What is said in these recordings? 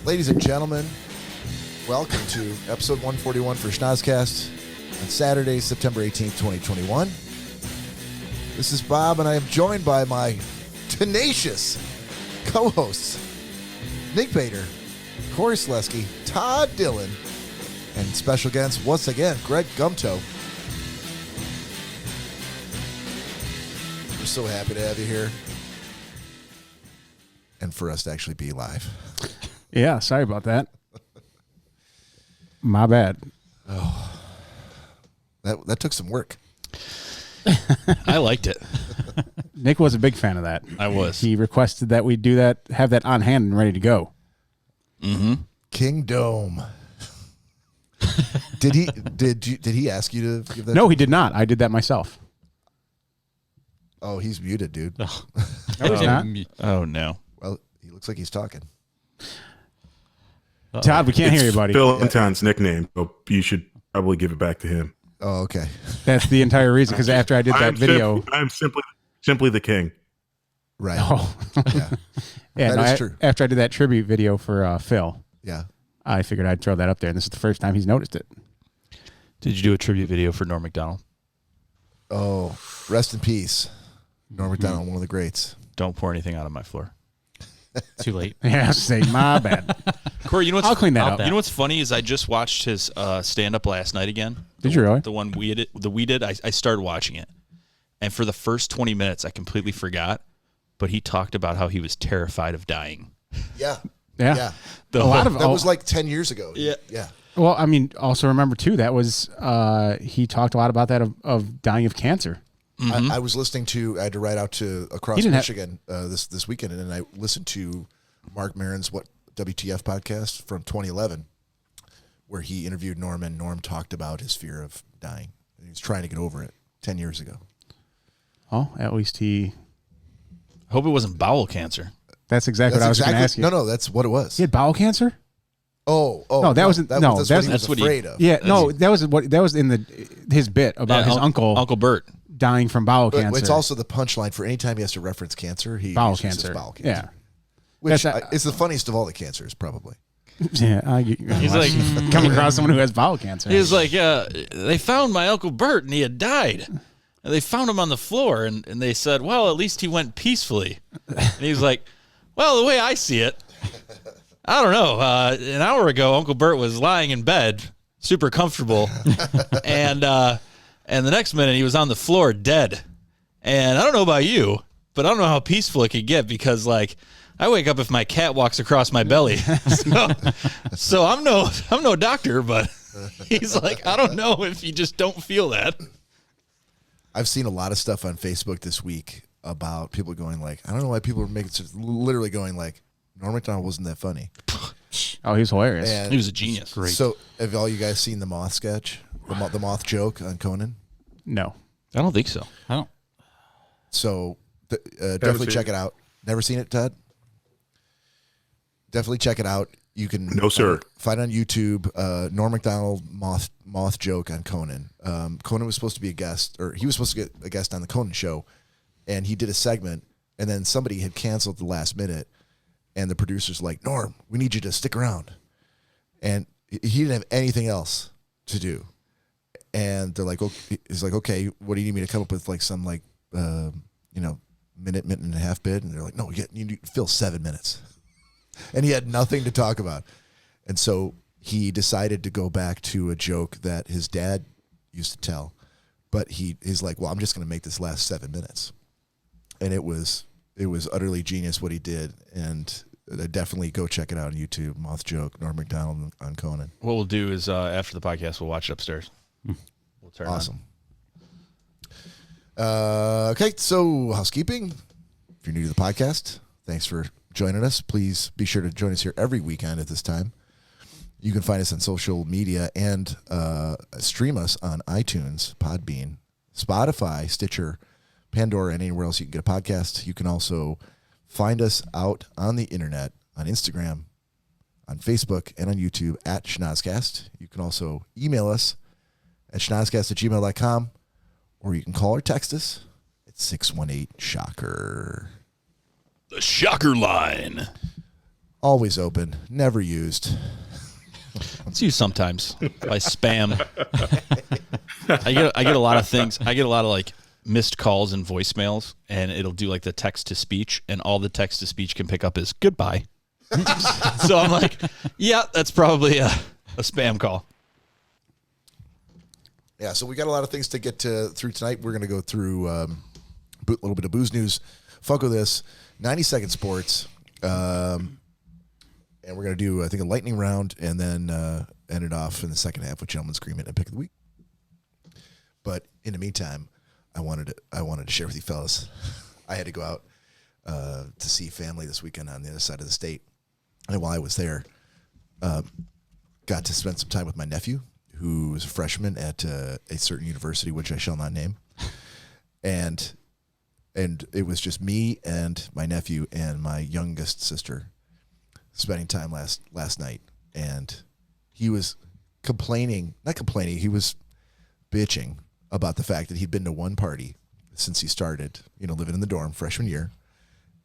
Ladies and gentlemen, welcome to episode 141 for Schnozzcast on Saturday, September 18th, 2021. This is Bob, and I am joined by my tenacious co-hosts, Nick Bader, Cory, Todd Dillon, and special guest, once again, Greg Gumtow. We're so happy to have you here and for us to actually be live. Yeah, sorry about that. My bad. Oh, that took some work. I liked it. Nick was a big fan of that. I was. He requested that we do that, have that on hand and ready to go. Mm-hmm. King Dome. Did he ask you to give that? No, he did not. I did that myself. Oh, he's muted, dude. No, he's not. Oh, no. Well, he looks like he's talking. Todd, we can't hear you, buddy. Phil Anton's nickname, so you should probably give it back to him. Oh, okay. That's the entire reason, because after I did that video... I'm simply the king. Right. Oh. Yeah, yeah, that is true. After I did that tribute video for Phil, yeah, I figured I'd throw that up there, and this is the first time he's noticed it. Did you do a tribute video for Norm Macdonald? Oh, rest in peace. Norm Macdonald, one of the greats. Don't pour anything out on my floor. Too late. Yeah, say my bad. Cory, you know what's I'll clean that up. You know what's funny is I just watched his stand-up last night again. Did you really? The one we did. I started watching it, and for the first 20 minutes, I completely forgot. But he talked about how he was terrified of dying. Yeah. Yeah. That was like 10 years ago. Yeah. Yeah. Well, I mean, also remember, too, that was, he talked a lot about that of dying of cancer. Mm-hmm. I was listening to, I had to ride out to across Michigan this weekend, and I listened to Mark Maron's WTF podcast from 2011, where he interviewed Norm, and Norm talked about his fear of dying. He was trying to get over it 10 years ago. Oh, at least he... I hope it wasn't bowel cancer. That's exactly what I was going to ask you. No, that's what it was. He had bowel cancer? Oh, no, that's what he was afraid of. Yeah, that was in his bit about his Uncle Bert dying from bowel cancer. It's also the punchline for any time he has to reference cancer. Bowel uses cancer. Bowel cancer. Yeah, which is the funniest of all the cancers, probably. Yeah, he's like come across someone who has bowel cancer. He's like, they found my Uncle Bert and he had died. And they found him on the floor, and they said, well, at least he went peacefully. And he's like, well, the way I see it, I don't know. An hour ago, Uncle Bert was lying in bed, super comfortable, and the next minute he was on the floor dead. And I don't know about you, but I don't know how peaceful it could get because, like, I wake up if my cat walks across my belly. So I'm no doctor, but he's like, I don't know if you just don't feel that. I've seen a lot of stuff on Facebook this week about people going like, I don't know why people are literally going like, Norm Macdonald wasn't that funny. Oh, he was hilarious. And he was a genius. Great. So have all you guys seen the moth sketch, the moth joke on Conan? No. I don't think so. I don't. So definitely check it out. Never seen it, Todd? Definitely check it out. You can find on YouTube Norm Macdonald moth joke on Conan. Conan was supposed to be a guest, or he was supposed to get a guest on the Conan show, and he did a segment, and then somebody had canceled at the last minute, and the producer's like, Norm, we need you to stick around. And he didn't have anything else to do. And they're like, okay, he's like, okay, what do you need me to come up with, like some like minute and a half bid? And they're like, no, you need to fill 7 minutes. And he had nothing to talk about. And so he decided to go back to a joke that his dad used to tell. But he's like, well, I'm just going to make this last 7 minutes. And it was utterly genius what he did. And definitely go check it out on YouTube. Moth joke, Norm Macdonald on Conan. What we'll do is after the podcast, we'll watch it upstairs. We'll turn awesome. Okay, so housekeeping. If you're new to the podcast, thanks for joining us. Please be sure to join us here every weekend at this time. You can find us on social media and stream us on iTunes, Podbean, Spotify, Stitcher, Pandora, and anywhere else you can get a podcast. You can also find us out on the internet, on Instagram, on Facebook, and on YouTube at Schnozzcast. You can also email us at schnozzcast@gmail.com, or you can call or text us at 618-SHOCKER. The Shocker line. Always open, never used. It's used sometimes by spam. I get a lot of things. I get a lot of like missed calls and voicemails, and it'll do like the text to speech, and all the text to speech can pick up is goodbye. So I'm like, yeah, that's probably a spam call. Yeah, so we got a lot of things to get through tonight. We're going to go through a little bit of booze news, Funko this, 90-second sports, and we're going to do, I think, a lightning round, and then end it off in the second half with Gentleman's Agreement and Pick of the Week. But in the meantime, I wanted to share with you fellas, I had to go out to see family this weekend on the other side of the state. And while I was there, got to spend some time with my nephew, who was a freshman at a certain university, which I shall not name. And it was just me and my nephew and my youngest sister spending time last night. And he was he was bitching about the fact that he'd been to one party since he started, living in the dorm freshman year,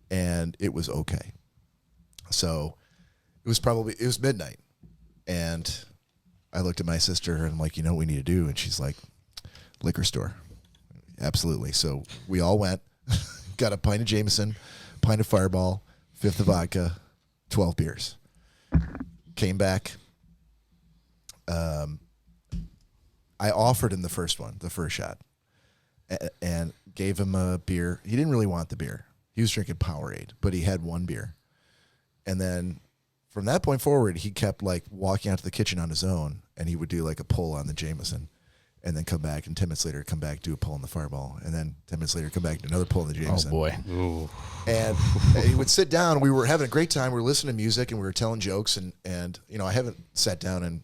and it was okay. So it was midnight, and I looked at my sister and I'm like, what we need to do? And she's like, liquor store. Absolutely. So we all went, got a pint of Jameson, pint of Fireball, fifth of vodka, 12 beers. Came back. I offered him the first shot, and gave him a beer. He didn't really want the beer. He was drinking Powerade, but he had one beer. And then from that point forward, he kept like walking out to the kitchen on his own, and he would do like a pull on the Jameson, and then come back, and 10 minutes later come back, do a pull on the Fireball, and then 10 minutes later come back, do another pull on the Jameson. Oh boy. Ooh. And he would sit down. We were having a great time. We were listening to music, and we were telling jokes, and I haven't sat down and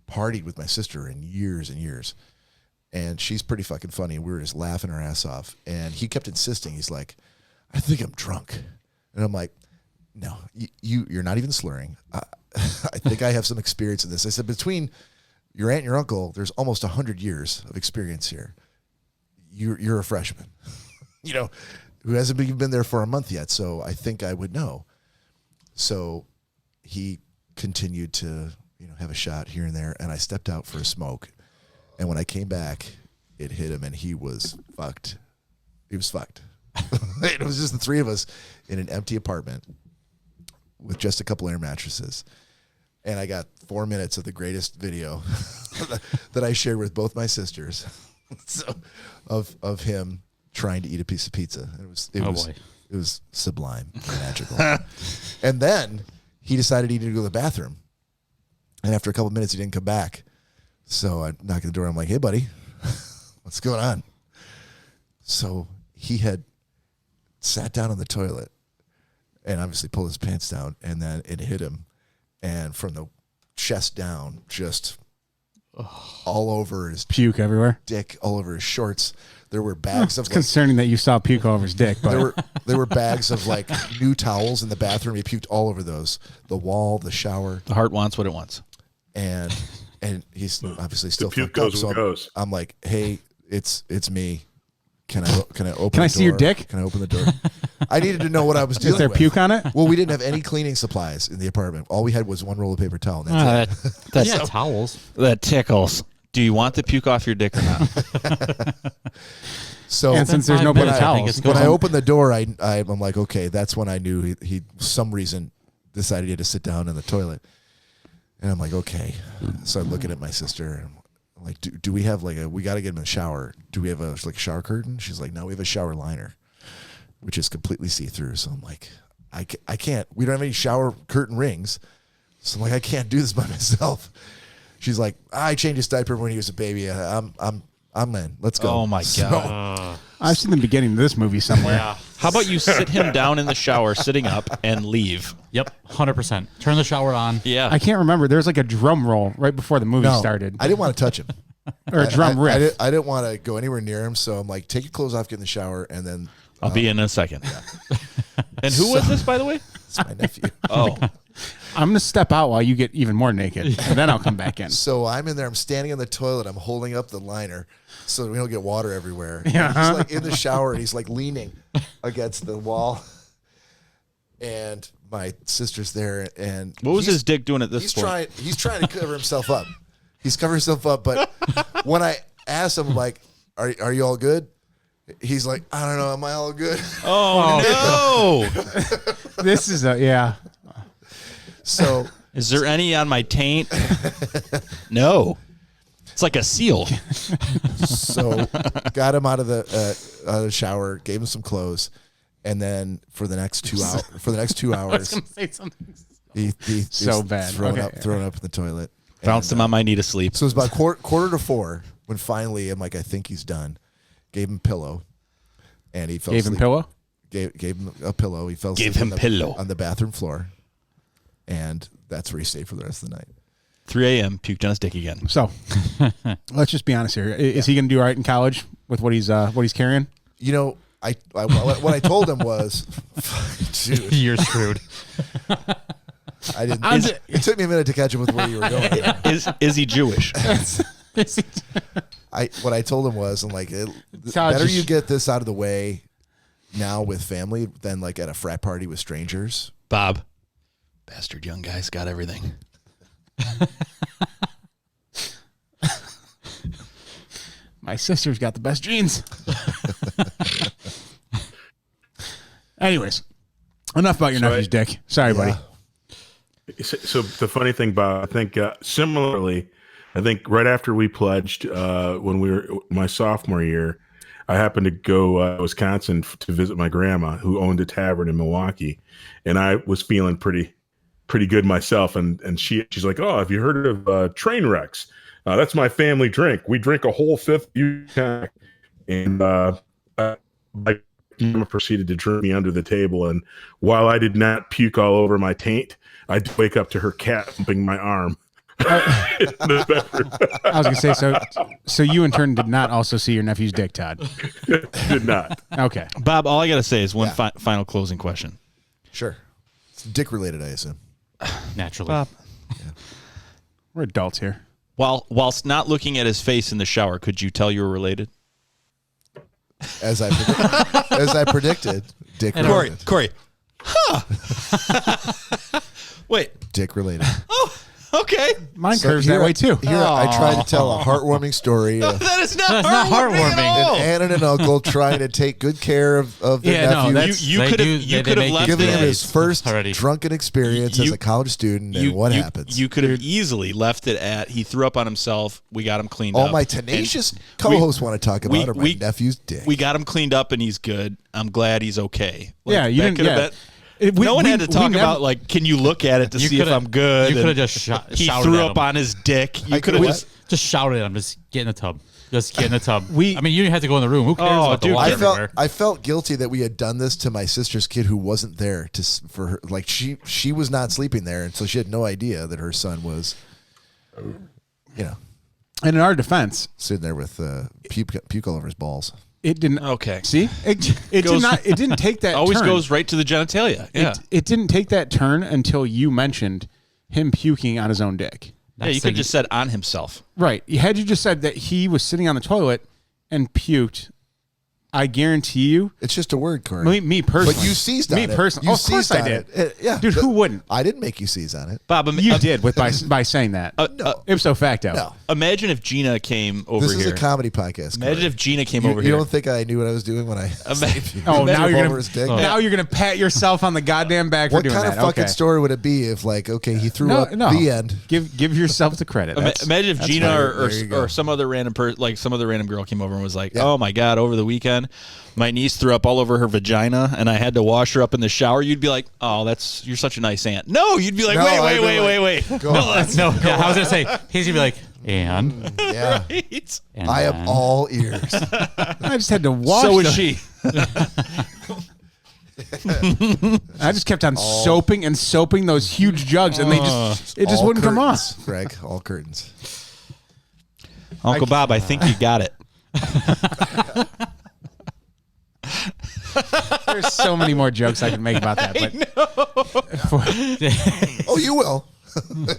partied with my sister in years and years, and she's pretty fucking funny. We were just laughing our ass off, and he kept insisting. He's like, I think I'm drunk. And I'm like, no, you're not even slurring. I think I have some experience in this. I said, between your aunt and your uncle, there's almost 100 years of experience here. You're a freshman, who hasn't even been there for a month yet. So I think I would know. So he continued to, have a shot here and there. And I stepped out for a smoke. And when I came back, it hit him, and he was fucked. He was fucked. It was just the three of us in an empty apartment with just a couple air mattresses. And I got 4 minutes of the greatest video that I shared with both my sisters of him trying to eat a piece of pizza. It was sublime, magical. And then he decided he needed to go to the bathroom. And after a couple minutes, he didn't come back. So I knocked on the door. I'm like, hey, buddy, what's going on? So he had sat down on the toilet and obviously pulled his pants down, and then it hit him. And from the chest down, just all over his puke everywhere, dick, all over his shorts. There were bags of. It's concerning that you saw puke all over his dick, but there were bags of like new towels in the bathroom. He puked all over those, the wall, the shower. The heart wants what it wants, and he's obviously still the puke fucked goes up. So goes. I'm like, hey, it's me. Can I open? Can I see your dick? Can I open the door? I needed to know what I was dealing with. Is there puke on it? Well, we didn't have any cleaning supplies in the apartment. All we had was one roll of paper towel. And That's towels. That tickles. Do you want the puke off your dick or not? So, and since there's no paper towels, when I opened the door, I'm like, okay, that's when I knew he some reason decided he had to sit down in the toilet. And I'm like, okay. So I'm looking at my sister, and I'm like, do we have we got to get him in the shower. Do we have a shower curtain? She's like, no, we have a shower liner, which is completely see-through. So I'm like, I can't, we don't have any shower curtain rings. So I'm like, I can't do this by myself. She's like, I changed his diaper when he was a baby. I'm in. Let's go. Oh my God. I've seen the beginning of this movie somewhere. Yeah. How about you sit him down in the shower, sitting up, and leave? Yep, 100%. Turn the shower on. Yeah. I can't remember. There's like a drum roll right before the movie started. I didn't want to touch him. Or a drum riff. I didn't want to go anywhere near him, so I'm like, take your clothes off, get in the shower, and then... I'll be in a second. And who was this, by the way? It's my nephew. Oh. I'm going to step out while you get even more naked, and then I'll come back in. So I'm in there. I'm standing in the toilet. I'm holding up the liner so we don't get water everywhere. And Yeah. he's like in the shower, and he's like leaning against the wall. And my sister's there. And What was his dick doing at this point? He's trying to cover himself up. He's covering himself up. But when I asked him, like, are you all good? He's like, I don't know. Am I all good? Oh, no. This is yeah. So Is there any on my taint? No. It's like a seal. So got him out of the shower, gave him some clothes, and then for the next 2 hours, I was going to say something. he's So bad. thrown Okay. up in the toilet. Bounced him on my knee to sleep. So it was about quarter to 4 when finally I'm like, I think he's done. Gave him a pillow, and he fell Gave him asleep. pillow? Gave him a pillow. He fell Gave asleep him pillow. on the bathroom floor, and that's where he stayed for the rest of the night. 3 a.m. Puked on his dick again. So let's just be honest here. Is he going to do all right in college with what he's carrying? You know, what I told him was, dude, You're screwed. I didn't. It took me a minute to catch up with where you were going. Is he Jewish? What I told him was, I'm like, better you get this out of the way now with family than like at a frat party with strangers. Bob. Bastard young guy's got everything. My sister's got the best genes. Anyways, enough about your nephew's dick. Sorry, buddy. So the funny thing, Bob, I think similarly, I think right after we pledged, when we were my sophomore year, I happened to go to Wisconsin to visit my grandma, who owned a tavern in Milwaukee, and I was feeling pretty good myself. And she's like, "Oh, have you heard of train wrecks? That's my family drink. We drink a whole fifth." And my grandma proceeded to drink me under the table, and while I did not puke all over my taint, I'd wake up to her cat thumping my arm. In the bedroom. I was going to say, so you in turn did not also see your nephew's dick, Todd? Did not. Okay. Bob, all I got to say is one final closing question. Sure. It's dick related, I assume. Naturally. Bob. Yeah. We're adults here. Whilst not looking at his face in the shower, could you tell you were related? As I predicted, dick related. Cory. Huh. Wait. Dick related. Oh, okay. Mine curves that way too. Here I tried to tell a heartwarming story. That is not That's not heartwarming. at all. An aunt and an uncle trying to take good care of their nephew. You could have left Giving it. him his first already. drunken experience as a college student, and what happens? You could have easily left it at he threw up on himself. We got him cleaned up. All my tenacious co-hosts want to talk about are my nephew's dick. We got him cleaned up and he's good. I'm glad he's okay. Yeah, you didn't. Yeah. No one had to talk about like, can you look at it to see if I'm good? You could have just he shouted threw at up him. on his dick. You could have just shouted at him. Just get in the tub. Just get in the tub. You didn't have to go in the room. Who cares about the water everywhere? I felt guilty that we had done this to my sister's kid who wasn't there for her. Like she was not sleeping there, and so she had no idea that her son was, And in our defense, sitting there with puke all over his balls. It didn't. Okay. See, it did not. It didn't take that. Always turn. goes right to the genitalia. Yeah. It didn't take that turn until you mentioned him puking on his own dick. Yeah, you could have just said on himself. Right. Had you just said that he was sitting on the toilet and puked, I guarantee you. It's just a word, Cory. Me personally. But you seized on it. Me personally. Of course I did. Yeah. Dude, who wouldn't? I didn't make you seize on it. Bob, You did by saying that. No. Ipso facto. No. Imagine if Gina came over This here. is a comedy podcast. Imagine Cory. if Gina came You over here. don't think I knew what I was doing when I? Oh, now you're over his dick? now you're gonna pat yourself on the goddamn back for What doing kind that. of fucking Okay. story would it be if, like, okay, he threw up the end? Give yourself the credit. Imagine if that's Gina fine. or some other random some other random girl came over and was like, "Oh my god, over the weekend, my niece threw up all over her vagina, and I had to wash her up in the shower." You'd be like, "Oh, you're such a nice aunt." No, you'd be like, No, I'd be "Wait." Go on. I was gonna say he's gonna be like, and Yeah. Right? and I then. am all ears. I just had to wash. So is the- she. I just kept on soaping and soaping those huge jugs, and it just wouldn't come off. Greg, all curtains. Uncle Bob, I think you got it. There's so many more jokes I can make about that. But Oh, you will.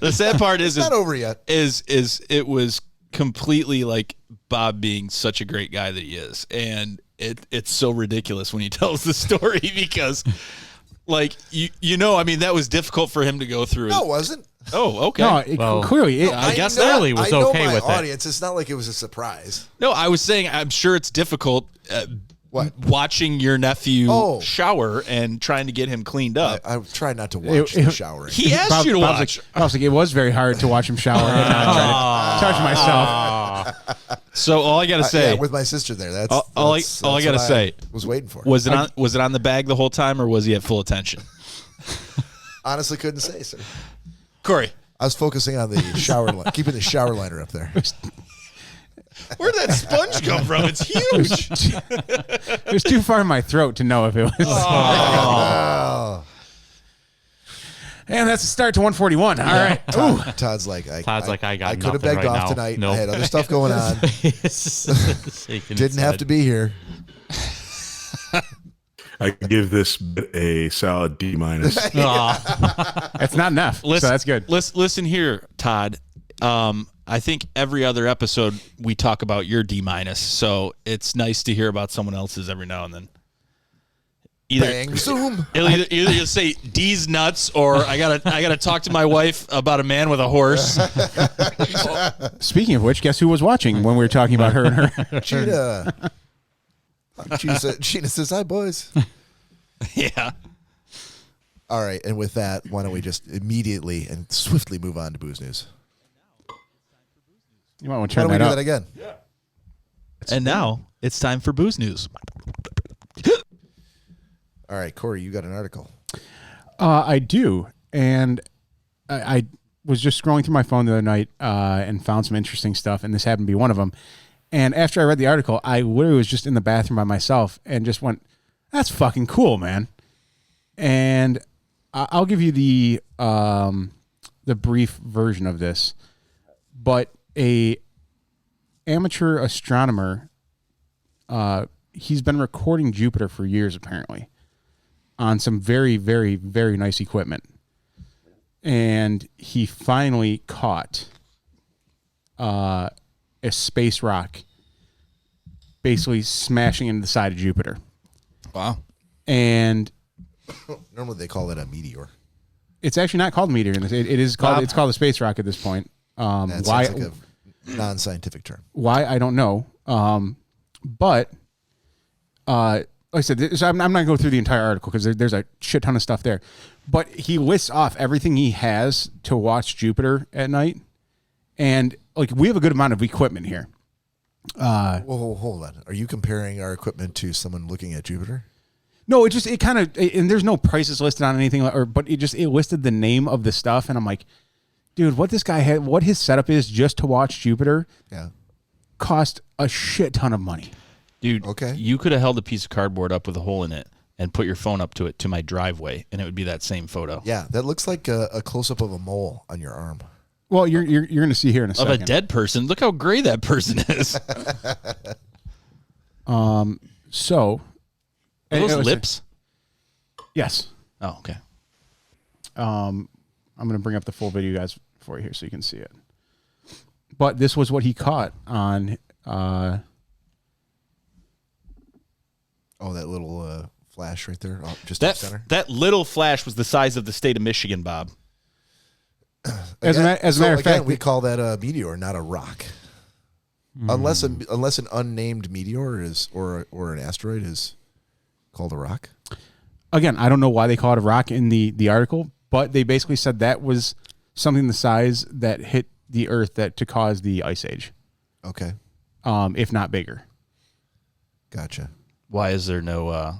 The sad part It's not over yet. Is it was completely like Bob being such a great guy that he is, and it's so ridiculous when he tells the story because, like I mean, that was difficult for him to go through. No, it wasn't. Oh, okay. No, clearly, I guess Riley was okay with it. Audience. It's not like it was a surprise. No, I was saying I'm sure it's difficult. What? Watching your nephew shower and trying to get him cleaned up. I try not to watch the showering. He asked you to watch. I was like, it was very hard to watch him shower and not try to touch myself. So all I gotta say, with my sister there, that's all I gotta say. Was waiting for. Was it on the bag the whole time, or was he at full attention? Honestly, couldn't say, sir. Corey, I was focusing on the shower, keeping the shower liner up there. Where'd that sponge come from? It's huge. It was too far in my throat to know if it was. Oh. And that's the start to 141. All right. Todd's like, I got could have begged off tonight. Nope. I had other stuff going on. Didn't have to be here. I give this a solid D-. It's not enough. So that's good. Listen here, Todd. I think every other episode we talk about your D-, so it's nice to hear about someone else's every now and then. Bang, zoom. Either you say D's nuts, or I gotta talk to my wife about a man with a horse. Speaking of which, guess who was watching when we were talking about her and her? Gina. Gina says, "Hi, boys." Yeah. All right, and with that, why don't we just immediately and swiftly move on to booze news? You might want to turn Why don't we that do up. that again? Yeah. And now it's time for booze news. All right, Cory, you got an article. I do, and I was just scrolling through my phone the other night and found some interesting stuff, and this happened to be one of them. And after I read the article, I literally was just in the bathroom by myself and just went, "That's fucking cool, man." And I'll give you the brief version of this, but a amateur astronomer, he's been recording Jupiter for years apparently on some very, very, very nice equipment, and he finally caught a space rock basically smashing into the side of Jupiter. Wow. And normally they call it a meteor. It's actually not called a meteor in this. It is called. It's called a space rock at this point. That why? sounds like a non-scientific term. Why I don't know. But like I said, so I'm not going to go through the entire article because there's a shit ton of stuff there. But he lists off everything he has to watch Jupiter at night, and like we have a good amount of equipment here. Whoa, hold on. Are you comparing our equipment to someone looking at Jupiter? No, it kind of, and there's no prices listed on anything, but it listed the name of the stuff, and I'm like, dude, what this guy had, what his setup is just to watch Jupiter, cost a shit ton of money. Dude, okay. You could have held a piece of cardboard up with a hole in it and put your phone up to it to my driveway, and it would be that same photo. Yeah, that looks like a close-up of a mole on your arm. Well, you're going to see here in a second. Of a dead person. Look how gray that person is. So... Are those lips? Yes. Oh, okay. I'm going to bring up the full video, guys, for you here so you can see it. But this was what he caught on... that little flash right there, just in the center. That little flash was the size of the state of Michigan, Bob. As a matter of fact, we call that a meteor, not a rock. Unless an unnamed meteor is or an asteroid is called a rock. Again, I don't know why they call it a rock in the article, but they basically said that was something the size that hit the Earth to cause the Ice Age. Okay. If not bigger. Gotcha. Why is there no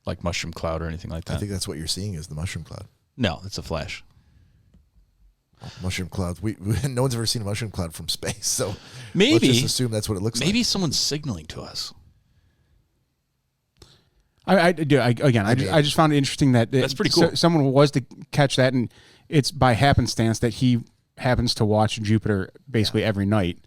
like mushroom cloud or anything like that? I think that's what you're seeing is the mushroom cloud. No, it's a flash. Mushroom clouds. No one's ever seen a mushroom cloud from space, so maybe let's just assume that's what it looks like. Maybe someone's signaling to us. I just found it interesting that that's pretty cool. Someone was to catch that, and it's by happenstance that he happens to watch Jupiter basically every night,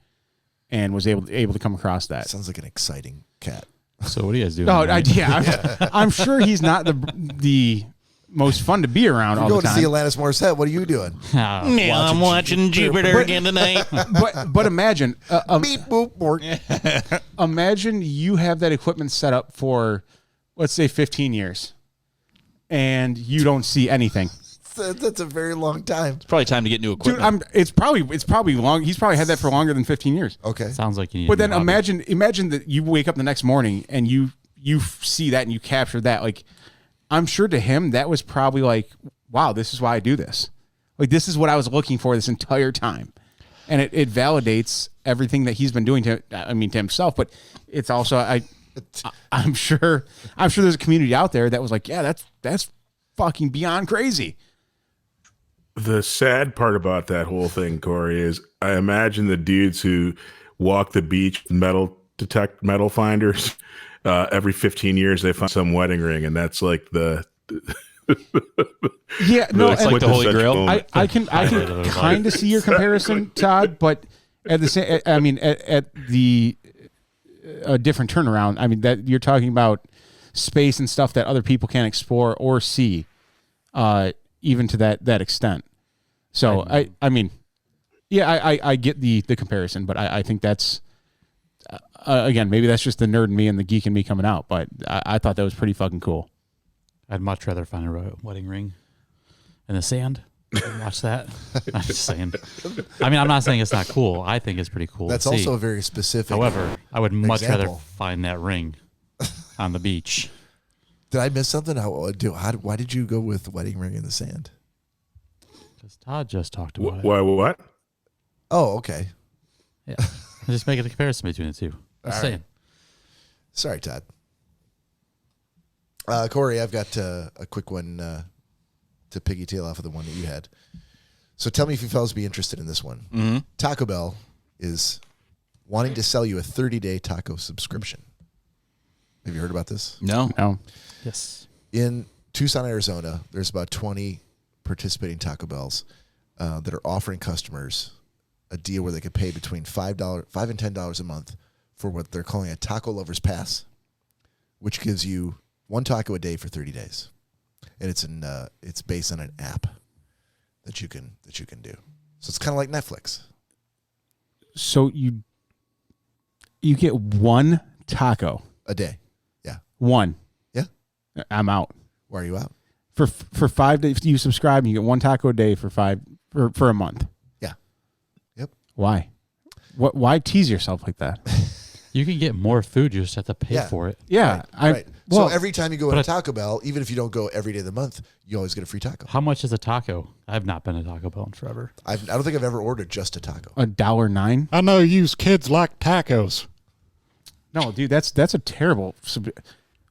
and was able to come across that. Sounds like an exciting cat. So what do you guys do? I'm sure he's not the most fun to be around all the time. Going to see Alanis Morissette. What are you doing? I'm watching Jupiter again tonight. But imagine, Beep, boop, bork. imagine you have that equipment set up for, let's say, 15 years, and you don't see anything. That's a very long time. It's probably time to get new equipment. Dude, it's probably long. He's probably had that for longer than 15 years. Okay. Sounds like you need. But then imagine that you wake up the next morning and you see that and you capture that. Like, I'm sure to him that was probably like, wow, this is why I do this. Like, this is what I was looking for this entire time, and it validates everything that he's been doing to himself. But it's also I'm sure there's a community out there that was like, yeah, that's fucking beyond crazy. The sad part about that whole thing, Cory, is I imagine the dudes who walk the beach with metal finders every 15 years they find some wedding ring, and that's like the it's like the Holy Grail. I can kind of see your comparison, Todd, but at the same, at the a different turnaround. I mean, that you're talking about space and stuff that other people can't explore or see, even to that extent. So I get the comparison, but I think that's again, maybe that's just the nerd in me and the geek in me coming out. But I thought that was pretty fucking cool. I'd much rather find a wedding ring in the sand and watch that. I'm just saying. I mean, I'm not saying it's not cool. I think it's pretty cool. That's also very specific. However, I would much rather find that ring on the beach. Did I miss something? Why did you go with the wedding ring in the sand? Because Todd just talked about it. Why? What? Oh, okay. Yeah. I'm just making a comparison between the two. Just saying. Sorry, Todd. Cory, I've got a quick one to piggytail off of the one that you had. So tell me if you fellas be interested in this one. Mm-hmm. Taco Bell is wanting to sell you a 30-day taco subscription. Have you heard about this? No. Yes. In Tucson, Arizona, there's about 20 participating Taco Bells that are offering customers a deal where they could pay between $5 and $10 a month for what they're calling a Taco Lovers Pass, which gives you one taco a day for 30 days, and it's based on an app that you can do. So it's kind of like Netflix. So you get one taco A day. Yeah. One. Yeah. I'm out. Why are you out? For 5 days, if you subscribe, you get one taco a day for a month. Yeah. Yep. Why? Why tease yourself like that? You can get more food. You just have to pay for it. Yeah. Right. So every time you go to Taco Bell, even if you don't go every day of the month, you always get a free taco. How much is a taco? I've not been to Taco Bell in forever. I don't think I've ever ordered just a taco. $1.09. I know you kids like tacos. No, dude, that's a terrible.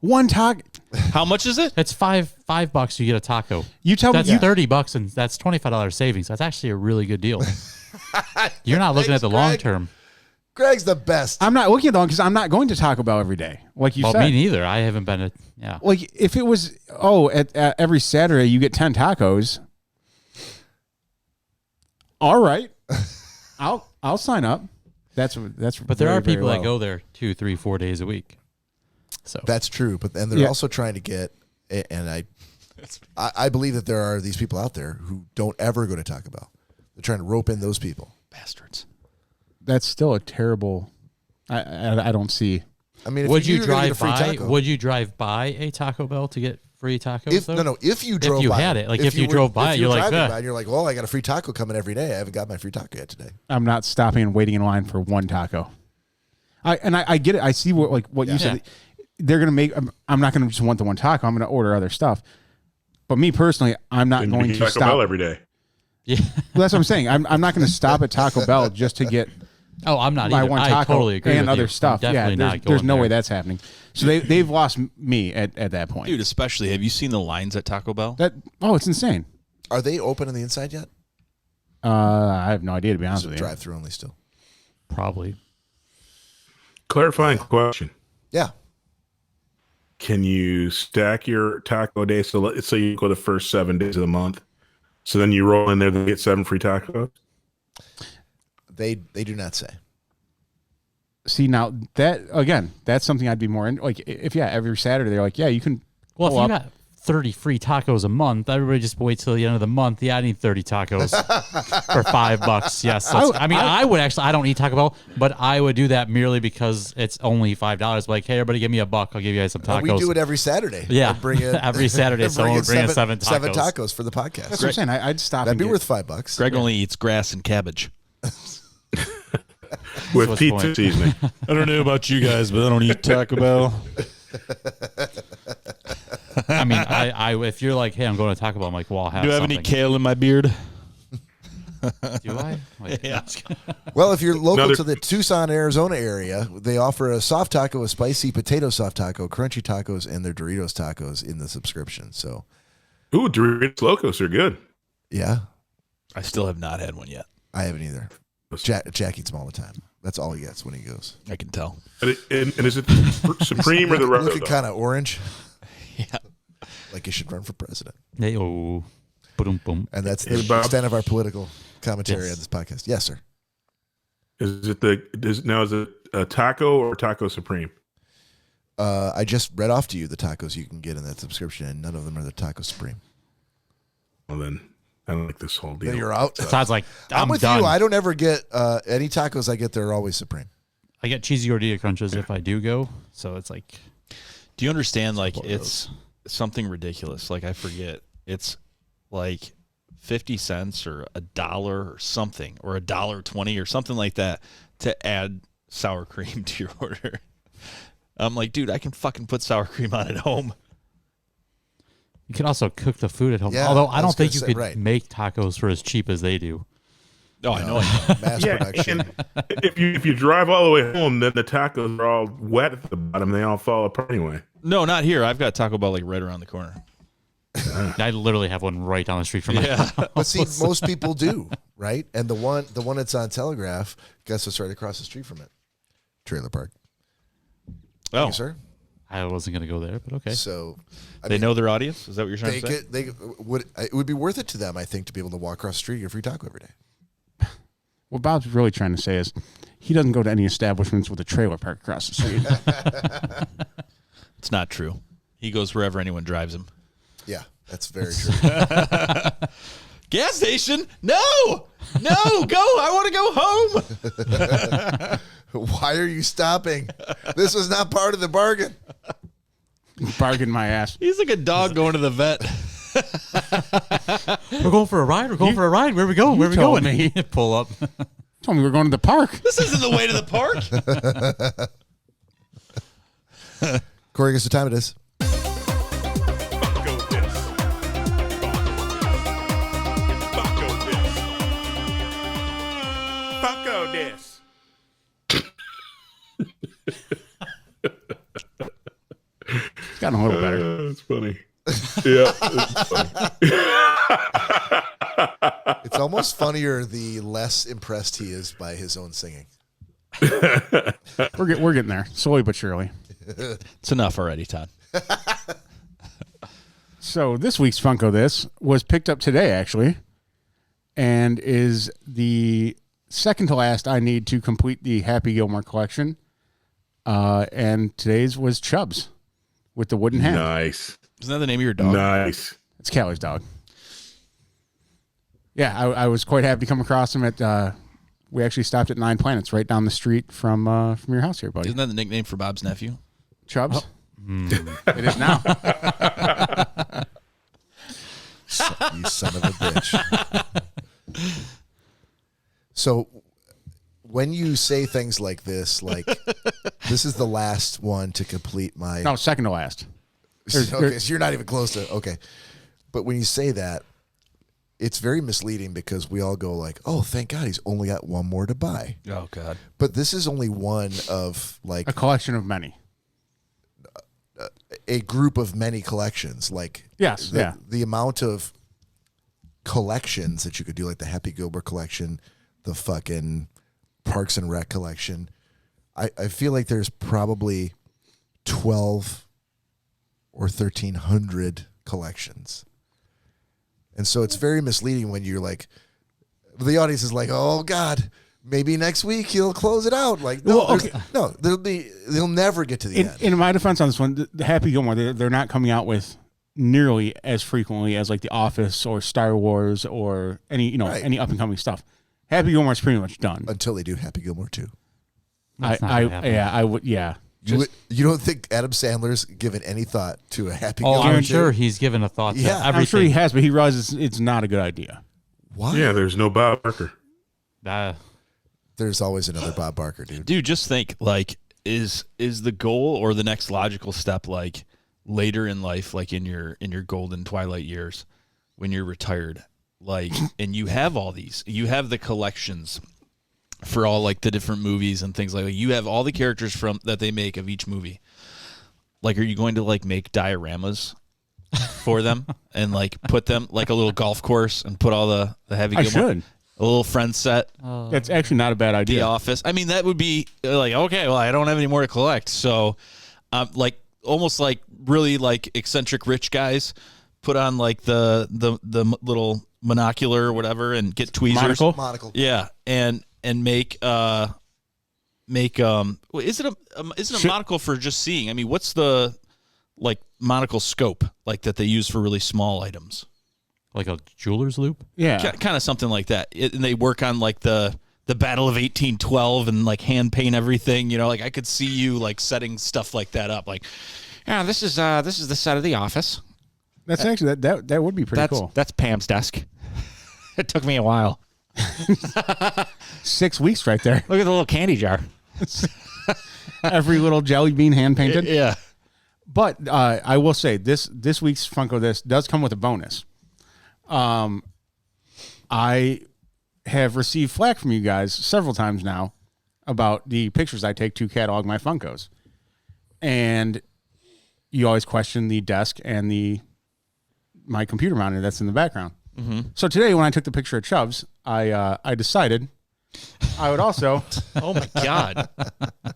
One taco. How much is it? It's $5 you get a taco. You tell me that's $30 and that's $25 savings. That's actually a really good deal. You're not looking at the long term. Greg's the best. I'm not looking at the long because I'm not going to Taco Bell every day, like you said. Me neither. I haven't been to. Yeah. Like if it was at every Saturday you get 10 tacos. All right, I'll sign up. But there are people that go there 2, 3, 4 days a week. So that's true. But then they're also trying to get, and I believe that there are these people out there who don't ever go to Taco Bell. They're trying to rope in those people. Bastards. That's still a terrible. I don't see. I mean, would you drive by? Would you drive by a Taco Bell to get free tacos? If you drove by, if you had it, like if you drove by, you're like, and you're like, well, I got a free taco coming every day. I haven't got my free taco yet today. I'm not stopping and waiting in line for one taco. I get it. I see what you said. They're gonna make. I'm not gonna just want the one taco. I'm gonna order other stuff. But me personally, I'm not going to Taco stop Bell every day. Yeah, well, that's what I'm saying. I'm not going to stop at Taco Bell just to get. Oh, I'm not my either. one taco I totally agree and with other you. stuff. Yeah, there's no way that's happening. So they've lost me at that point. Dude, especially, have you seen the lines at Taco Bell? It's insane. Are they open on the inside yet? I have no idea, to be honest with you. Drive-through only still. Probably. Clarifying question. Yeah. can you stack your taco day? So let's say you go the first 7 days of the month. So then you roll in there to get 7 free tacos. They do not say. See, now that again, that's something I'd be more in. Like, if every Saturday they're like, yeah, you can. Well, pull if you up. got 30 free tacos a month, everybody just wait till the end of the month. Yeah, I need 30 tacos for $5. Yes, I would actually. I don't eat Taco Bell, but I would do that merely because it's only $5. Like, hey, everybody, give me $1. I'll give you guys some tacos. We do it every Saturday. Yeah, bring in every Saturday. Someone would bring in 7 tacos. 7 tacos for the podcast. That's what I'm saying. I'd stop. That'd be and worth $5. Greg only eats grass and cabbage. With pizza seasoning. I don't know about you guys, but I don't eat Taco Bell. I mean, I if you're like, hey, I'm going to Taco Bell, I'm like, well, I'll have Do I have something. any kale in my beard? Do I? Like, Yeah. Well, if you're local to the Tucson, Arizona area, they offer a soft taco, a spicy potato soft taco, crunchy tacos, and their Doritos tacos in the subscription. So, Ooh, Doritos Locos are good. yeah, I still have not had one yet. I haven't either. Jack eats them all the time. That's all he gets when he goes. I can tell. And is it Supreme or the Roto? Looking kind of orange, Yeah. like he should run for president. hey, oh, boom, boom. And that's Hey, the Bob. extent of our political commentary Yes. on this podcast. Yes, sir. Is it a taco or Taco Supreme? I just read off to you the tacos you can get in that subscription, and none of them are the Taco Supreme. Well, then I don't like this whole deal. Then you're out. Todd's like, I'm with done. you. I don't ever get any tacos I get. They're always Supreme. I get cheesy gordita crunches if I do go. So it's like, Do you understand? Like, it's something ridiculous. Like, I forget. It's like 50 cents or $1 or something, or $1.20 or something like that to add sour cream to your order. I'm like, dude, I can fucking put sour cream on at home. you can also cook the food at home. Yeah, Although I I don't was think gonna you say, could right. make tacos for as cheap as they do. Oh, I know. Mass production. And if you drive all the way home, then the tacos are all wet at the bottom. They all fall apart anyway. No, not here. I've got Taco Bell like right around the corner. I literally have one right down the street from my house. But see, most people do, right? And the one that's on Telegraph, guess what's right across the street from it? Trailer Park. Oh, Thank you, sir. I wasn't going to go there, but okay. So they know their audience? Is that what you're trying to say? it would be worth it to them, I think, to be able to walk across the street and get a free taco every day. What Bob's really trying to say is he doesn't go to any establishments with a trailer park across the street. It's not true. He goes wherever anyone drives him. Yeah, that's very true. Gas station? No! No, go! I want to go home! Why are you stopping? This was not part of the bargain. Bargain my ass. He's like a dog going to the vet. We're going for a ride. We're going for a ride. Where we going? Where we told going? me. Pull up. Told me we were going to the park. This isn't the way to the park. Cory, guess what time it is? Funko this. Funko this. It's gotten a little better. That's funny. Yeah, it's funny. It's almost funnier the less impressed he is by his own singing. We're getting there, slowly but surely. It's enough already, Todd. So this week's Funko This was picked up today, actually, and is the second to last I need to complete the Happy Gilmore collection. And today's was Chubbs with the wooden hand. Nice. Isn't that the name of your dog? Nice. It's Callie's dog. Yeah, I was quite happy to come across him at. We actually stopped at 9 Planets right down the street from your house here, buddy. Isn't that the nickname for Bob's nephew? Chubbs. It is now. You son of a bitch. So when you say things like this is the last one to complete my... No, second to last. Okay, so you're not even close to... Okay. But when you say that, it's very misleading because we all go like, oh, thank God he's only got one more to buy. Oh, God. But this is only one of like... A collection of many. A group of many collections. Like Yes, yeah. The amount of collections that you could do, like the Happy Gilbert collection, the fucking Parks and Rec collection. I feel like there's probably 12 or 1,300 collections. And so it's very misleading when you're like, the audience is like, oh God, maybe next week he'll close it out. Like, no, they'll never get to the end. In my defense on this one, the Happy Gilmore, they're not coming out with nearly as frequently as like The Office or Star Wars or any up and coming stuff. Happy Gilmore's pretty much done Until they do Happy Gilmore 2. I would. You don't think Adam Sandler's given any thought to a Happy Oh, Gilmore I'm 2? sure he's given a thought to everything. I'm sure he has, but he realizes it's not a good idea. Why? Yeah, there's no Bob Barker. There's always another Bob Barker, dude. Dude, just think, like, is the goal or the next logical step, like, later in life, like in your golden twilight years, when you're retired, like, and you have all these, you have the collections for all like the different movies and things like that. You have all the characters from that they make of each movie. Like, are you going to like make dioramas for them and like put them like a little golf course and put all the Happy Gilmore? I should. A little friend set. That's actually not a bad idea. The Office. I mean, that would be like, okay, well, I don't have any more to collect. So, like almost like really like eccentric rich guys put on like the little monocular or whatever and get tweezers. Monocle. Yeah, and make well, is it a monocle for just seeing? I mean, what's the like monocle scope like that they use for really small items? Like a jeweler's loop? Yeah. Kind of something like that. And they work on like the Battle of 1812 and like hand paint everything, you know, like I could see you like setting stuff like that up. Like, yeah, this is the set of The Office. That's actually that would be pretty cool. That's Pam's desk. It took me a while. 6 weeks right there. Look at the little candy jar. Every little jelly bean hand painted. Yeah. But I will say this week's Funko This does come with a bonus. I have received flack from you guys several times now about the pictures I take to catalog my Funkos. And you always question the desk and my computer monitor that's in the background. Mm-hmm. So today when I took the picture of Chubbs, I decided I would also Oh my God.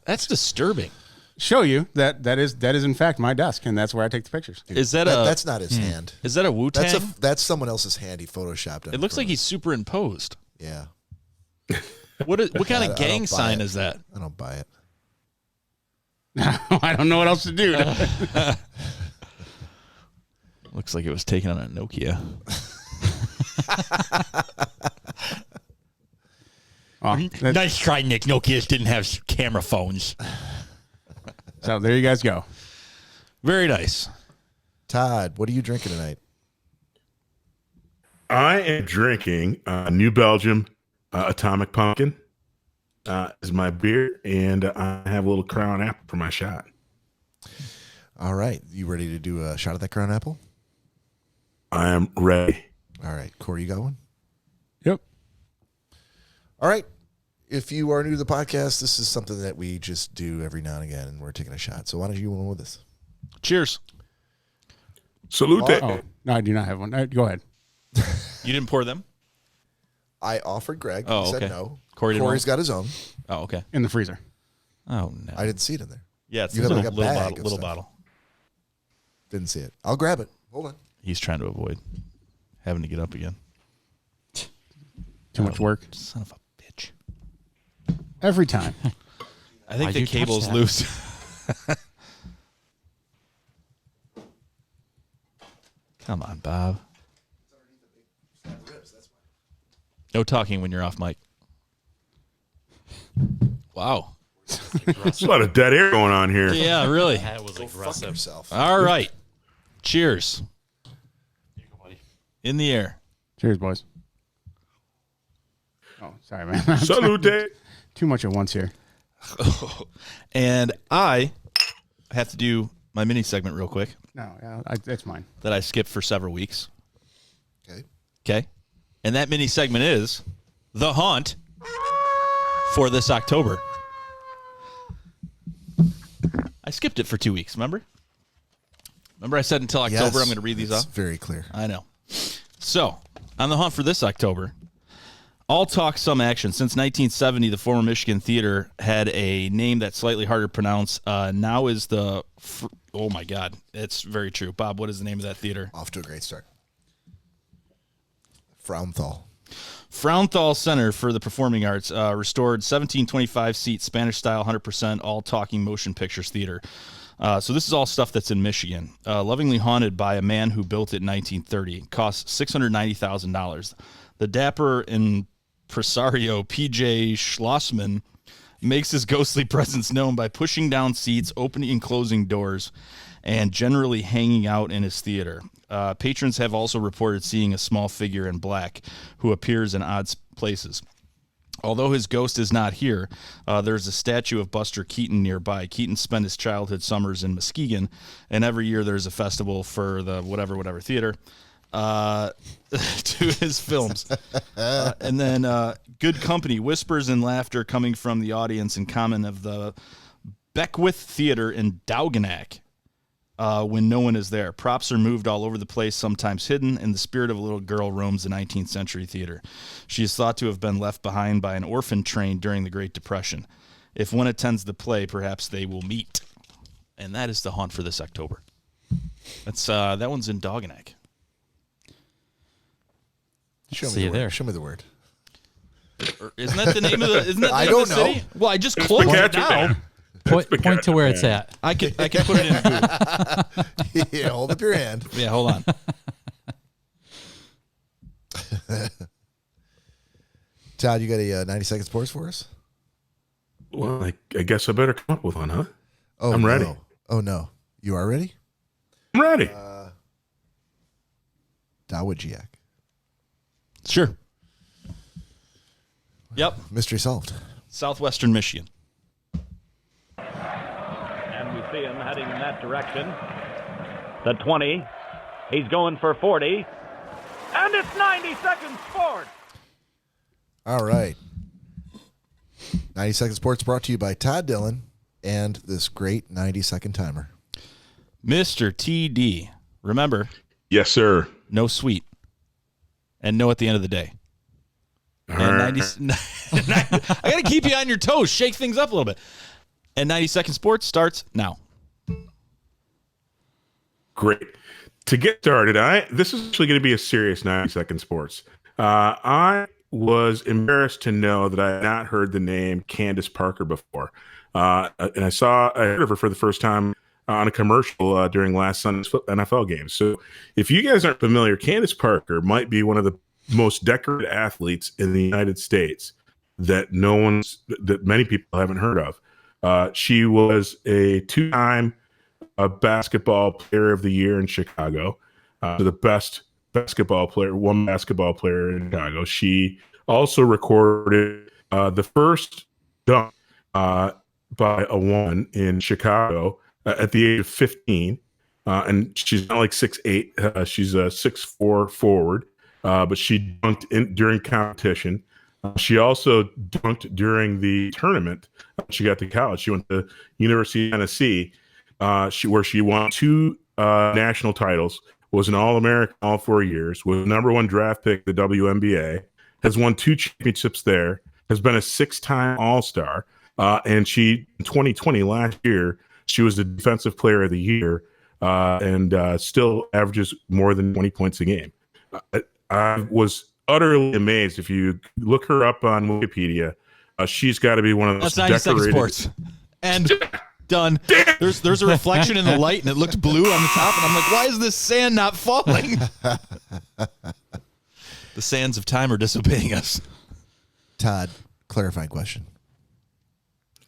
That's disturbing. show you that is in fact my desk, and that's where I take the pictures. Is that that's not his hand. Is that a Wu-Tang? That's someone else's hand he photoshopped. It looks like he's superimposed. Yeah. What kind of gang sign is that? I don't buy it. I don't know what else to do. Looks like it was taken on a Nokia. Nice try, Nick. Nokias didn't have camera phones. So there you guys go. Very nice. Todd, what are you drinking tonight? I am drinking New Belgium Atomic Pumpkin is my beer, and I have a little Crown Apple for my shot. All right. You ready to do a shot of that Crown Apple? I am ready. All right. Cory, you got one? Yep. All right. If you are new to the podcast, this is something that we just do every now and again, and we're taking a shot. So why don't you one with us? Cheers. Salute. Oh, no, I do not have one. Go ahead. You didn't pour them? I offered Greg. Oh, he said okay. no. Cory's got his own. Oh, okay. In the freezer. Oh, no. I didn't see it in there. Yeah, it's You a had little, like a bag bottle. of Little stuff. bottle. Didn't see it. I'll grab it. Hold on. He's trying to avoid having to get up again. Too much work. Son of a bitch. Every time. I think Why'd the you touch cable's that? loose. Come on, Bob. No talking when you're off mic. Wow. There's a lot of dead air going on here. Yeah, really. That was Fuck aggressive. yourself. All right. Cheers. In the air. Cheers, boys. Oh, sorry, man. Salute. Too much at once here. And I have to do my mini segment real quick No, yeah, that's mine. that I skipped for several weeks. Okay. Okay. And that mini segment is The Haunt for this October. I skipped it for 2 weeks, remember? Remember I said until October Yes, I'm going to read these it's off? very clear. I know. So, on The Haunt for this October, All talk, some action. Since 1970, the former Michigan Theater had a name that's slightly harder to pronounce. Now is the... oh, my God. It's very true. Bob, what is the name of that theater? Off to a great start. Frauenthal Center for the Performing Arts, restored 1725-seat Spanish-style, 100% all-talking motion pictures theater. So this is all stuff that's in Michigan. Lovingly haunted by a man who built it in 1930. Costs $690,000. The dapper impresario P.J. Schlossman makes his ghostly presence known by pushing down seats, opening and closing doors, and generally hanging out in his theater. Patrons have also reported seeing a small figure in black who appears in odd places. Although his ghost is not here, there's a statue of Buster Keaton nearby. Keaton spent his childhood summers in Muskegon, and every year there's a festival for the whatever theater to his films. And then good company, whispers and laughter coming from the audience in common of the Beckwith Theater in Dauganac. When no one is there. Props are moved all over the place, sometimes hidden, and the spirit of a little girl roams the 19th century theater. She is thought to have been left behind by an orphan train during the Great Depression. If one attends the play, perhaps they will meet. And that is the haunt for this October. That's that one's in Dauganac. Show See you there. Show me the word. Isn't that the name of the? Isn't that the I name of don't the know. city? Well, I just closed it now. Point to where it's at. I can put it in Google. Yeah, hold up your hand. Yeah, hold on. Todd, you got a 90-second sports for us? Well, I guess I better come up with one, huh? Oh, I'm ready. No. Oh, no. You are ready? I'm ready. Dawajiak. Sure. Yep. Mystery solved. Southwestern Michigan. And we see him heading in that direction. The 20. He's going for 40. And it's 90 seconds forward. All right. 90-second sports brought to you by Todd Dillon and this great 90-second timer. Mr. TD. Remember, Yes, sir. no sweet. And no at the end of the day. And 90, I got to keep you on your toes. Shake things up a little bit. And 90-second sports starts now. Great. To get started, this is actually going to be a serious 90-second sports. I was embarrassed to know that I had not heard the name Candace Parker before. And I heard of her for the first time on a commercial during last Sunday's NFL game. So if you guys aren't familiar, Candace Parker might be one of the most decorated athletes in the United States that many people haven't heard of. She was a two-time basketball player of the year in Chicago, the best basketball player in Chicago. She also recorded the first dunk by a woman in Chicago at the age of 15. And she's not like 6'8". She's a 6'4" forward. But she dunked during competition. She also dunked during the tournament. She got to college. She went to University of Tennessee, where she won 2 national titles, was an All-American all 4 years, was the #1 draft pick of the WNBA, has won 2 championships there, has been a 6-time All-Star, and in 2020, last year, she was the Defensive Player of the Year, and still averages more than 20 points a game. I was utterly amazed. If you look her up on Wikipedia, she's got to be one of those That's 90-second decorated sports. And done. There's a reflection in the light, and it looked blue on the top, and I'm like, why is this sand not falling? The sands of time are disobeying us. Todd, clarifying question.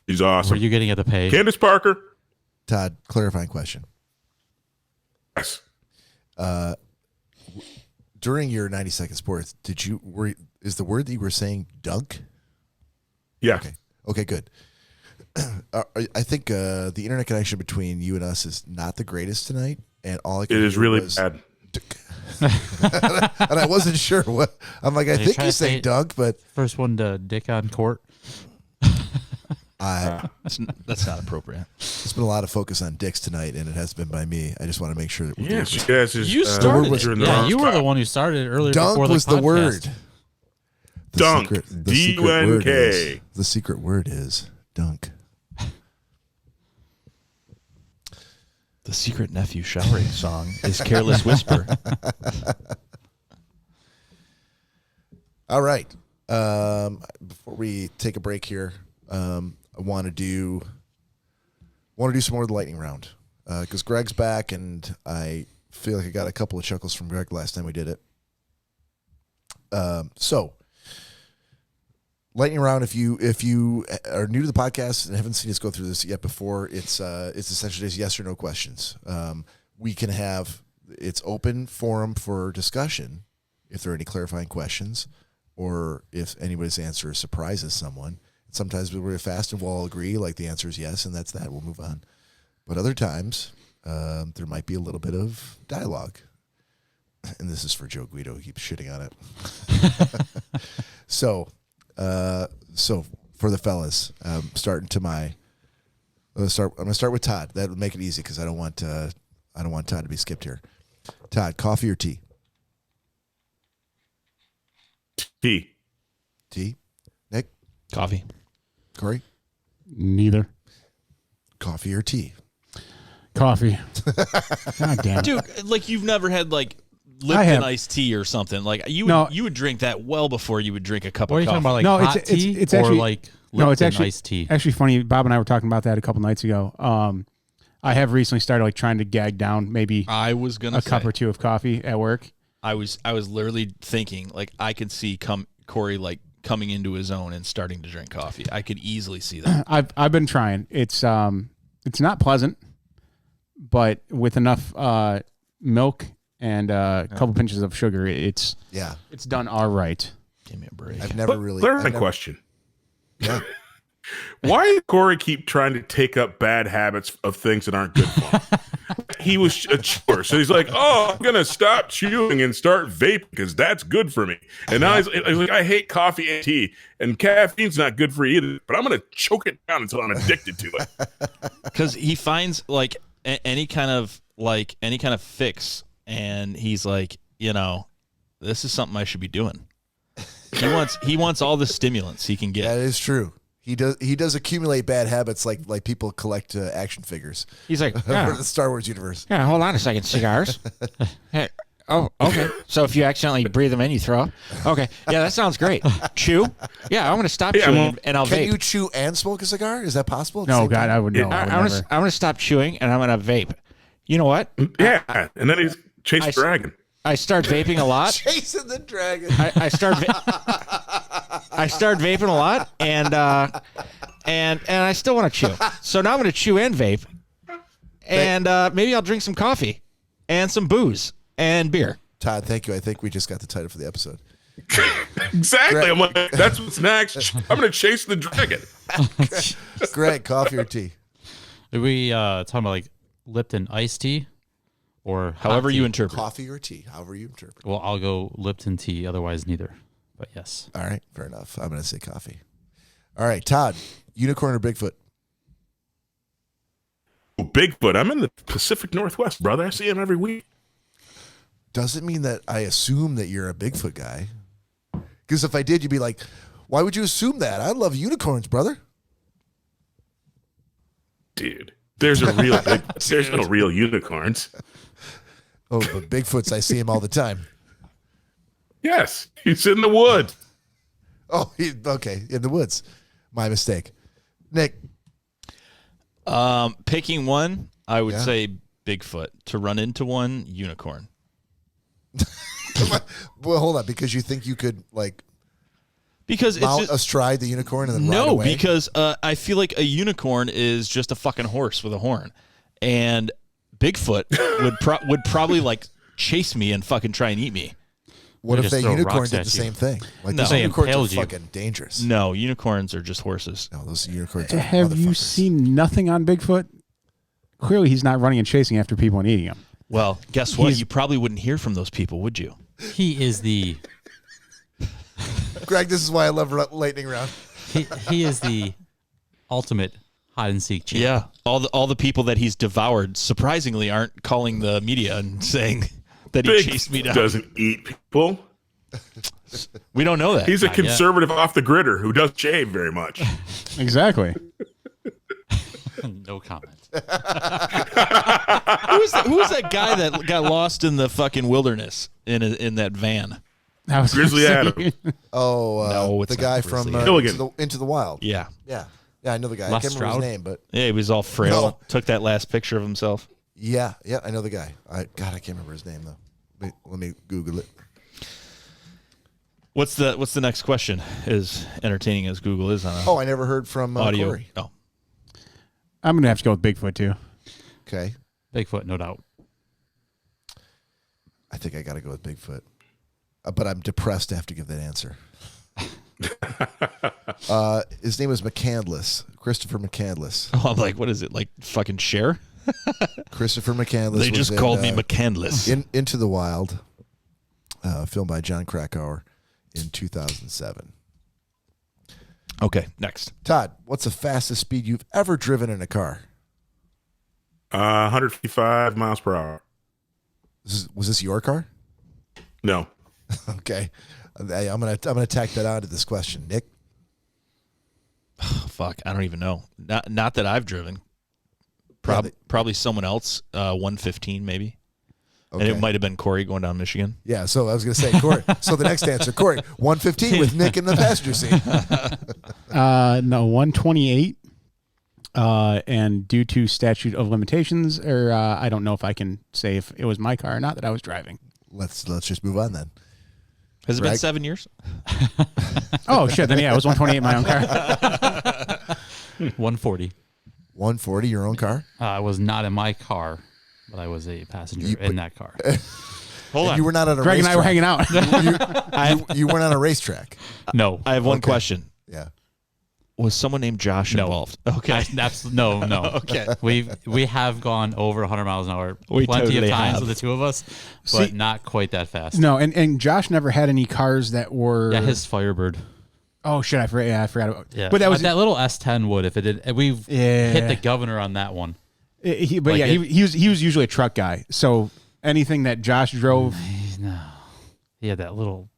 She's awesome. Were you getting at the page? Candace Parker. Todd, clarifying question. Yes. During your 90-second sports, is the word that you were saying dunk? Yeah. Okay, good. I think the internet connection between you and us is not the greatest tonight, and all I could It is hear really was bad. and I wasn't sure what. I'm like, I think he's saying dunk, but First one to dick on court. That's not appropriate. there's been a lot of focus on dicks tonight, and it has been by me. I just want to make sure that we're Yes, you guys. You started it. Yeah, you were the one who started earlier. dunk before was the podcast. word. Dunk. D-U-N-K. The secret word is dunk. The secret nephew showering song is Careless Whisper. All right. Before we take a break here, I want to do some more of the lightning round because Greg's back, and I feel like I got a couple of chuckles from Greg last time we did it. So, lightning round. If you are new to the podcast and haven't seen us go through this yet before, it's essentially just yes or no questions. We can have it's open forum for discussion if there are any clarifying questions, or if anybody's answer surprises someone. Sometimes we're really fast and we'll all agree, like the answer is yes, and that's that. We'll move on. But other times, there might be a little bit of dialogue. And this is for Joe Guido, who keeps shitting on it. So for the fellas, I'm going to start with Todd. That would make it easy because I don't want Todd to be skipped here. Todd, coffee or tea? Tea. Tea. Nick? Coffee. Cory? Neither. Coffee or tea? Coffee. God damn it. Dude, like you've never had like Lipton iced tea or something. Like you would drink that well before you would drink a cup What are of you coffee. talking about? Like No, hot tea it's or actually- like No, it's Lipton actually iced tea? Actually, funny. Bob and I were talking about that a couple nights ago. I have recently started like trying to gag down maybe I was gonna a cup or two of coffee at work. I was literally thinking like I could see Cory like coming into his own and starting to drink coffee. I could easily see that. I've been trying. It's not pleasant, but with enough milk and a couple pinches of sugar, it's done all right. Give me a break. I've never really. Question. Yeah. Why does Cory keep trying to take up bad habits of things that aren't good for him? He was a chewer, so he's like, "Oh, I'm gonna stop chewing and start vaping because that's good for me." And now he's like, "I hate coffee and tea, and caffeine's not good for you either, but I'm gonna choke it down until I'm addicted to it." Because he finds like any kind of fix, and he's like, this is something I should be doing. He wants all the stimulants he can get. That is true. He does accumulate bad habits like people collect action figures. He's like, for the Star Wars universe. Yeah, hold on a second. Cigars. Hey, oh, okay. So if you accidentally breathe them in, you throw up. Okay. Yeah, that sounds great. Chew. Yeah, I'm going to stop chewing and I'll Can vape. you chew and smoke a cigar? Is that possible? at the No, same God, time? I would know. I'm going to stop chewing and I'm going to vape. You know what? Yeah, and then he's chased dragon. I start vaping a lot. Chasing the dragon. I start vaping a lot, and I still want to chew. So now I'm going to chew and vape, and maybe I'll drink some coffee, and some booze and beer. Todd, thank you. I think we just got the title for the episode. Exactly. I'm like, that's what's next. I'm going to chase the dragon. Greg, coffee or tea? Are we talking about like Lipton iced tea? Or However you tea? interpret. Coffee or tea? However you interpret. Well, I'll go Lipton tea. Otherwise, neither. But yes. All right, fair enough. I'm going to say coffee. All right, Todd, unicorn or Bigfoot? Bigfoot. I'm in the Pacific Northwest, brother. I see him every week. Doesn't mean that I assume that you're a Bigfoot guy. Because if I did, you'd be like, why would you assume that? I love unicorns, brother. Dude, there's no real unicorns. Oh, but Bigfoots, I see him all the time. Yes, he's in the woods. Oh, okay, in the woods. My mistake. Nick. Picking one, I would say Bigfoot. To run into one, unicorn. Well, hold on, because you think you could because mount it's just, astride the unicorn and then ride away? Because I feel like a unicorn is just a fucking horse with a horn, and Bigfoot would probably chase me and fucking try and eat me. What if just that throw unicorn rocks did at the you. same thing? No. Those They unicorns impaled are you. fucking dangerous. No, unicorns are just horses. No, those unicorns are Have you motherfuckers. seen nothing on Bigfoot? Clearly, he's not running and chasing after people and eating them. Well, guess what? You probably wouldn't hear from those people, would you? He is the Greg, this is why I love lightning round. he is the ultimate hide and seek champ. Yeah, all the people that he's devoured surprisingly aren't calling the media and saying that he chased me down. Doesn't eat people. We don't know that. He's a conservative off the gritter who doesn't shave very much. Exactly. No comment. Who's that guy that got lost in the fucking wilderness in that van? That was Grizzly Adam. Oh, No, it's the not guy Grizzly from Adam. Into the Wild. Yeah. Yeah. Yeah, I know the guy. Les I can't remember Stroud? his name, but Yeah, he was all frail. No. Took that last picture of himself. yeah, I know the guy. I can't remember his name though. Let me Google it. What's the next question? As entertaining as Google is on Oh, I never heard from audio. Cory. Oh. I'm gonna have to go with Bigfoot too. Okay, Bigfoot, no doubt. I think I got to go with Bigfoot, but I'm depressed to have to give that answer. His name is McCandless, Christopher McCandless. Oh, I'm like, what is it? Like fucking Cher? Christopher McCandless. They just called me McCandless. Into the Wild, filmed by John Krakauer in 2007. Okay, next. Todd, what's the fastest speed you've ever driven in a car? 155 miles per hour. Was this your car? No. Okay, I'm gonna tack that on to this question, Nick. Oh, fuck, I don't even know. Not that I've driven. Yeah, Probably someone else. 115 maybe. Okay. And it might have been Cory going down Michigan. Yeah, so I was going to say, Cory. So the next answer, Cory, 115 with Nick in the passenger seat. No, 128. And due to statute of limitations, or I don't know if I can say if it was my car or not that I was driving. Let's just move on then. Has it been Greg? 7 years? Oh shit! Then yeah, it was 128 in my own car. 140. 140, your own car? I was not in my car, but I was a passenger in that car. Hold on. You were not on a Greg and I were racetrack. hanging out. You weren't on a racetrack. No. I have one Okay. question. Yeah. Was someone named Josh No. involved? Okay. No. Okay. We have gone over 100 miles an hour We plenty totally of times have. with the two of us, See- but not quite that fast. No, and Josh never had any cars that were. Yeah, his Firebird. Oh shit! I forgot. Yeah, I forgot about. Yeah, But that was that little S10 would if it did. We've hit the governor on that one. He like he was usually a truck guy. So anything that Josh drove. No, he had that little.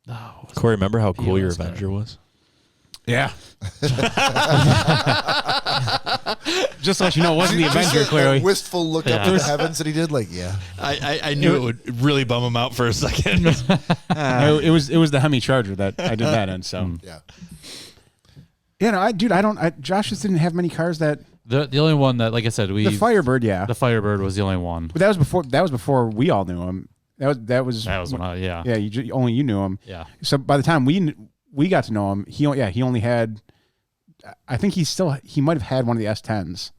Oh, Cory, remember how cool your was better. Avenger was? Yeah. Just to let you know, it wasn't the Avenger, Just clearly. a wistful look up to the heavens that he did. Like, yeah. I knew it would really bum him out for a second. It was the Hemi Charger that I did that in. So Yeah. yeah, no, Josh just didn't have many cars that. the only one that, like I said, The Firebird, yeah, the Firebird was the only one. but that was before we all knew him. That was When yeah. only you knew him. Yeah. So by the time we got to know him, he only had. I think he might have had one of the S10s.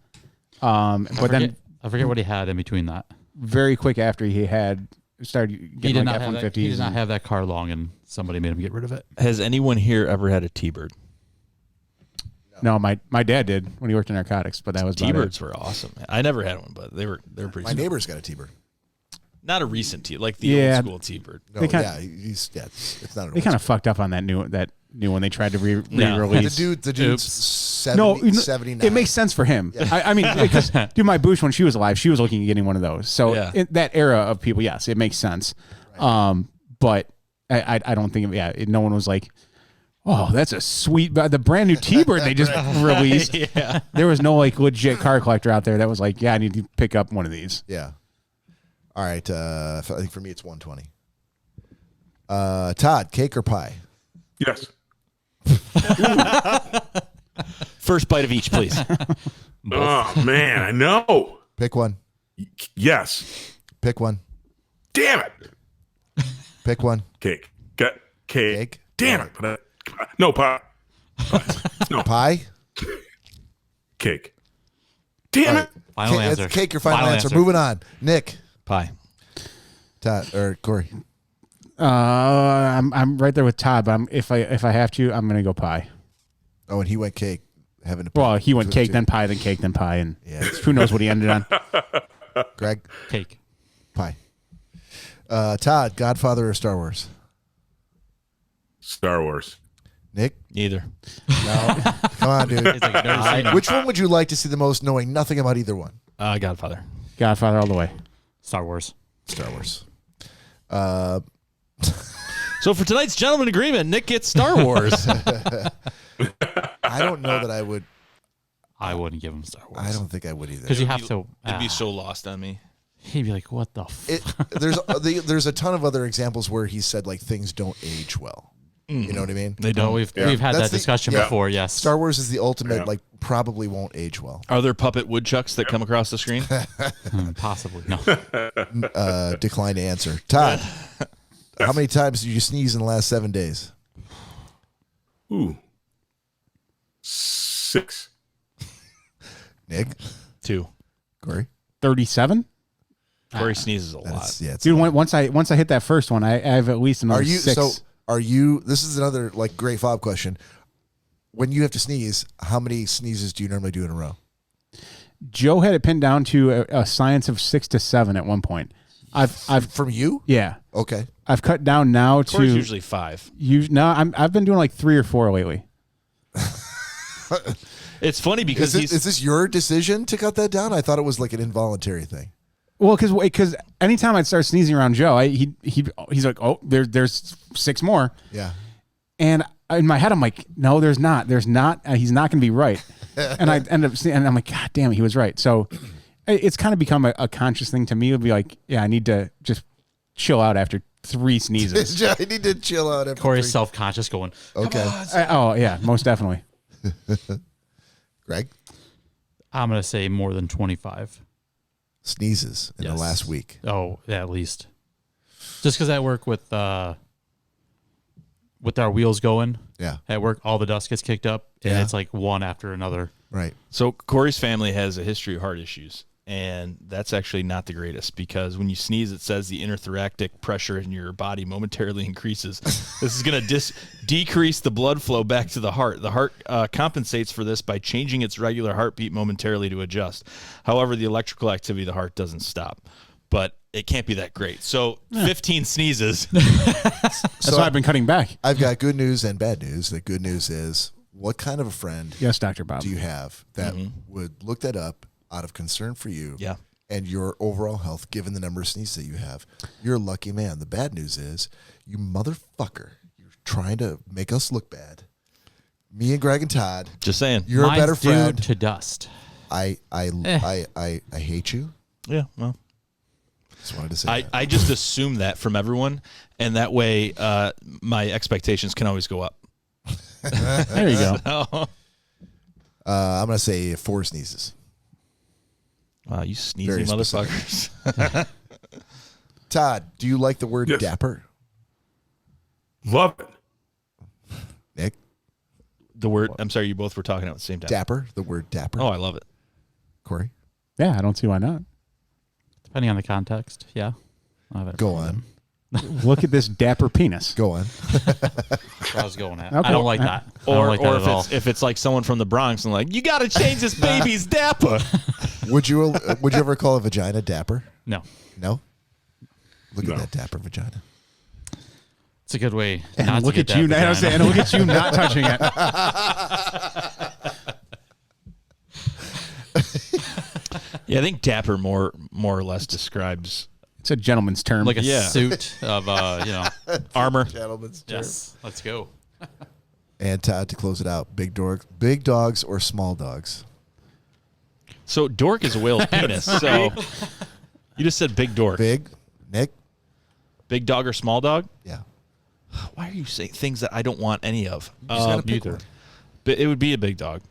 But then I forget what he had in between that. very quick after he had started He getting did like not have F-150s. that. He did not and- have that car long, and somebody made him get rid of it. Has anyone here ever had a T-Bird? No, my dad did when he worked in narcotics, but that was about it. T-Birds were awesome. I never had one, but they were pretty. My sweet. neighbor's got a T-Bird. Not a recent T, like the Yeah. old school T-Bird. No, They kinda- yeah, it's not a They kind of fucked up on that new one they tried to re-release. The dude's No, 79. it makes sense for him. I mean, because dude, my boosh when she was alive, she was looking at getting one of those. So Yeah. in that era of people, yes, it makes sense. But I don't think no one was like, oh, that's a sweet, the brand new T-Bird they just released. Yeah. There was no like legit car collector out there that was like, yeah, I need to pick up one of these. Yeah. All right. I think for me it's 120. Todd, cake or pie? Yes. First bite of each, please. Oh, man. I know. Pick one. Yes. Pick one. Damn it. Pick one. Cake. Got cake. Cake. Damn it. No, pie. No, Pie. cake. Damn it. Final It's answer. cake. Your final answer. Moving on. Nick, Pie. Todd, or Cory. I'm right there with Todd, but if I have to, I'm gonna go pie. Oh, and he went cake. Having to. Well, he went between cake, two. then pie, then cake, then pie, and Yeah, it's who knows what he ended on. Greg, Cake. pie. Todd, Godfather or Star Wars? Star Wars. Nick, Neither. no. Come on, dude. It's like, I've never seen him. Which one would you like to see the most, knowing nothing about either one? Godfather. Godfather all the way. Star Wars. Star Wars. So for tonight's gentleman agreement, Nick gets Star Wars. I don't know that I would. I wouldn't give him Star Wars. I don't think I would either. Because you have to. It'd be so lost on me. He'd be like, "What the?" There's a ton of other examples where he said like things don't age well. You know what I mean? They don't. We've had that discussion before. Yes. Star Wars is the ultimate. Like probably won't age well. Are there puppet woodchucks that come across the screen? Possibly no. Decline to answer. Todd, how many times did you sneeze in the last 7 days? Ooh. 6. Nick, 2. Cory, 37. Cory sneezes a lot. yeah. Dude, once I hit that first one, I have at least another 6. Are you? This is another like great fob question. When you have to sneeze, how many sneezes do you normally do in a row? Joe had it pinned down to a science of 6 to 7 at one point. I've from you? Yeah. Okay. I've cut down now Cory's to usually 5. I've been doing like 3 or 4 lately. It's funny because is this your decision to cut that down? I thought it was like an involuntary thing. Well, because anytime I'd start sneezing around Joe, he's like, oh, there's 6 more. Yeah. And in my head, I'm like, no, there's not. He's not going to be right. And I end up and I'm like, God damn it, he was right. So it's kind of become a conscious thing to me. It'll be like, yeah, I need to just chill out after 3 sneezes. I need to chill out after Cory's 3. self-conscious going, Okay. Oh yeah, most definitely. Greg? I'm going to say more than 25. Sneezes in the last week. Oh, at least. Just because I work with our wheels going. Yeah. At work, all the dust gets kicked up, and it's like one after another. Right. So Cory's family has a history of heart issues, and that's actually not the greatest because when you sneeze, it says the interthoracic pressure in your body momentarily increases. This is going to decrease the blood flow back to the heart. The heart compensates for this by changing its regular heartbeat momentarily to adjust. However, the electrical activity of the heart doesn't stop, but it can't be that great. So 15 sneezes. That's why I've been cutting back. I've got good news and bad news. The good news is, what kind of a friend Yes, Dr. Bob. do you have that would look that up out of concern for you and your overall health, given the number of sneezes that you have? You're a lucky man. The bad news is, you motherfucker, you're trying to make us look bad. Me and Greg and Todd. Just saying. You're a better friend. To dust. I hate you. Yeah, well. Just wanted to say I just assume that from everyone, and that way my expectations can always go up. There you go. I'm going to say 4 sneezes. Wow, you sneezy Very motherfuckers. Todd, do you like the word dapper? Love it. Nick? The word, I'm sorry, you both were talking at the same time. Dapper, the word dapper. Oh, I love it. Cory? Yeah, I don't see why not. Depending on the context, yeah. Go on. Look at this dapper penis. Go on. That's what I was going at. Okay. I don't like that. I don't Or, like that or at all. if it's like someone from the Bronx and like, you got to change this baby's dapper. Would you ever call a vagina dapper? No. No? Look at that dapper vagina. It's a good way And not look to at get you. that And vagina. look at you not touching it. Yeah, I think dapper more or less describes It's a gentleman's term. Like a Yeah. suit of, armor. Gentlemen's term. yes. Let's go. And Todd, to close it out, big dogs or small dogs? So dork is a whale's penis. So you just said big dork. Big? Nick? Big dog or small dog? Yeah. Why are you saying things that I don't want any of? Just gotta pick one. But it would be a big dog.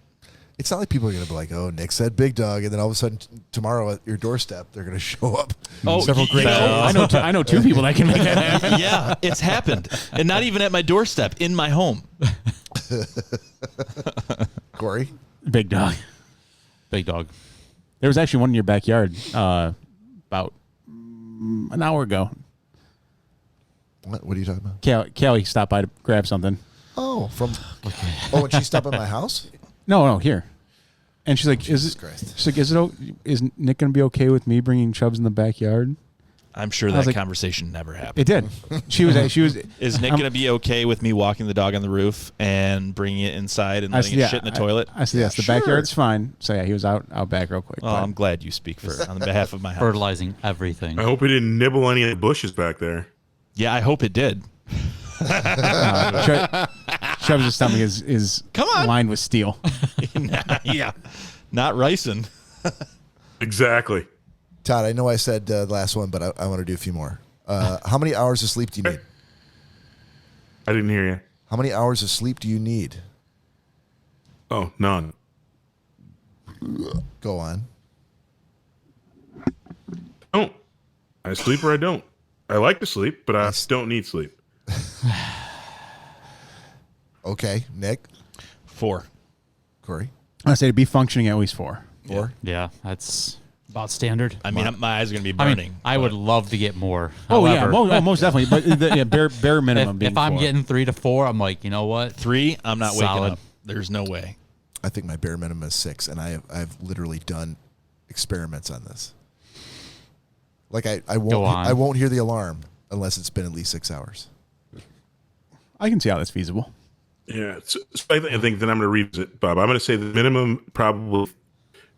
It's not like people are going to be like, oh, Nick said big dog, and then all of a sudden tomorrow at your doorstep, they're going to show up. Oh, several great yeah. dogs. I know 2 people that can make that happen. Yeah, it's happened. And not even at my doorstep, in my home. Cory? Big dog. Big dog. There was actually one in your backyard about an hour ago. What are you talking about? Callie stopped by to grab something. Oh, and she stopped at my house? No, here. And she's like, Jesus Christ. She's like, is Nick going to be okay with me bringing Chubbs in the backyard? I'm sure was that like- conversation never happened. It did. She was. Is Nick going to be okay with me walking the dog on the roof and bringing it inside and letting it shit in the toilet? I said, yes, the backyard's fine. So, yeah, he was out back real quick. Well, but- I'm glad you speak on behalf of my house. Fertilizing everything. I hope he didn't nibble any of the bushes back there. Yeah, I hope it did. Travis's stomach is Come on. lined with steel. Yeah, not ricin. Exactly. Todd, I know I said the last one, but I want to do a few more. How many hours of sleep do you need? I didn't hear you. How many hours of sleep do you need? Oh, none. Go on. Don't. I sleep or I don't. I like to sleep, but I don't need sleep. Okay, Nick, 4. Cory, I say to be functioning at least 4. 4. Yeah, that's about standard. I mean, my eyes are gonna be I burning. mean, I would love to get more. Oh However, yeah, most definitely. But bare minimum. if I'm getting 3 to 4, I'm like, you know what? 3, I'm not waking Solid. up. There's no way. I think my bare minimum is 6, and I've literally done experiments on this. Like I won't hear the alarm unless it's been at least 6 hours. I can see how that's feasible. Yeah. So I think that I'm going to revisit, Bob. I'm going to say the minimum probably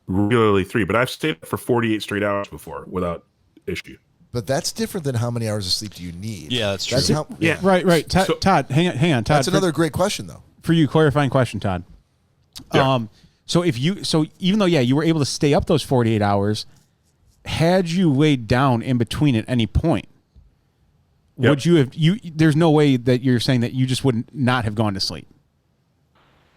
regularly 3, but I've stayed up for 48 straight hours before without issue. But that's different than how many hours of sleep do you need. Yeah, that's true. Yeah. Right. Todd, hang on. Todd, That's another great question, though. for you. Clarifying question, Todd. Yeah. So even though you were able to stay up those 48 hours, had you laid down in between at any point, Yep. would you have there's no way that you're saying that you just would not have gone to sleep.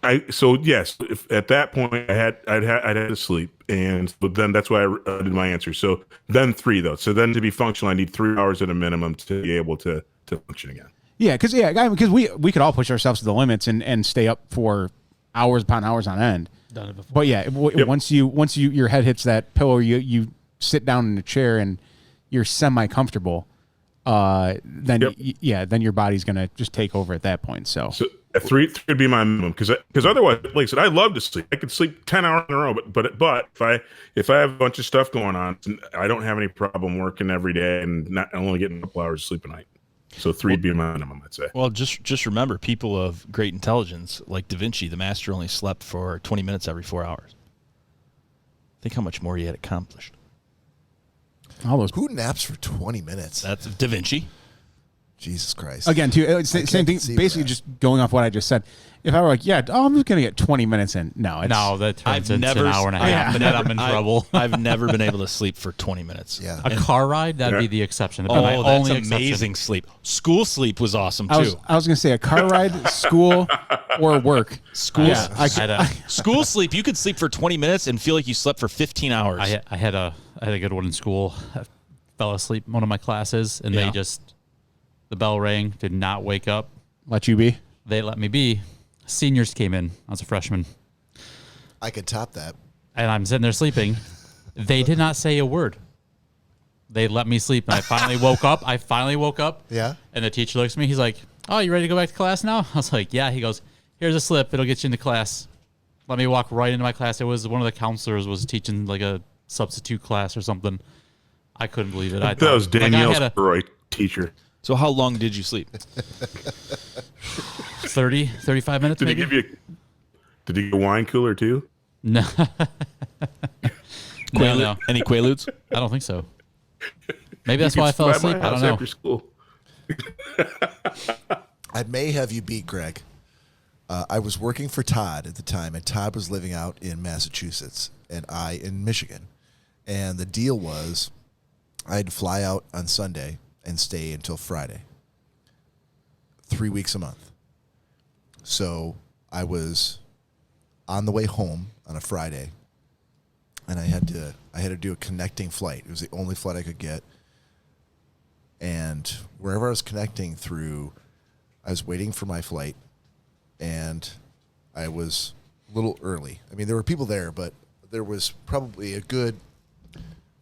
Yes, if at that point I'd had to sleep, but then that's why I did my answer. So then 3 though. So then to be functional, I need 3 hours at a minimum to be able to function again. Yeah, because we could all push ourselves to the limits and stay up for hours upon hours on end. Done it before. But yeah, once your head hits that pillow, you sit down in a chair and you're semi comfortable. Then your body's gonna just take over at that point. So a 3 would be my minimum because otherwise, like I said, I love to sleep. I could sleep 10 hours in a row, but if I have a bunch of stuff going on, I don't have any problem working every day and not only getting a couple hours of sleep a night. So 3 would be my minimum, I'd say. Well, just remember, people of great intelligence, like Da Vinci, the master only slept for 20 minutes every 4 hours. Think how much more he had accomplished. Who naps for 20 minutes? That's Da Vinci. Jesus Christ. Again, too, same thing. Basically, just going off what I just said. If I were like, I'm just gonna get 20 minutes in. No, that turns into an hour and a half, and then I'm in trouble. I've never been able to sleep for 20 minutes. Yeah. A car ride, that'd be the exception. That's amazing sleep. School sleep was awesome, too. I was gonna say a car ride, school, or work. School, Yeah, school sleep, you could sleep for 20 minutes and feel like you slept for 15 hours. I had a good one in school. I fell asleep in one of my classes, and the bell rang, did not wake up. Let you be. They let me be. Seniors came in. I was a freshman. I could top that. And I'm sitting there sleeping. They did not say a word. They let me sleep, and I finally woke up. Yeah. And the teacher looks at me. He's like, "Oh, you ready to go back to class now?" I was like, "Yeah." He goes, "Here's a slip. It'll get you into class." Let me walk right into my class. It was one of the counselors was teaching like a substitute class or something. I couldn't believe it. That was Danielle's Roy teacher. So how long did you sleep? 30, 35 minutes. Did maybe? he give you a wine cooler too? No. No. Any Quaaludes? I don't think so. Maybe that's why I fell asleep. I don't know. After school. I may have you beat, Greg. I was working for Todd at the time, and Todd was living out in Massachusetts, and I in Michigan. And the deal was I had to fly out on Sunday and stay until Friday. 3 weeks a month. So I was on the way home on a Friday, and I had to do a connecting flight. It was the only flight I could get. And wherever I was connecting through, I was waiting for my flight, and I was a little early. I mean, there were people there, but there was probably a good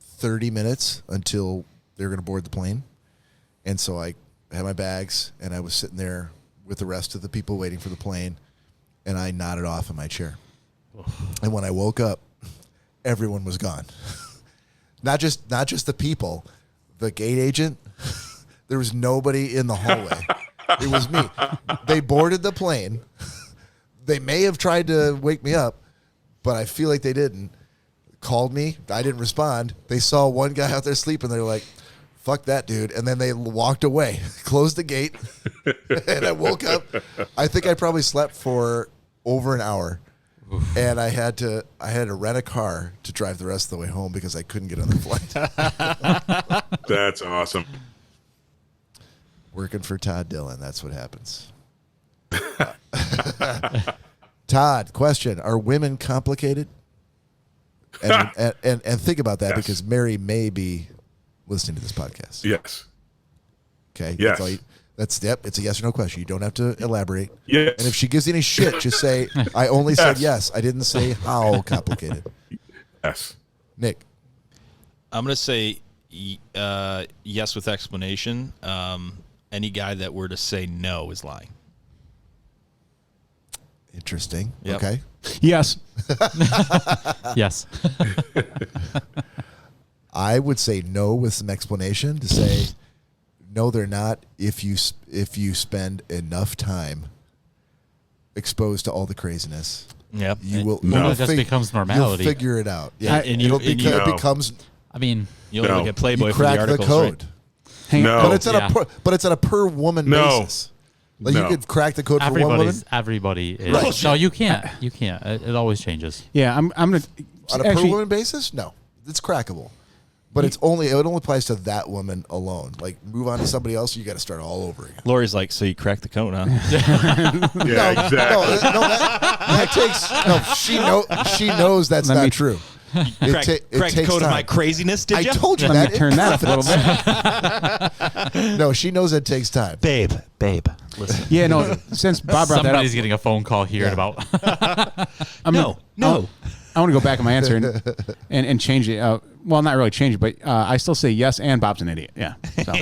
30 minutes until they were going to board the plane. And so I had my bags, and I was sitting there with the rest of the people waiting for the plane, and I nodded off in my chair. And when I woke up, everyone was gone. Not just the people, the gate agent. There was nobody in the hallway. It was me. They boarded the plane. They may have tried to wake me up, but I feel like they didn't. Called me. I didn't respond. They saw one guy out there sleeping. They were like, fuck that, dude. And then they walked away, closed the gate, and I woke up. I think I probably slept for over an hour. Oof. And I had to rent a car to drive the rest of the way home because I couldn't get on the flight. That's awesome. Working for Todd Dillon, that's what happens. Todd, question: are women complicated? And think about that, yes, because Mary may be listening to this podcast. Yes. Okay. Yes. It's a yes or no question. You don't have to elaborate. Yes. And if she gives you any shit, just say, I only said yes. I didn't say how complicated. Yes. Nick. I'm going to say yes with explanation. Any guy that were to say no is lying. Interesting. Yep. Okay. Yes. Yes. I would say no with some explanation to say, no, they're not. If you spend enough time exposed to all the craziness, yep, you will. No. It just becomes normality. You'll figure it out. Yeah, it becomes. I mean, you'll look at Playboy you for the crack articles, the code. Right? No, but it's at a per woman basis. Like you could crack the code for one woman. Everybody is. Right. No, you can't. You can't. It always changes. Yeah, I'm gonna on a per woman basis. No, it's crackable. But it only applies to that woman alone. Like, move on to somebody else, you got to start all over again. Lori's like, so you cracked the code, huh? Yeah, exactly. That takes. No, she knows that's not true. Crack the code of my craziness, did you? I told you Let that. me turn that up a little bit. No, she knows it takes time. Babe, listen. Yeah, no. Since Bob brought that up, Somebody's getting a phone call here in about. No. I want to go back on my answer and change it. Well, not really change it, but I still say yes, and Bob's an idiot. Yeah. So.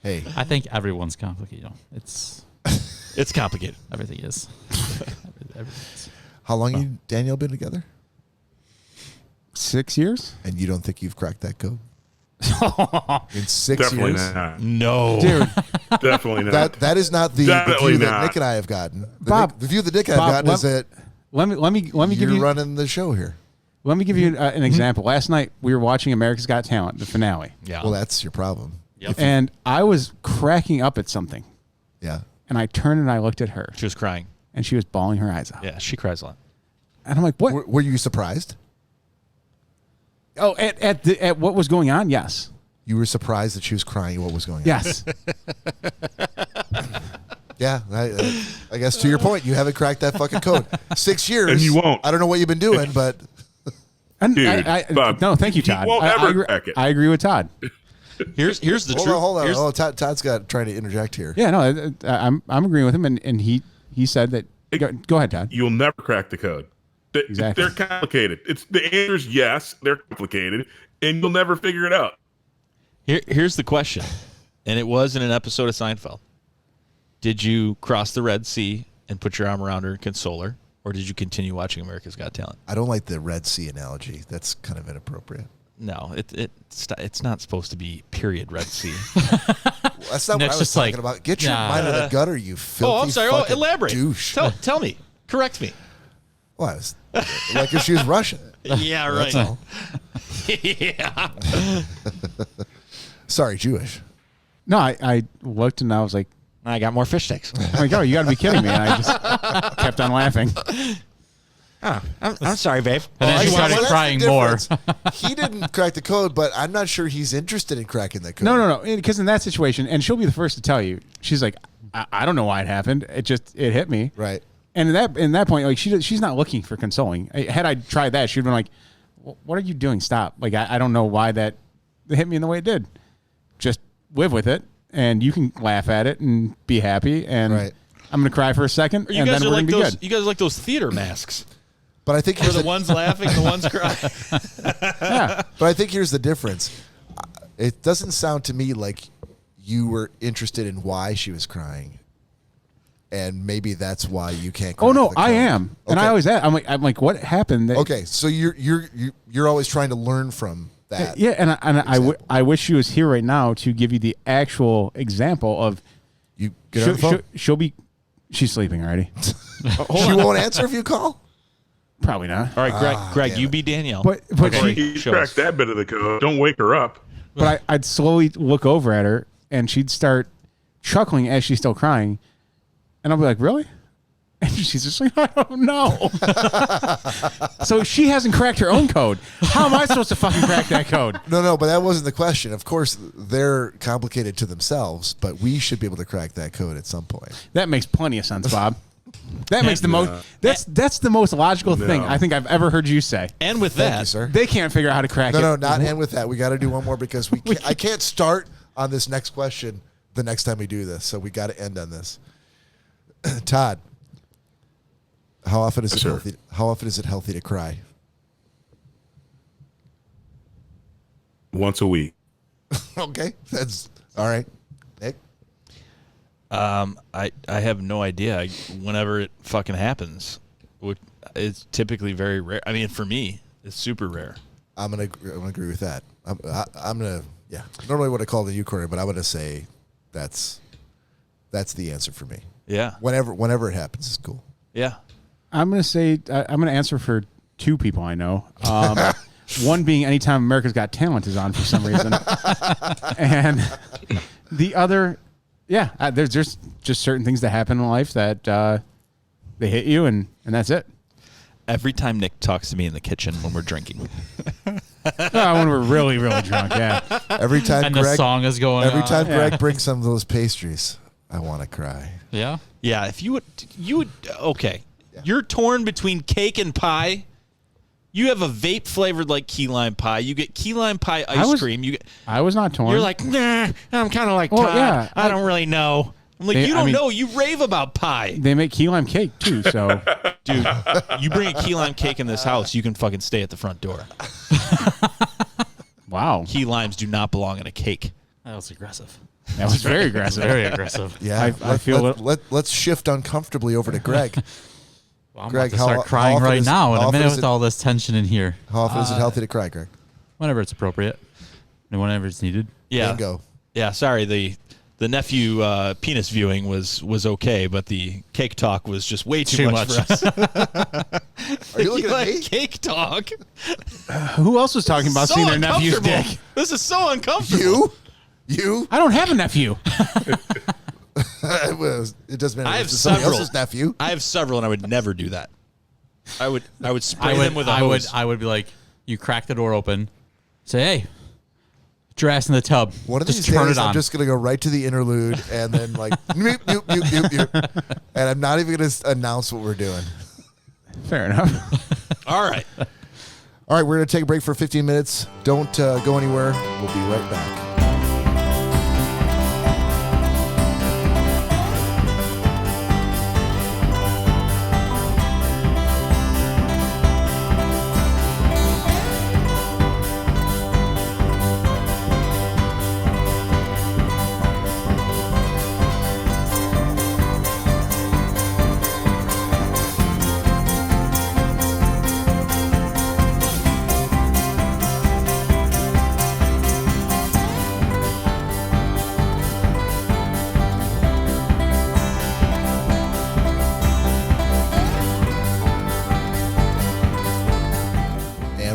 Hey, I think everyone's complicated. It's complicated. Everything is. how long you Danielle been together? 6 years. And you don't think you've cracked that code? In 6 Definitely years? not. No. Dude. Definitely not. That is not the view that Nick and I have gotten. The view that Nick and I have gotten is that let me give you running the show here. Let me give you an example. Last night we were watching America's Got Talent, the finale. Yeah. Well, that's your problem. Yep. And I was cracking up at something. Yeah. And I turned and I looked at her. She was crying. And she was bawling her eyes out. Yeah, she cries a lot. And I'm like, what? Were you surprised? Oh, at what was going on? Yes. You were surprised that she was crying. What was going on? Yes. Yeah, I guess to your point, you haven't cracked that fucking code. 6 years, And you won't. I don't know what you've been doing, but And Bob, no, thank you, he Todd. won't ever crack it. I agree with Todd. Here's the truth. hold on. Here's- Oh, Todd's trying to interject here. Yeah, no, I'm agreeing with him, and he said that. Go ahead, Todd. You'll never crack the code. Exactly. They're complicated. The answer's yes, they're complicated, and you'll never figure it out. Here's the question, and it was in an episode of Seinfeld. Did you cross the Red Sea and put your arm around her and console her, or did you continue watching America's Got Talent? I don't like the Red Sea analogy. That's kind of inappropriate. No, it's not supposed to be period Red Sea. That's not what I was talking about. Get your mind out of the gutter, you filthy Oh, I'm sorry. fucking Elaborate. douche. Tell me. Correct me. Well, I was like if she was Russian. Yeah, right. That's all. Yeah. Sorry, Jewish. No, I looked and I was like, I got more fish sticks. I'm like, oh, you got to be kidding me! And I just kept on laughing. Oh, I'm sorry, babe. And then she started that's the crying more. difference. He didn't crack the code, but I'm not sure he's interested in cracking the code. No, because in that situation, and she'll be the first to tell you, she's like, I don't know why it happened. It hit me. Right. And in that point, like she's not looking for consoling. Had I tried that, she'd been like, "What are you doing? Stop!" Like I don't know why that hit me in the way it did. Just live with it, and you can laugh at it and be happy. And Right. I'm gonna cry for a second, You and guys then are we're like gonna be those. good. You guys are like those theater masks. But I think Where here's the one's laughing, the one's crying. Yeah. But I think here's the difference. It doesn't sound to me like you were interested in why she was crying, and maybe that's why you can't. Oh no, crack the I code. am, and Okay. I always am. I'm like, what happened? Okay, so you're always trying to learn from that. Yeah, and I wish she was here right now to give you the actual example of. You get on the phone. She's sleeping already. She won't answer if you call. Probably not. All right, Greg, damn you it. be Danielle. But Okay. she, You Show crack us. that bit of the code. Don't wake her up. But I'd slowly look over at her, and she'd start chuckling as she's still crying. And I'll be like, really? And she's just like, I don't know. So she hasn't cracked her own code. How am I supposed to fucking crack that code? No, but that wasn't the question. Of course, they're complicated to themselves, but we should be able to crack that code at some point. That makes plenty of sense, Bob. That makes the most. That's the most logical thing I think I've ever heard you say. And with Thank that, you, sir. They can't figure out how to crack it. No, not and with that. We got to do one more because I can't start on this next question the next time we do this. So we got to end on this. Todd, how often is it healthy? How often is it healthy to cry? Once a week. Okay, that's all right. Nick, I have no idea. Whenever it fucking happens, it's typically very rare. I mean, for me, it's super rare. I'm gonna agree with that. I'm gonna Normally what I call the you, Cory, but I'm gonna say that's the answer for me. Yeah. Whenever it happens, it's cool. Yeah. I'm going to say, I'm going to answer for two people I know. One being anytime America's Got Talent is on for some reason. And the other, there's just certain things that happen in life that they hit you and that's it. Every time Nick talks to me in the kitchen when we're drinking. When we're really, really drunk, yeah. Every time And Greg, the song is going every on. time Greg brings some of those pastries, I want to cry. Yeah. Yeah, if you would okay. Yeah. You're torn between cake and pie. You have a vape flavored like key lime pie. You get key lime pie cream. I was not torn. you're like, nah, I'm kind of like Todd. Yeah, I don't really know. I'm like, you don't know. You rave about pie. They make key lime cake too, so. Dude, you bring a key lime cake in this house, you can fucking stay at the front door. Wow. Key limes do not belong in a cake. That was aggressive. That was very aggressive. Very aggressive. Yeah, I feel let's shift uncomfortably over to Greg. Well, I'm Greg, about to start crying right now in a minute with all this tension in here. How often is it healthy to cry, Greg? Whenever it's appropriate and whenever it's needed. Yeah. Bingo. Yeah, sorry, the nephew penis viewing was okay, but the cake talk was just way too much for us. Are you looking at me? Cake talk? Who else was talking about seeing their nephew's dick? This is so uncomfortable. You? I don't have a nephew. It doesn't matter. I have It's somebody several. else's nephew. I have several, and I would never do that. I would spray them with a hose. I would be like, you crack the door open, say, hey, put your ass in the tub. One of just these turn days, it on. I'm just going to go right to the interlude and then like, and I'm not even going to announce what we're doing. Fair enough. All right. All right, we're going to take a break for 15 minutes. Don't go anywhere. We'll be right back.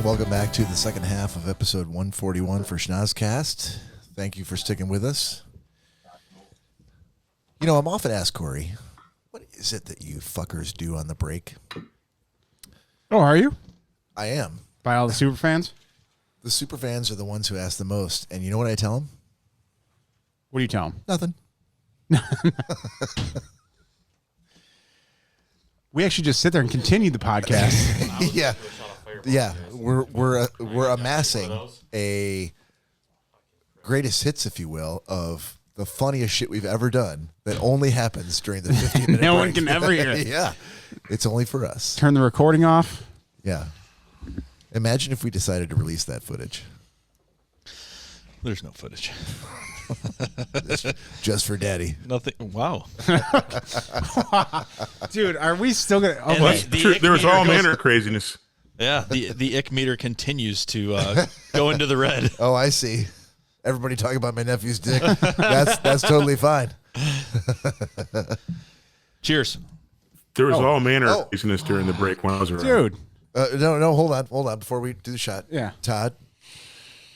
Welcome back to the second half of episode 141 for Schnozzcast. Thank you for sticking with us. You know, I'm often asked, Cory, what is it that you fuckers do on the break? Oh, are you? I am. By all the super fans? The super fans are the ones who ask the most. And you know what I tell them? What do you tell them? Nothing. We actually just sit there and continue the podcast. Yeah. Yeah, we're amassing a greatest hits, if you will, of the funniest shit we've ever done that only happens during the 15-minute No break. one can ever hear it. Yeah, it's only for us. Turn the recording off. Yeah. Imagine if we decided to release that footage. There's no footage. Just for Daddy. Nothing. Wow. Dude, are we still going to... And Okay. There was all manner of craziness. Yeah, the ick meter continues to go into the red. Oh, I see. Everybody talking about my nephew's dick. That's totally fine. Cheers. There was all manner of craziness during the break when I was around. Dude. No, hold on. Before we do the shot. Yeah. Todd,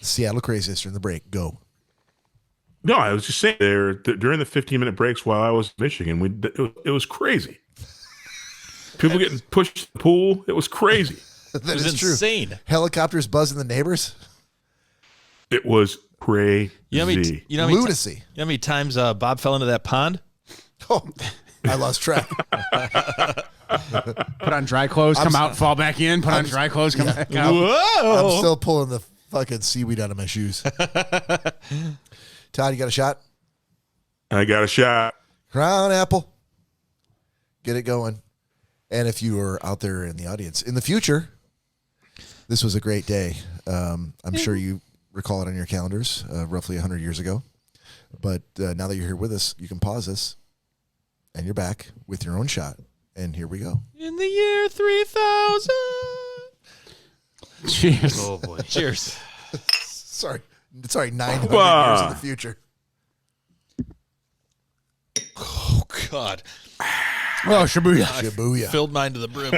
Seattle Crazy Sister in the break. Go. No, I was just saying there during the 15-minute breaks while I was in Michigan, it was crazy. People getting pushed to the pool. It was crazy. It was insane. True. Helicopters buzzing the neighbors. It was crazy. Lunacy. You know how many times Bob fell into that pond? Oh, I lost track. Put on dry clothes, come out, fall back in. Put on dry clothes, come back out. Whoa! I'm still pulling the fucking seaweed out of my shoes. Todd, you got a shot? I got a shot. Crown apple. Get it going. And if you are out there in the audience in the future, this was a great day. I'm sure you recall it on your calendars roughly 100 years ago. But now that you're here with us, you can pause this, and you're back with your own shot. And here we go. In the year 3000. Cheers. Oh boy. Cheers. Sorry, 900 years in the future. Oh, God. Oh, Shibuya. Shibuya. Filled mine to the brim.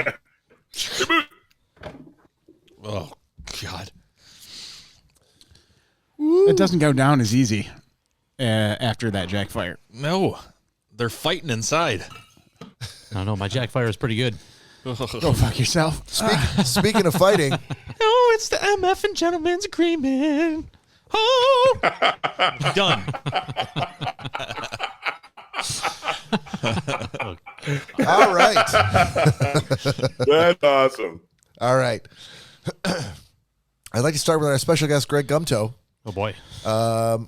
Oh, God. It doesn't go down as easy after that Jack Fire. No. They're fighting inside. I don't know. My Jack Fire is pretty good. Go fuck yourself. Speaking of fighting. Oh, it's the MF and Gentleman's Agreement. Oh. Done. All right. That's awesome. All right. I'd like to start with our special guest, Greg Gumtow. Oh boy.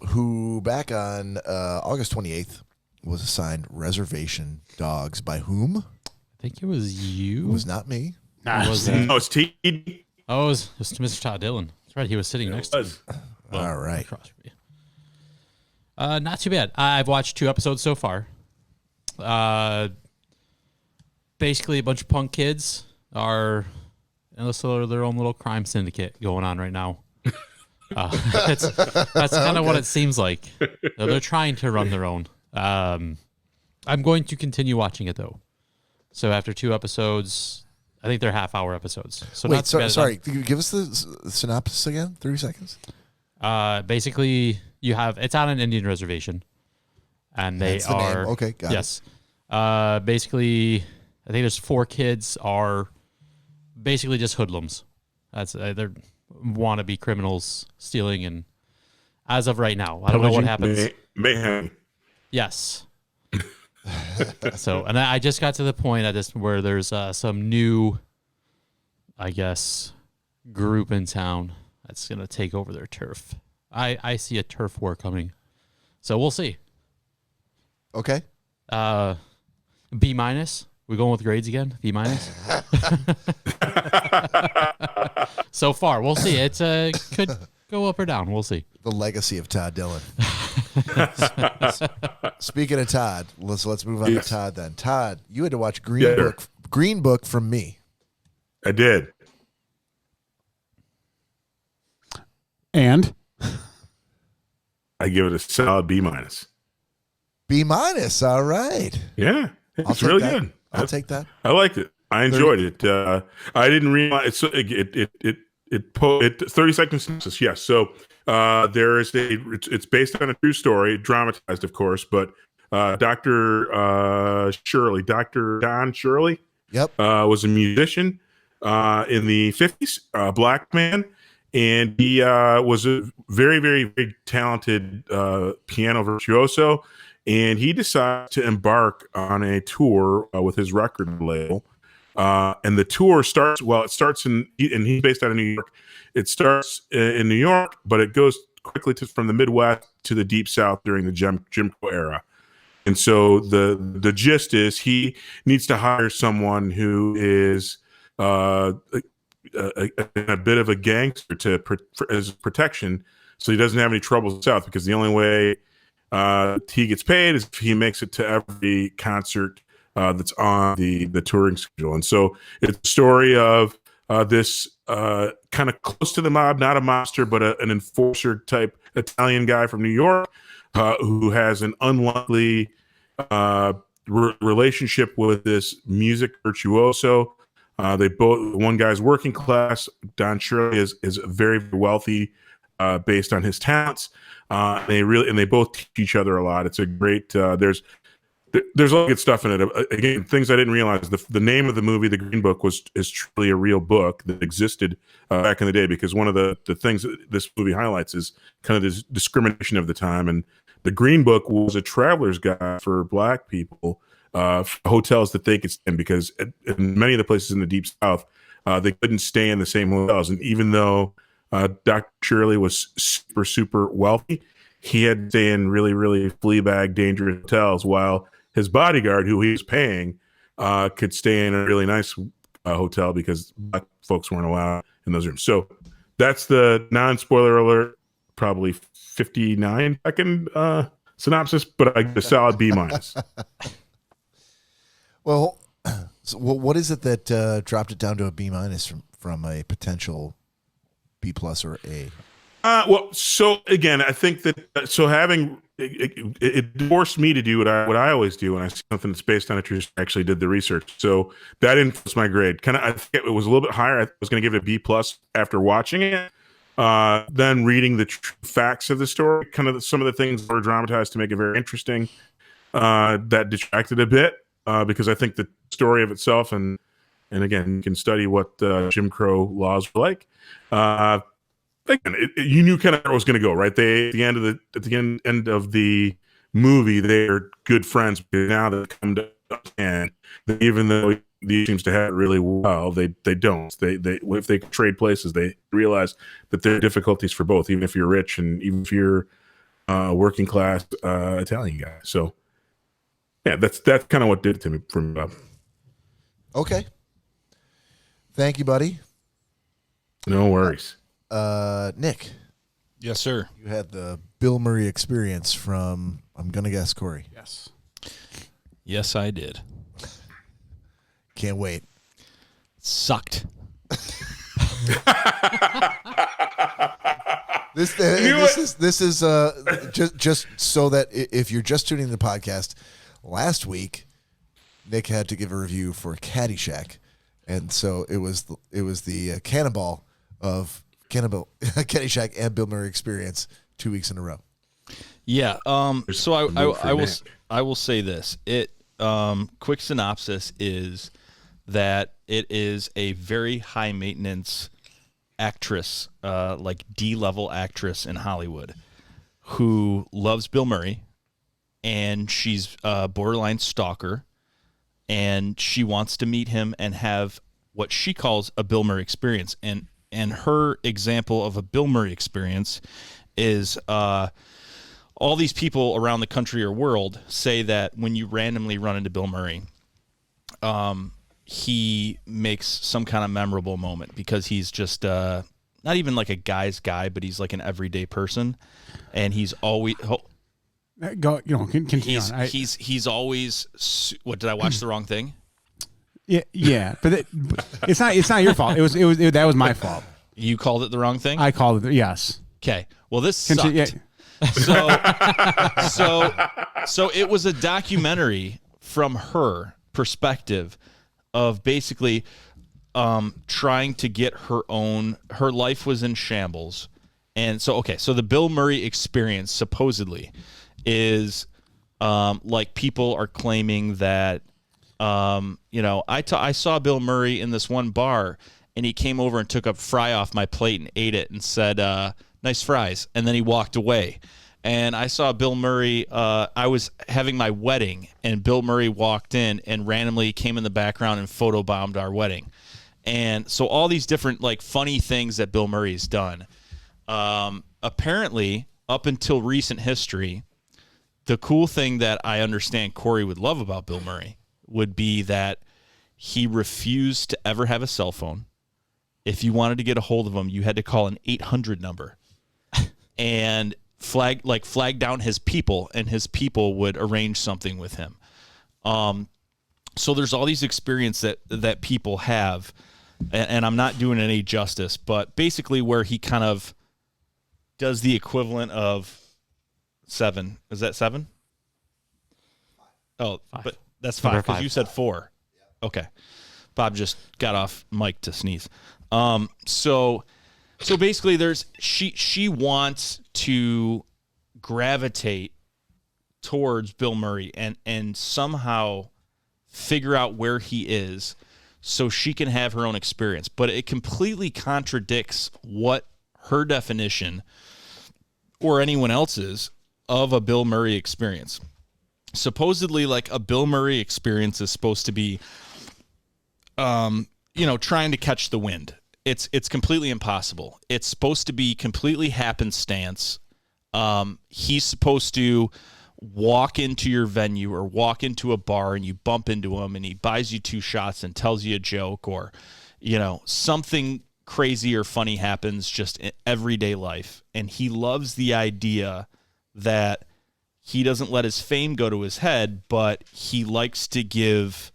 Who back on August 28th was assigned reservation dogs by whom? I think it was you. It was not me. Nah, was it? No, it's T. Oh, it was Mr. Todd Dillon. That's right. He was sitting next to me. Well, all right. across from you. Not too bad. I've watched 2 episodes so far. Basically, a bunch of punk kids are their own little crime syndicate going on right now. That's kind of what it seems like. They're trying to run their own. I'm going to continue watching it though. So after 2 episodes, I think they're half-hour episodes. So wait, sorry. Can you give us the synopsis again? 30 seconds. Basically, it's on an Indian reservation, and That's the name. Okay, got it. Yes. Basically, I think there's 4 kids are basically just hoodlums. They're wannabe criminals stealing, and as of right now, I don't know what happens. Mayhem. Yes. So, and I just got to the point where there's some new, I guess, group in town that's gonna take over their turf. I see a turf war coming, so we'll see. Okay. B-. We're going with grades again. B-. So far, we'll see. It could go up or down. We'll see. The legacy of Todd Dillon. Speaking of Todd, let's move on to Todd then. Todd, you had to watch Green Book from me. I did. And I give it a solid B-. B-. All right. Yeah, it's really good. I'll take that. I liked it. I enjoyed it. I didn't realize it 30 seconds synopsis. Yes. So there is it's based on a true story, dramatized, of course, but Dr. Don Shirley, was a musician in the 50s, black man, and he was a very, very, very talented piano virtuoso. And he decides to embark on a tour with his record label. And the tour starts and he's based out of New York. It starts in New York, but it goes quickly from the Midwest to the Deep South during the Jim Crow era. And so the gist is he needs to hire someone who is a bit of a gangster as protection, so he doesn't have any troubles south, because the only way he gets paid is if he makes it to every concert that's on the touring schedule. And so it's a story of this kind of close to the mob, not a mobster, but an enforcer type Italian guy from New York who has an unlikely relationship with this music virtuoso. One guy's working class. Don Shirley is very wealthy based on his talents. They both teach each other a lot. It's a great. There's a lot of good stuff in it. Again, things I didn't realize. The name of the movie, The Green Book, is truly a real book that existed back in the day. Because one of the things that this movie highlights is kind of this discrimination of the time. And the Green Book was a traveler's guide for Black people, for hotels that they could stay in, because in many of the places in the Deep South, they couldn't stay in the same hotels. And even though Dr. Shirley was super, super wealthy, he had to stay in really, really flea-bag, dangerous hotels, while his bodyguard, who he was paying, could stay in a really nice hotel because Black folks weren't allowed in those rooms. So that's the non-spoiler alert, probably 59-second synopsis, but I get a solid B-. Well, so what is it that dropped it down to a B- from a potential B+ or A? Well, so again, I think that having it forced me to do what I always do when I see something that's based on a true story. I actually did the research, so that influenced my grade. I think it was a little bit higher. I was going to give it a B+ after watching it. Then reading the facts of the story, kind of some of the things that were dramatized to make it very interesting, that detracted a bit, because I think the story of itself, and again, you can study what Jim Crow laws were like. Again, you knew kind of where it was going to go, right? At the end of the movie, they're good friends, but now they come to understand that even though he seems to have it really well, they don't. They if they trade places, they realize that there are difficulties for both, even if you're rich and even if you're working class Italian guy. So yeah, that's kind of what did it to me from Bob. Okay. Thank you, buddy. No worries. Nick. Yes, sir. You had the Bill Murray experience from, I'm going to guess, Cory. Yes. Yes, I did. Can't wait. Sucked. This is just so that if you're just tuning in the podcast, last week Nick had to give a review for Caddyshack, and so it was the cannonball of Caddyshack and Bill Murray experience 2 weeks in a row. Yeah. So I will say this. Quick synopsis is that it is a very high maintenance actress, like D-level actress in Hollywood, who loves Bill Murray, and she's a borderline stalker, and she wants to meet him and have what she calls a Bill Murray experience. And her example of a Bill Murray experience is all these people around the country or world say that when you randomly run into Bill Murray, he makes some kind of memorable moment because he's just not even like a guy's guy, but he's like an everyday person, and he's always continue on. He's always. What, did I watch the wrong thing? Yeah, but it's not your fault. That was my fault. You called it the wrong thing? I called it. Yes. Okay. Well, this sucked. Yeah. So it was a documentary from her perspective of basically trying to get her life was in shambles. And so the Bill Murray experience supposedly is like people are claiming that I saw Bill Murray in this one bar, and he came over and took a fry off my plate and ate it and said, nice fries. And then he walked away. And I saw Bill Murray, I was having my wedding, and Bill Murray walked in and randomly came in the background and photobombed our wedding. And so all these different like funny things that Bill Murray's done. Apparently, up until recent history, the cool thing that I understand Cory would love about Bill Murray would be that he refused to ever have a cell phone. If you wanted to get a hold of him, you had to call an 800 number and flag down his people, and his people would arrange something with him. So there's all these experiences that people have, and I'm not doing any justice, but basically where he kind of does the equivalent of 7. Is that 7? Oh, 5. But that's 5 because you said 4. Okay. Bob just got off mic to sneeze. So So basically, she wants to gravitate towards Bill Murray and somehow figure out where he is so she can have her own experience. But it completely contradicts what her definition or anyone else's of a Bill Murray experience. Supposedly, like, a Bill Murray experience is supposed to be, trying to catch the wind. It's completely impossible. It's supposed to be completely happenstance. He's supposed to walk into your venue or walk into a bar and you bump into him and he buys you 2 shots and tells you a joke, or, something crazy or funny happens just in everyday life. And he loves the idea that he doesn't let his fame go to his head, but he likes to give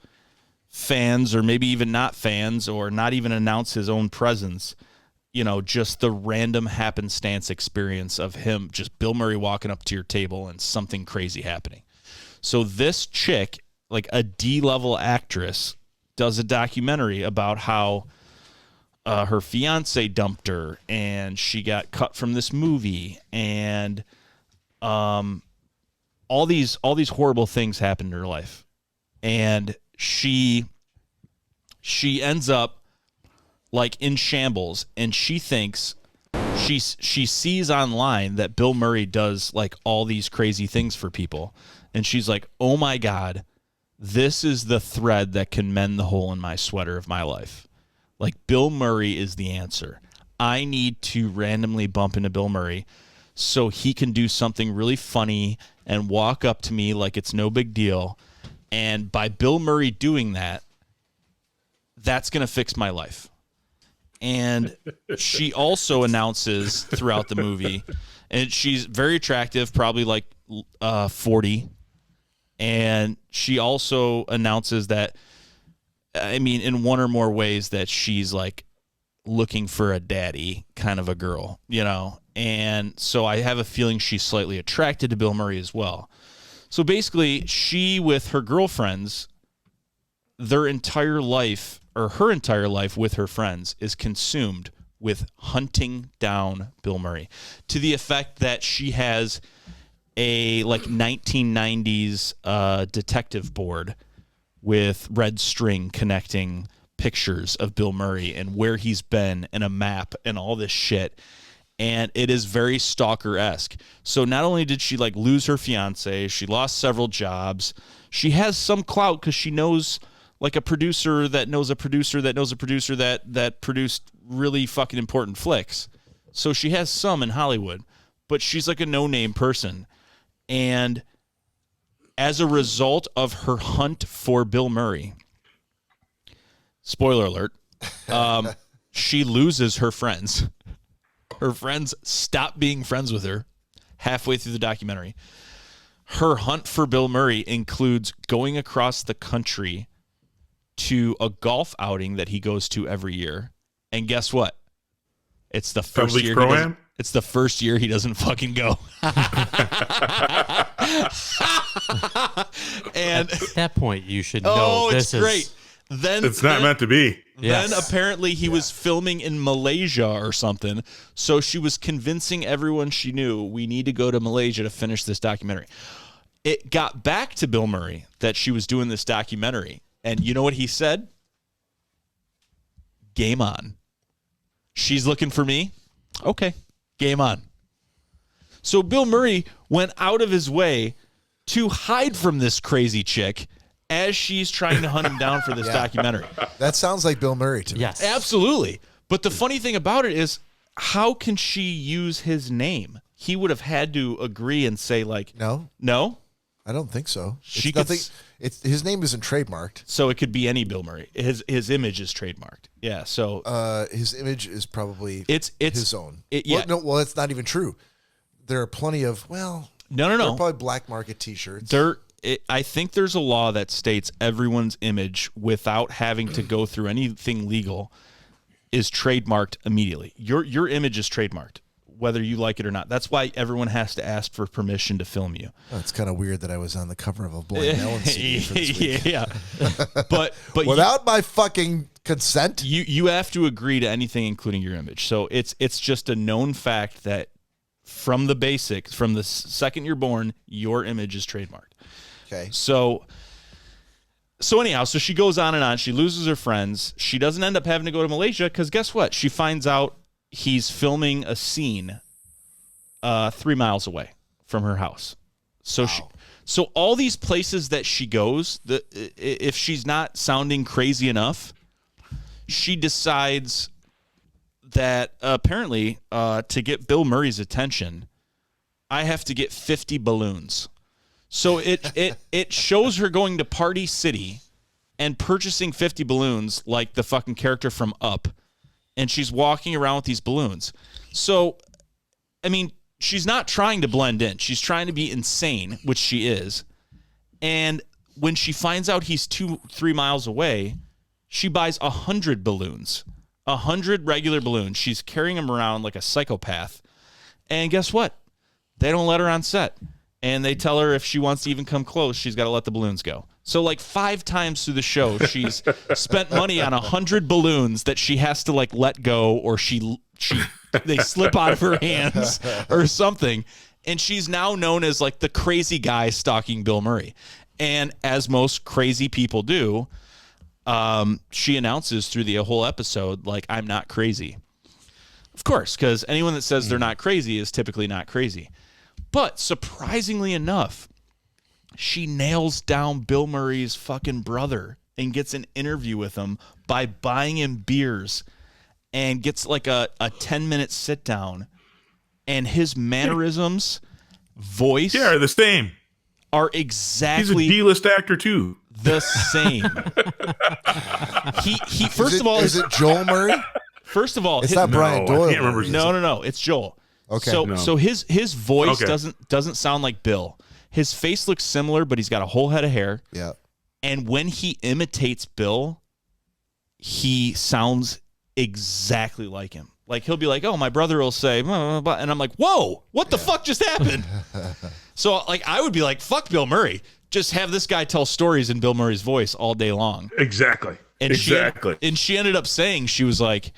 fans, or maybe even not fans, or not even announce his own presence, just the random happenstance experience of him, just Bill Murray walking up to your table and something crazy happening. So this chick, like a D-level actress, does a documentary about how her fiance dumped her and she got cut from this movie, and all these horrible things happened in her life. And she ends up like in shambles, and she thinks she sees online that Bill Murray does like all these crazy things for people, and she's like, oh my God, this is the thread that can mend the hole in my sweater of my life. Like, Bill Murray is the answer. I need to randomly bump into Bill Murray so he can do something really funny and walk up to me like it's no big deal. And by Bill Murray doing that, that's going to fix my life. And she also announces throughout the movie, and she's very attractive, probably like 40. And she also announces that, in one or more ways, that she's like looking for a daddy kind of a girl, And so I have a feeling she's slightly attracted to Bill Murray as well. So basically, she, with her girlfriends, her entire life with her friends is consumed with hunting down Bill Murray, to the effect that she has a like 1990s detective board with red string connecting pictures of Bill Murray and where he's been, and a map and all this shit. And it is very Stalker-esque. So not only did she like lose her fiance, she lost several jobs. She has some clout because she knows like a producer that knows a producer that knows a producer that produced really fucking important flicks. So she has some in Hollywood, but she's like a no-name person. And as a result of her hunt for Bill Murray, spoiler alert, she loses her friends. Her friends stop being friends with her halfway through the documentary. Her hunt for Bill Murray includes going across the country to a golf outing that he goes to every year. And guess what? It's the first year he doesn't, it's the first year he doesn't fucking go. And at that point, you should know this is great. Then it's not meant to be. Then apparently he was filming in Malaysia or something. So she was convincing everyone she knew, we need to go to Malaysia to finish this documentary. It got back to Bill Murray that she was doing this documentary. And you know what he said? Game on. She's looking for me? Okay, game on. So Bill Murray went out of his way to hide from this crazy chick as she's trying to hunt him down for this documentary. That sounds like Bill Murray to me. Yes. Absolutely. But the funny thing about it is, how can she use his name? He would have had to agree and say, like, No, I don't think so. She it's nothing. His name isn't trademarked, so it could be any Bill Murray. His image is trademarked. Yeah. So his image is probably it's his own. Yeah. Well, that's not even true. There are plenty of no. There are probably black market T-shirts. I think there's a law that states everyone's image, without having to go through anything legal, is trademarked immediately. Your image is trademarked, whether you like it or not. That's why everyone has to ask for permission to film you. Oh, it's kind of weird that I was on the cover of a Blind Melon CD for this week. Yeah. But without my fucking Consent? You have to agree to anything, including your image. So it's just a known fact that from the second you're born, your image is trademarked. Okay. So anyhow, so she goes on and on. She loses her friends. She doesn't end up having to go to Malaysia because guess what? She finds out he's filming a scene 3 miles away from her house. So wow. So all these places that she goes, if she's not sounding crazy enough, she decides that apparently to get Bill Murray's attention, I have to get 50 balloons. So it shows her going to Party City and purchasing 50 balloons like the fucking character from Up, and she's walking around with these balloons. So, I mean, she's not trying to blend in. She's trying to be insane, which she is. And when she finds out he's 2-3 miles away, she buys 100 balloons, 100 regular balloons. She's carrying them around like a psychopath. And guess what? They don't let her on set. And they tell her if she wants to even come close, she's got to let the balloons go. So like 5 times through the show, she's spent money on 100 balloons that she has to like let go, or they slip out of her hands or something. And she's now known as like the crazy guy stalking Bill Murray. And as most crazy people do, she announces through the whole episode, like, I'm not crazy. Of course, because anyone that says they're not crazy is typically not crazy. But surprisingly enough, she nails down Bill Murray's fucking brother and gets an interview with him by buying him beers and gets like a 10-minute sit down, and his mannerisms, voice, are the same. Are exactly he's a D-list actor too. The same. he first of all, is it Joel Murray? First of all, it's not Brian Doyle. I can't remember. No, it's Joel. Okay. So his voice doesn't sound like Bill. His face looks similar, but he's got a whole head of hair. Yeah. And when he imitates Bill, he sounds exactly like him. Like he'll be like, "Oh, my brother will say," blah, blah, blah. And I'm like, "Whoa, what the fuck just happened?" So like I would be like, "Fuck Bill Murray. Just have this guy tell stories in Bill Murray's voice all day long." Exactly. And she ended up saying, she was like,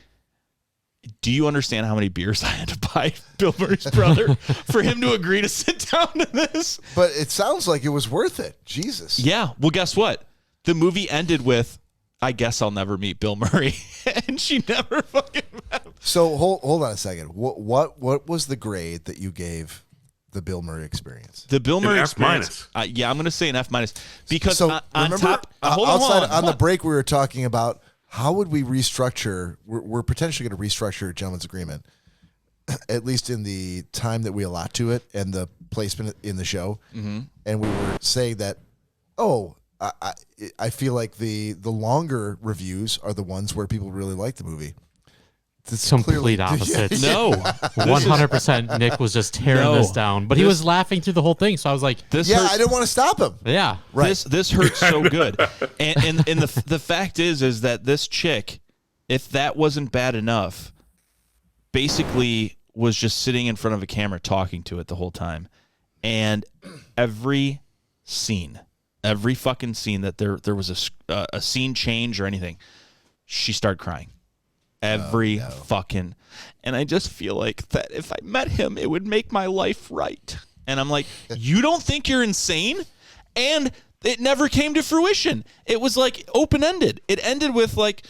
do you understand how many beers I had to buy Bill Murray's brother for him to agree to sit down to this? But it sounds like it was worth it. Jesus. Yeah. Well, guess what? The movie ended with, I guess I'll never meet Bill Murray. And she never fucking met him. So hold on a second. What was the grade that you gave the Bill Murray experience? The Bill Murray experience. F-. Yeah, I'm going to say an F-. Because so on remember, top, on the break, we were talking about how would we restructure? We're potentially going to restructure a gentleman's agreement, at least in the time that we allot to it and the placement in the show. Mm-hmm. And we were saying that, I feel like the longer reviews are the ones where people really like the movie. It's complete opposite. Yeah. No, 100%. Nick was just tearing this down, but he was laughing through the whole thing. So I was like, I didn't want to stop him. Yeah, right. This hurts so good, and the fact is that this chick, if that wasn't bad enough, basically was just sitting in front of a camera talking to it the whole time, and every fucking scene that there was a scene change or anything, she started crying. Fucking, and I just feel like that if I met him, it would make my life right. And I'm like, you don't think you're insane? And it never came to fruition. It was like open-ended. It ended with like,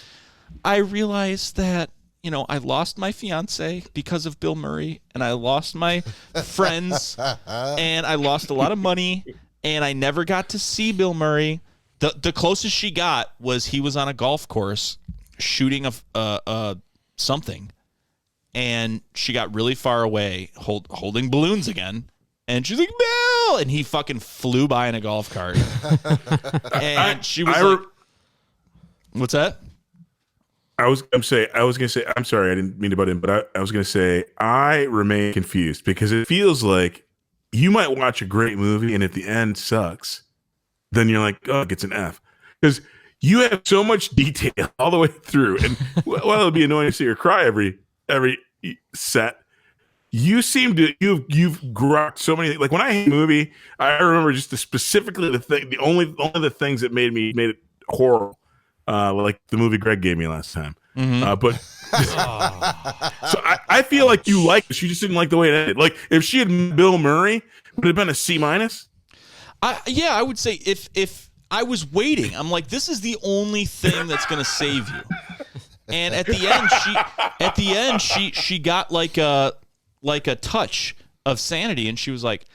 I realized that, I lost my fiance because of Bill Murray, and I lost my friends, and I lost a lot of money, and I never got to see Bill Murray. The closest she got was he was on a golf course shooting something, and she got really far away holding balloons again, and she's like, Bill, and he fucking flew by in a golf cart. And she was like, what's that? I was gonna say, I'm sorry, I didn't mean to butt in, but I was gonna say, I remain confused because it feels like you might watch a great movie and at the end sucks, then you're like, oh, it gets an F, because you have so much detail all the way through, and while it'll be annoying to see her cry every set, you seem to you've grokked so many. Like when I hate a movie, I remember just specifically the only the things that made it horrible. like the movie Greg gave me last time. But so I feel like you liked it. She just didn't like the way it ended. Like if she had met Bill Murray, would it have been a C-? Yeah, I would say if I was waiting, I'm like, this is the only thing that's going to save you. And at the end, she got like a touch of sanity, and she was like,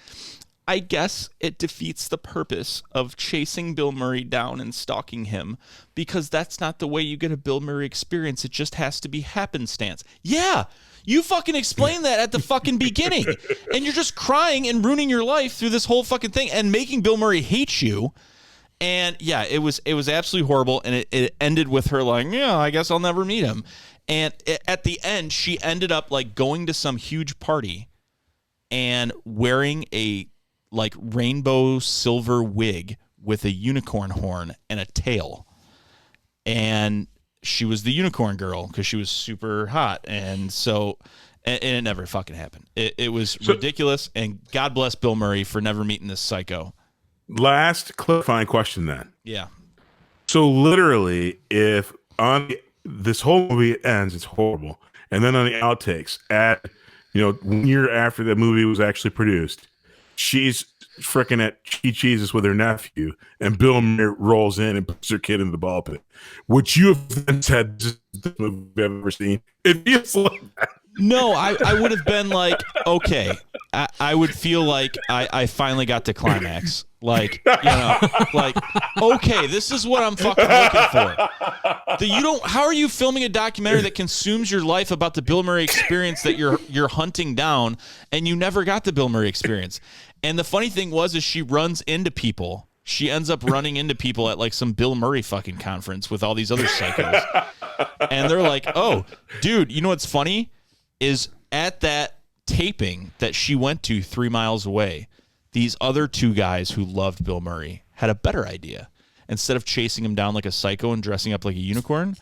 I guess it defeats the purpose of chasing Bill Murray down and stalking him, because that's not the way you get a Bill Murray experience. It just has to be happenstance. Yeah, you fucking explained that at the fucking beginning, and you're just crying and ruining your life through this whole fucking thing and making Bill Murray hate you. And yeah, it was absolutely horrible, and it ended with her like, yeah, I guess I'll never meet him. And at the end, she ended up like going to some huge party and wearing a like rainbow silver wig with a unicorn horn and a tail. And she was the unicorn girl because she was super hot. And so, and it never fucking happened. It was ridiculous. And God bless Bill Murray for never meeting this psycho. Last clarifying question then. Yeah. So literally, if on this whole movie ends, it's horrible. And then on the outtakes, 1 year after the movie was actually produced, she's freaking at Cheese's with her nephew, and Bill Murray rolls in and puts her kid in the ball pit. Would you have then said, this is the movie I've ever seen? It feels like that. No, I would have been like, okay. I would feel like I finally got to climax. Like, like, okay, this is what I'm fucking looking for. How are you filming a documentary that consumes your life about the Bill Murray experience that you're hunting down, and you never got the Bill Murray experience? And the funny thing is she runs into people. She ends up running into people at like some Bill Murray fucking conference with all these other psychos. And they're like, oh, dude, you know what's funny? Is at that taping that she went to 3 miles away, these other two guys who loved Bill Murray had a better idea. Instead of chasing him down like a psycho and dressing up like a unicorn,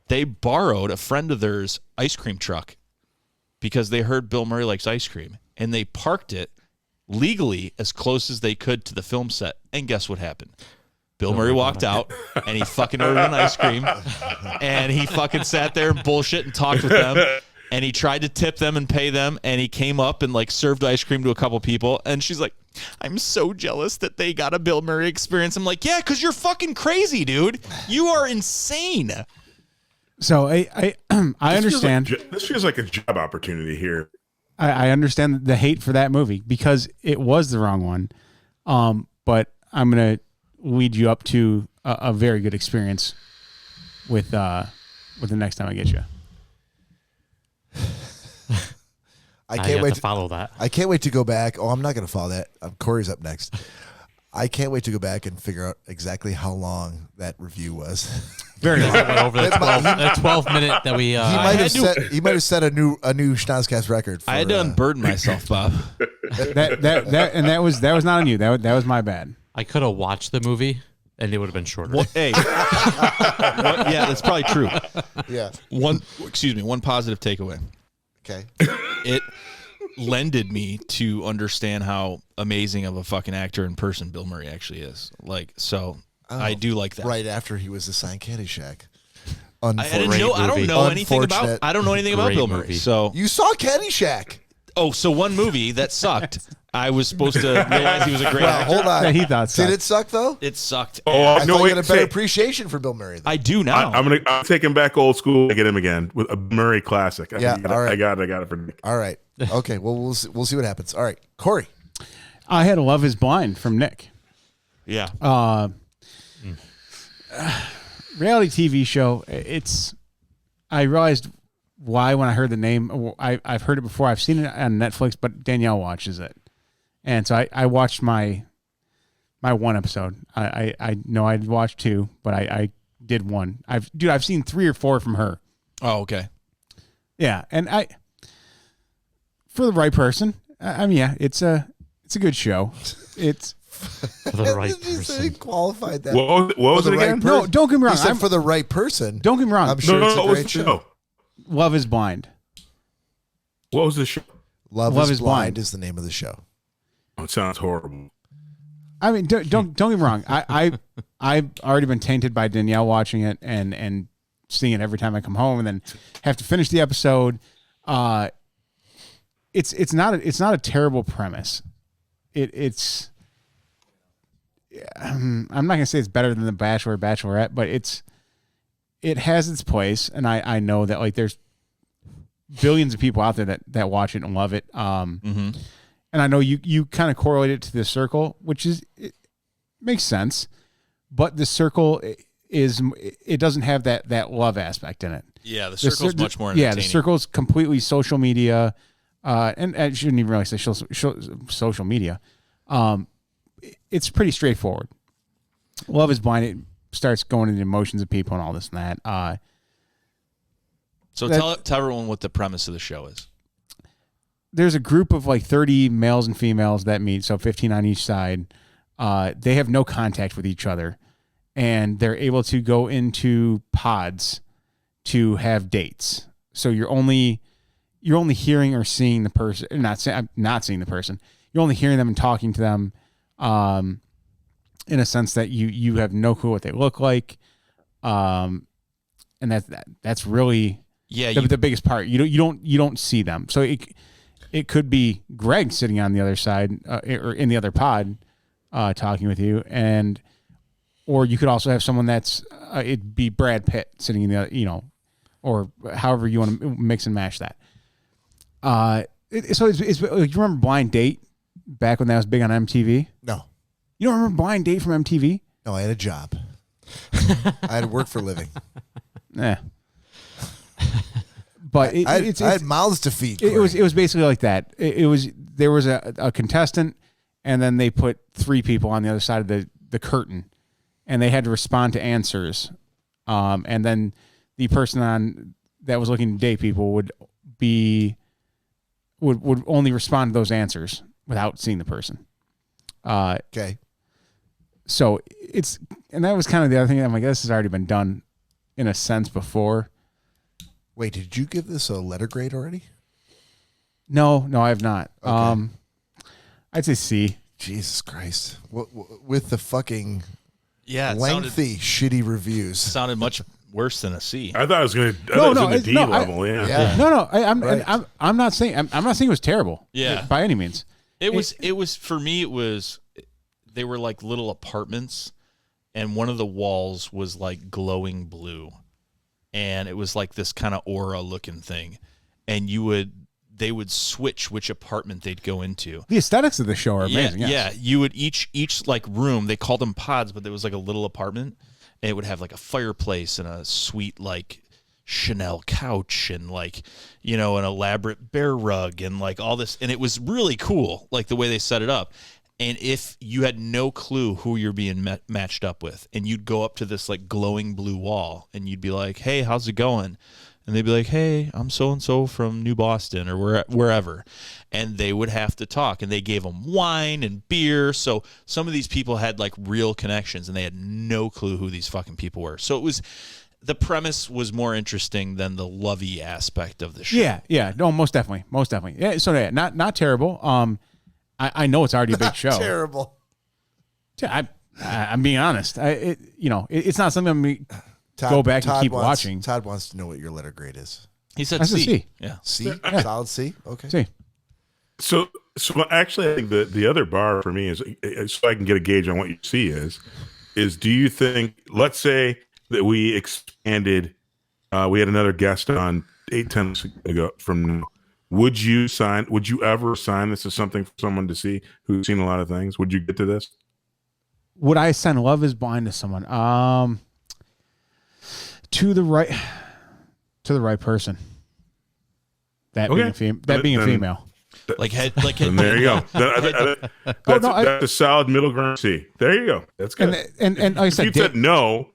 they borrowed a friend of theirs' ice cream truck because they heard Bill Murray likes ice cream, and they parked it legally as close as they could to the film set. And guess what happened? Bill Murray walked out, and he fucking ordered an ice cream, and he fucking sat there and bullshit and talked with them. And he tried to tip them and pay them, and he came up and like served ice cream to a couple people. And she's like, I'm so jealous that they got a Bill Murray experience. I'm like, yeah, because you're fucking crazy, dude. You are insane. So I understand. This feels like a job opportunity here. I understand the hate for that movie because it was the wrong one. But I'm going to lead you up to a very good experience with the next time I get you. I can't wait to follow that. I can't wait to go back. Oh, I'm not going to follow that. Corey's up next. I can't wait to go back and figure out exactly how long that review was. Very long. Over the 12 minute that we. He might have set a new Schnozzcast record. I had to unburden myself, Bob. that was not on you. That was my bad. I could have watched the movie, and it would have been shorter. Well, hey, yeah, that's probably true. Yeah. One positive takeaway. Okay. It lended me to understand how amazing of a fucking actor in person Bill Murray actually is. Like, so I do like that. Right after he was assigned Caddyshack. I don't know anything about Bill Murray. So you saw Caddyshack. Oh, so one movie that sucked. I was supposed to realize he was a great actor. Hold on. Yeah, he thought Did it suck though? It sucked. Oh, I thought you had a better appreciation for Bill Murray. I do now. I'm taking back old school to get him again with a Murray classic. I got it for Nick. All right. Okay. Well, we'll see what happens. All right, Corey. I had a Love Is Blind from Nick. Yeah. Reality TV show. I realized why when I heard the name. I've heard it before. I've seen it on Netflix, but Danielle watches it. And so I watched my one episode. I know I'd watched two, but I did one. I've seen 3 or 4 from her. Oh, okay. Yeah, and for the right person. Yeah, it's a good show. It's for the right person. He qualified that. What was it again? No, don't get me wrong. He said for the right person. Don't get me wrong. I'm sure it's a great show. Love Is Blind. What was the show? Love is Blind is the name of the show. Oh, it sounds horrible. I mean, don't get me wrong. I've already been tainted by Danielle watching it and seeing it every time I come home, and then have to finish the episode. It's not a terrible premise. It's I'm not gonna say it's better than The Bachelor or Bachelorette, but it has its place, and I know that like there's billions of people out there that watch it and love it. And I know you kind of correlate it to The Circle, which it makes sense, but The Circle it doesn't have that love aspect in it. Yeah, The Circle's much more entertaining. Yeah, The Circle's completely social media, and I shouldn't even really say social media. It's pretty straightforward. Love is Blind. It starts going into emotions of people and all this and that. So tell everyone what the premise of the show is. There's a group of like 30 males and females that meet, so 15 on each side. They have no contact with each other, and they're able to go into pods to have dates. So you're only hearing or seeing the person, not seeing the person. You're only hearing them and talking to them, in a sense that you have no clue what they look like, and that's really the biggest part. You don't see them. So it could be Greg sitting on the other side or in the other pod talking with you, or you could also have someone that's it'd be Brad Pitt sitting in the other, or however you want to mix and match that. So it's you remember Blind Date back when that was big on MTV? No. You don't remember Blind Date from MTV? No, I had a job. I had to work for a living. Yeah. But I had mouths to feed. It was basically like that. There was a contestant, and then they put 3 people on the other side of the curtain, and they had to respond to answers. And then the person that was looking to date people would only respond to those answers without seeing the person. Okay. So and that was kind of the other thing. I'm like, this has already been done in a sense before. Wait, did you give this a letter grade already? No, I have not. Okay. I'd say C. Jesus Christ. With the fucking lengthy, shitty reviews. Sounded much worse than a C. I thought it was going to. No, it was in the D level. No. I'm not saying. I'm not saying it was terrible. Yeah, by any means. It was for me. It was. They were like little apartments, and one of the walls was like glowing blue, and it was like this kind of aura looking thing, and they would switch which apartment they'd go into. The aesthetics of the show are amazing. Yeah. You would each like room, they called them pods, but there was like a little apartment, and it would have like a fireplace and a sweet like Chanel couch and like, an elaborate bear rug and like all this. And it was really cool, like the way they set it up. And if you had no clue who you're being matched up with, and you'd go up to this like glowing blue wall and you'd be like, hey, how's it going? And they'd be like, hey, I'm so-and-so from New Boston or wherever. And they would have to talk, and they gave them wine and beer. So some of these people had like real connections, and they had no clue who these fucking people were. So the premise was more interesting than the lovey aspect of the show. Yeah. No, most definitely. Yeah. So not terrible. I know it's already a big show. Terrible. I'm being honest. It's not something I'm going to go back and keep watching. Todd wants to know what your letter grade is. He said C. C. Yeah. C? Solid C? Okay. C. So actually, I think the other bar for me is, so I can get a gauge on what you see is do you think, let's say that we expanded, we had another guest on 8-10 months ago from now. Would you ever sign this as something for someone to see who's seen a lot of things? Would you get to this? Would I send Love is Blind to someone? To the right person. That being a female. And there you go. That's a solid middle ground C. There you go. That's good. And like I said, if you said no.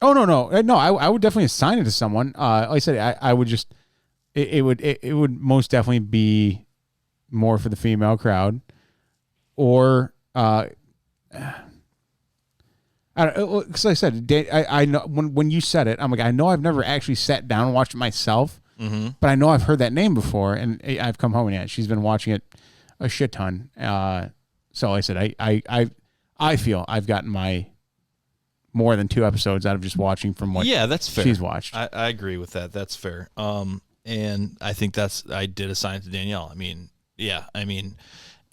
Oh no. I would definitely assign it to someone. Like I said, I would just. It would most definitely be more for the female crowd, or I don't know, because like I said, I know when you said it, I'm like, I know I've never actually sat down and watched it myself, but I know I've heard that name before, and I've come home and she's been watching it a shit ton. So like I said, I I feel I've gotten my more than 2 episodes out of just watching from what that's fair. she's watched. I agree with that. That's fair. And I think I did assign it to Danielle. I mean,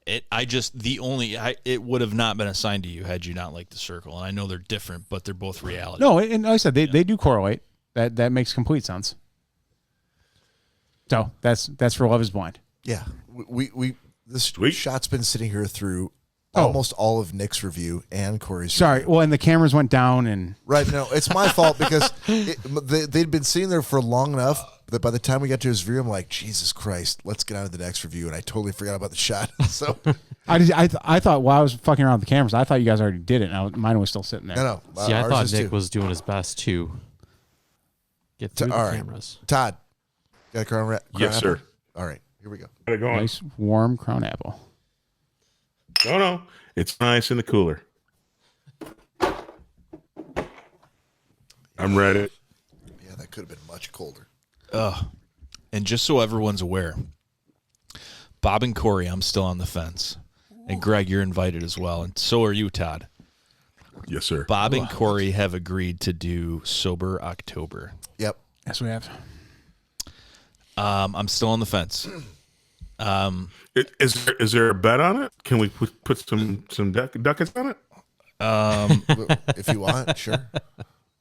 it would have not been assigned to you had you not liked The Circle. And I know they're different, but they're both reality. No, and like I said, they do correlate. That makes complete sense. So that's for Love Is Blind. Yeah, this Sweet. shot's been sitting here through almost all of Nick's review and Cory's. Sorry, review. well, and the cameras went down, and Right, no, it's my fault because they'd been sitting there for long enough that by the time we got to his review, I'm like, Jesus Christ, let's get on to the next review, and I totally forgot about the shot. So I thought while I was fucking around with the cameras, I thought you guys already did it. And mine was still sitting there. no. See, I ours thought is Nick too. was doing his best to get through the all right. cameras. Todd, got a crown Yes, apple? sir. All right, here we go. Got it going. Nice warm crown apple. No, it's nice in the cooler. I'm ready. Yeah, that could have been much colder. And just so everyone's aware, Bob and Cory, I'm still on the fence. And Greg, you're invited as well. And so are you, Todd. Yes, sir. Bob and Cory have agreed to do Sober October. Yep. Yes, we have. I'm still on the fence. Is there a bet on it? Can we put some ducats on it? If you want, sure.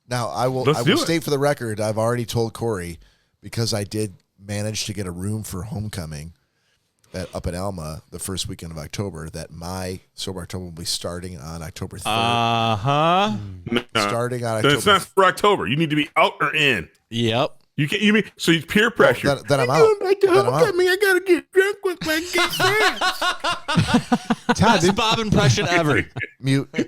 Now I will Let's do it. state for the record, I've already told Cory, because I did manage to get a room for homecoming up in Alma the first weekend of October, that my Sober October will be starting on October 3rd. No, Starting on Then October. it's not for October. You need to be out or in. Yep. You can. You mean so? You peer pressure. Then I'm out. Like the Then I'm out. homecoming, I gotta get drunk with my gay friends. Todd, Best Bob impression ever. Mute. then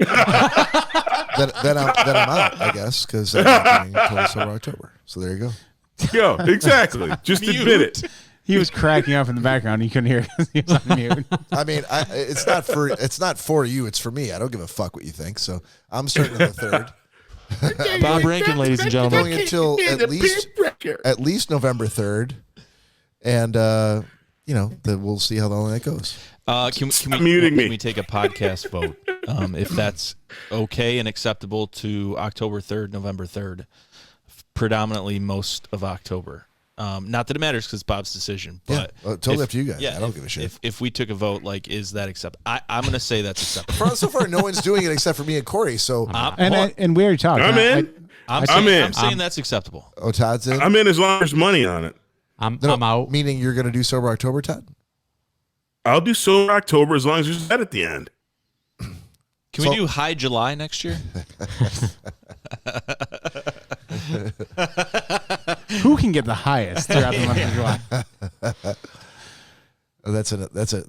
I'm out, I guess, because I'm not doing until Sober October. So there you go. Yo, exactly. Just admit it. he was cracking up in the background. You couldn't hear it because he was on mute. I mean, it's not for you. It's for me. I don't give a fuck what you think. So I'm starting on the 3rd. Bob Rankin, ladies and gentlemen. Going until at least November 3rd, and we'll see how long that goes. Can we take a podcast vote if that's okay and acceptable to October 3rd, November 3rd, predominantly most of October? Not that it matters because it's Bob's decision, but totally up to you guys. I don't give a shit. If we took a vote, like, is that acceptable? I'm going to say that's acceptable. So far, no one's doing it except for me and Cory. So, And we already talked. I'm in. I'm in. saying that's acceptable. Todd's in. I'm in as long as there's money on it. I'm No, out. Meaning you're going to do Sober October, Todd? I'll do Sober October as long as there's a bet at the end. Can we do High July next year? Who can get the highest throughout the month of July?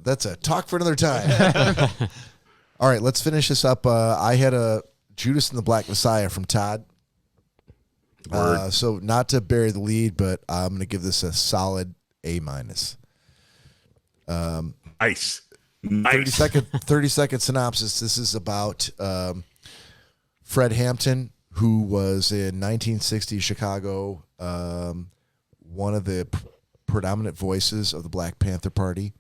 That's a talk for another time. All right, let's finish this up. I had a Judas and the Black Messiah from Todd. So not to bury the lead, but I'm going to give this a solid A-. Nice. 30 second synopsis. This is about Fred Hampton, who was in 1960 Chicago, one of the predominant voices of the Black Panther Party,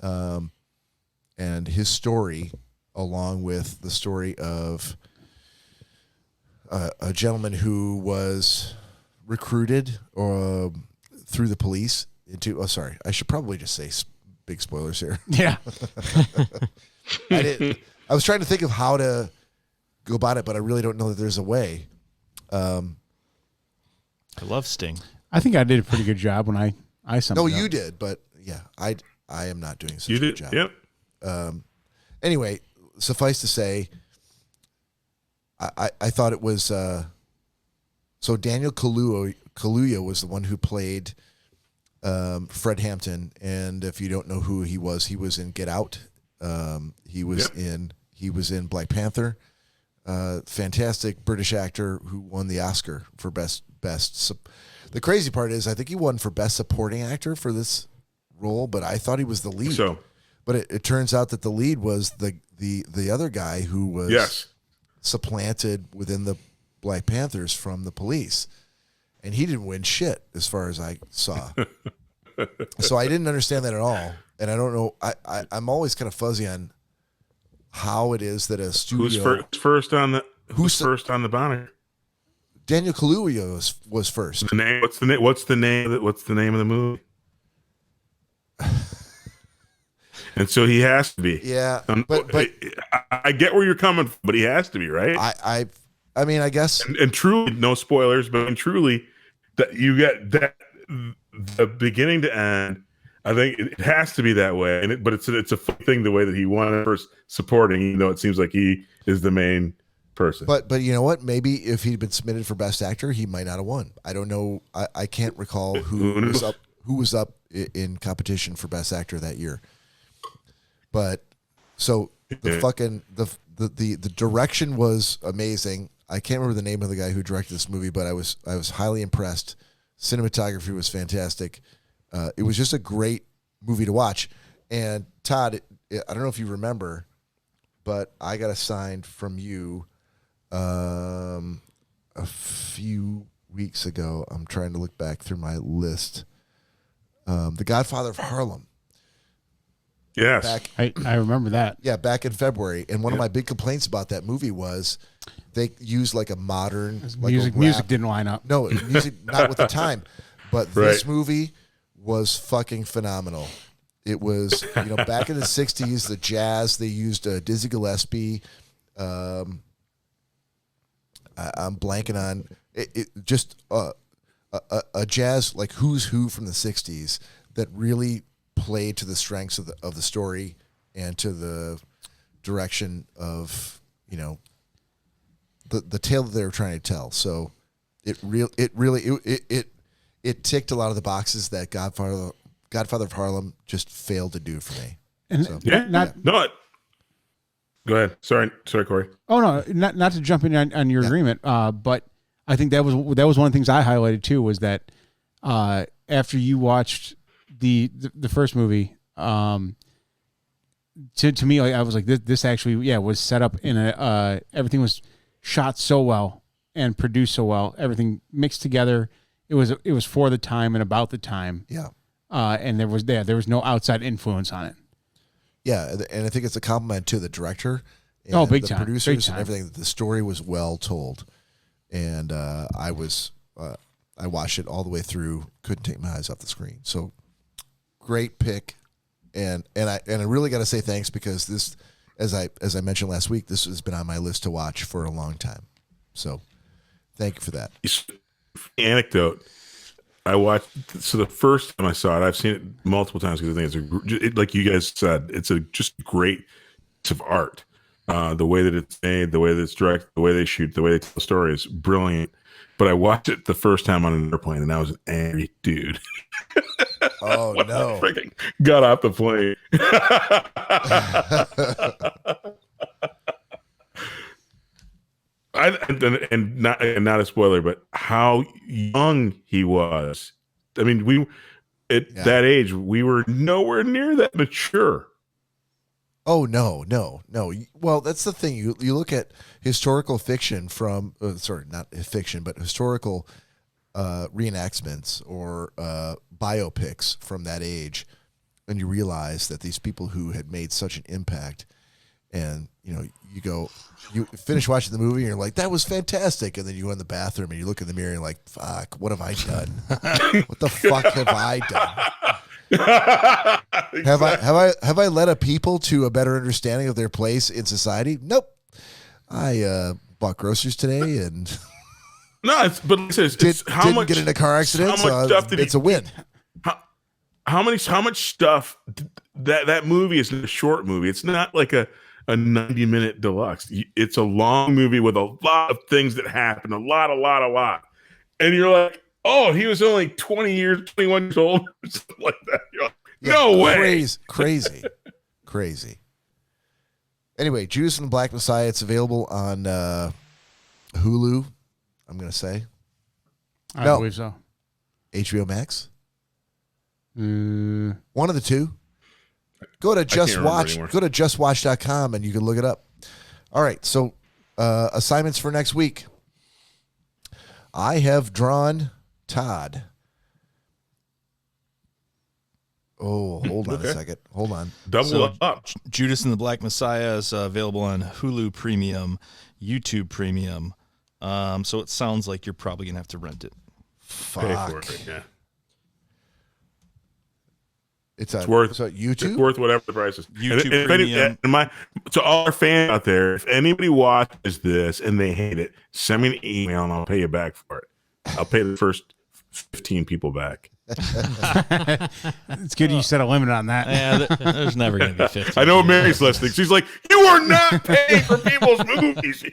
and his story, along with the story of a gentleman who was recruited through the police into. Oh, sorry, I should probably just say big spoilers here. Yeah. I was trying to think of how to go about it, but I really don't know that there's a way. I love Sting. I think I did a pretty good job when I summed No, it up. you did, but yeah, I am not doing such You a good did. job. Yep. Anyway, suffice to say, I thought it was so Daniel Kaluuya was the one who played Fred Hampton, and if you don't know who he was in Get Out. He was in Black Panther. Fantastic British actor who won the Oscar for best. The crazy part is I think he won for best supporting actor for this role, but I thought he was the lead. So, but it turns out that the lead was the other guy who was supplanted within the Black Panthers from the police, and he didn't win shit as far as I saw. So I didn't understand that at all, and I don't know. I'm always kind of fuzzy on how it is that a studio Who's first on the Bonner? Daniel Kaluuya was first. What's the name of the movie? And so he has to be. Yeah, but I get where you're coming from, but he has to be, right? I mean, I guess. And truly, no spoilers, but truly, that you get that the beginning to end. I think it has to be that way, but it's a fun thing the way that he won first supporting, even though it seems like he is the main person. But you know what? Maybe if he'd been submitted for Best Actor, he might not have won. I don't know. I can't recall who was up in competition for Best Actor that year. But so the direction was amazing. I can't remember the name of the guy who directed this movie, but I was highly impressed. Cinematography was fantastic. It was just a great movie to watch. And Todd, I don't know if you remember, but I got assigned from you a few weeks ago. I'm trying to look back through my list. The Godfather of Harlem. Yes. I remember that. Yeah, back in February. And one of my big complaints about that movie was they used like a modern music didn't line up. No, music not with the time. But this movie was fucking phenomenal. It was, back in the 60s, the jazz, they used Dizzy Gillespie. I'm blanking on it just a jazz like who's who from the 60s that really played to the strengths of the story and to the direction of the tale that they were trying to tell. So it ticked a lot of the boxes that Godfather of Harlem just failed to do for me. And go ahead. Sorry, Cory. Oh no, not to jump in on your agreement, but I think that was one of the things I highlighted too, was that after you watched the first movie, to me, like, I was like, this actually was set up in everything was shot so well and produced so well, everything mixed together. It was for the time and about the time. Yeah. And there was no outside influence on it. Yeah, and I think it's a compliment to the director and big the time. producers and everything. The story was well told. And I watched it all the way through, couldn't take my eyes off the screen. So great pick. And I really got to say thanks, because this, as I mentioned last week, this has been on my list to watch for a long time. So thank you for that. Anecdote. I watched, so the first time I saw it, I've seen it multiple times because I think it's like you guys said, it's a just great piece of art. The way that it's made, the way that it's directed, the way they shoot, the way they tell the story is brilliant. But I watched it the first time on an airplane, and I was an angry dude. Oh no! Freaking got off the plane. And not a spoiler, but how young he was. I mean, that age, we were nowhere near that mature. Oh no. Well, that's the thing. You look at historical fiction from not fiction, but historical reenactments or biopics from that age, and you realize that these people who had made such an impact, and you finish watching the movie and you're like, that was fantastic, and then you go in the bathroom and you look in the mirror and you're like, fuck, what have I done? What the fuck have I done? Have I led a people to a better understanding of their place in society? Nope. I bought groceries today and it's didn't get in a car accident. It's a win. How much stuff that movie is a short movie. It's not like a 90-minute deluxe. It's a long movie with a lot of things that happen, a lot. And you're like, oh, he was only 21 years old, or something like that. You're like, no way. Crazy. Anyway, Judas and the Black Messiah, it's available on Hulu, I'm going to say. I believe so. HBO Max? One of the two. Go to justwatch.com and you can look it up. All right, so assignments for next week. I have drawn Todd Oh, hold on a second. Hold on. Double up. Judas and the Black Messiah is available on Hulu Premium, YouTube Premium. So it sounds like you're probably gonna have to rent it. Pay for it. Yeah. It's worth YouTube. It's worth whatever the price is. YouTube Premium. To all our fans out there, if anybody watches this and they hate it, send me an email and I'll pay you back for it. I'll pay the first 15 people back. It's good you set a limit on that. Yeah, there's never going to be 15. I know Mary's listening. She's like, you are not paying for people's movies.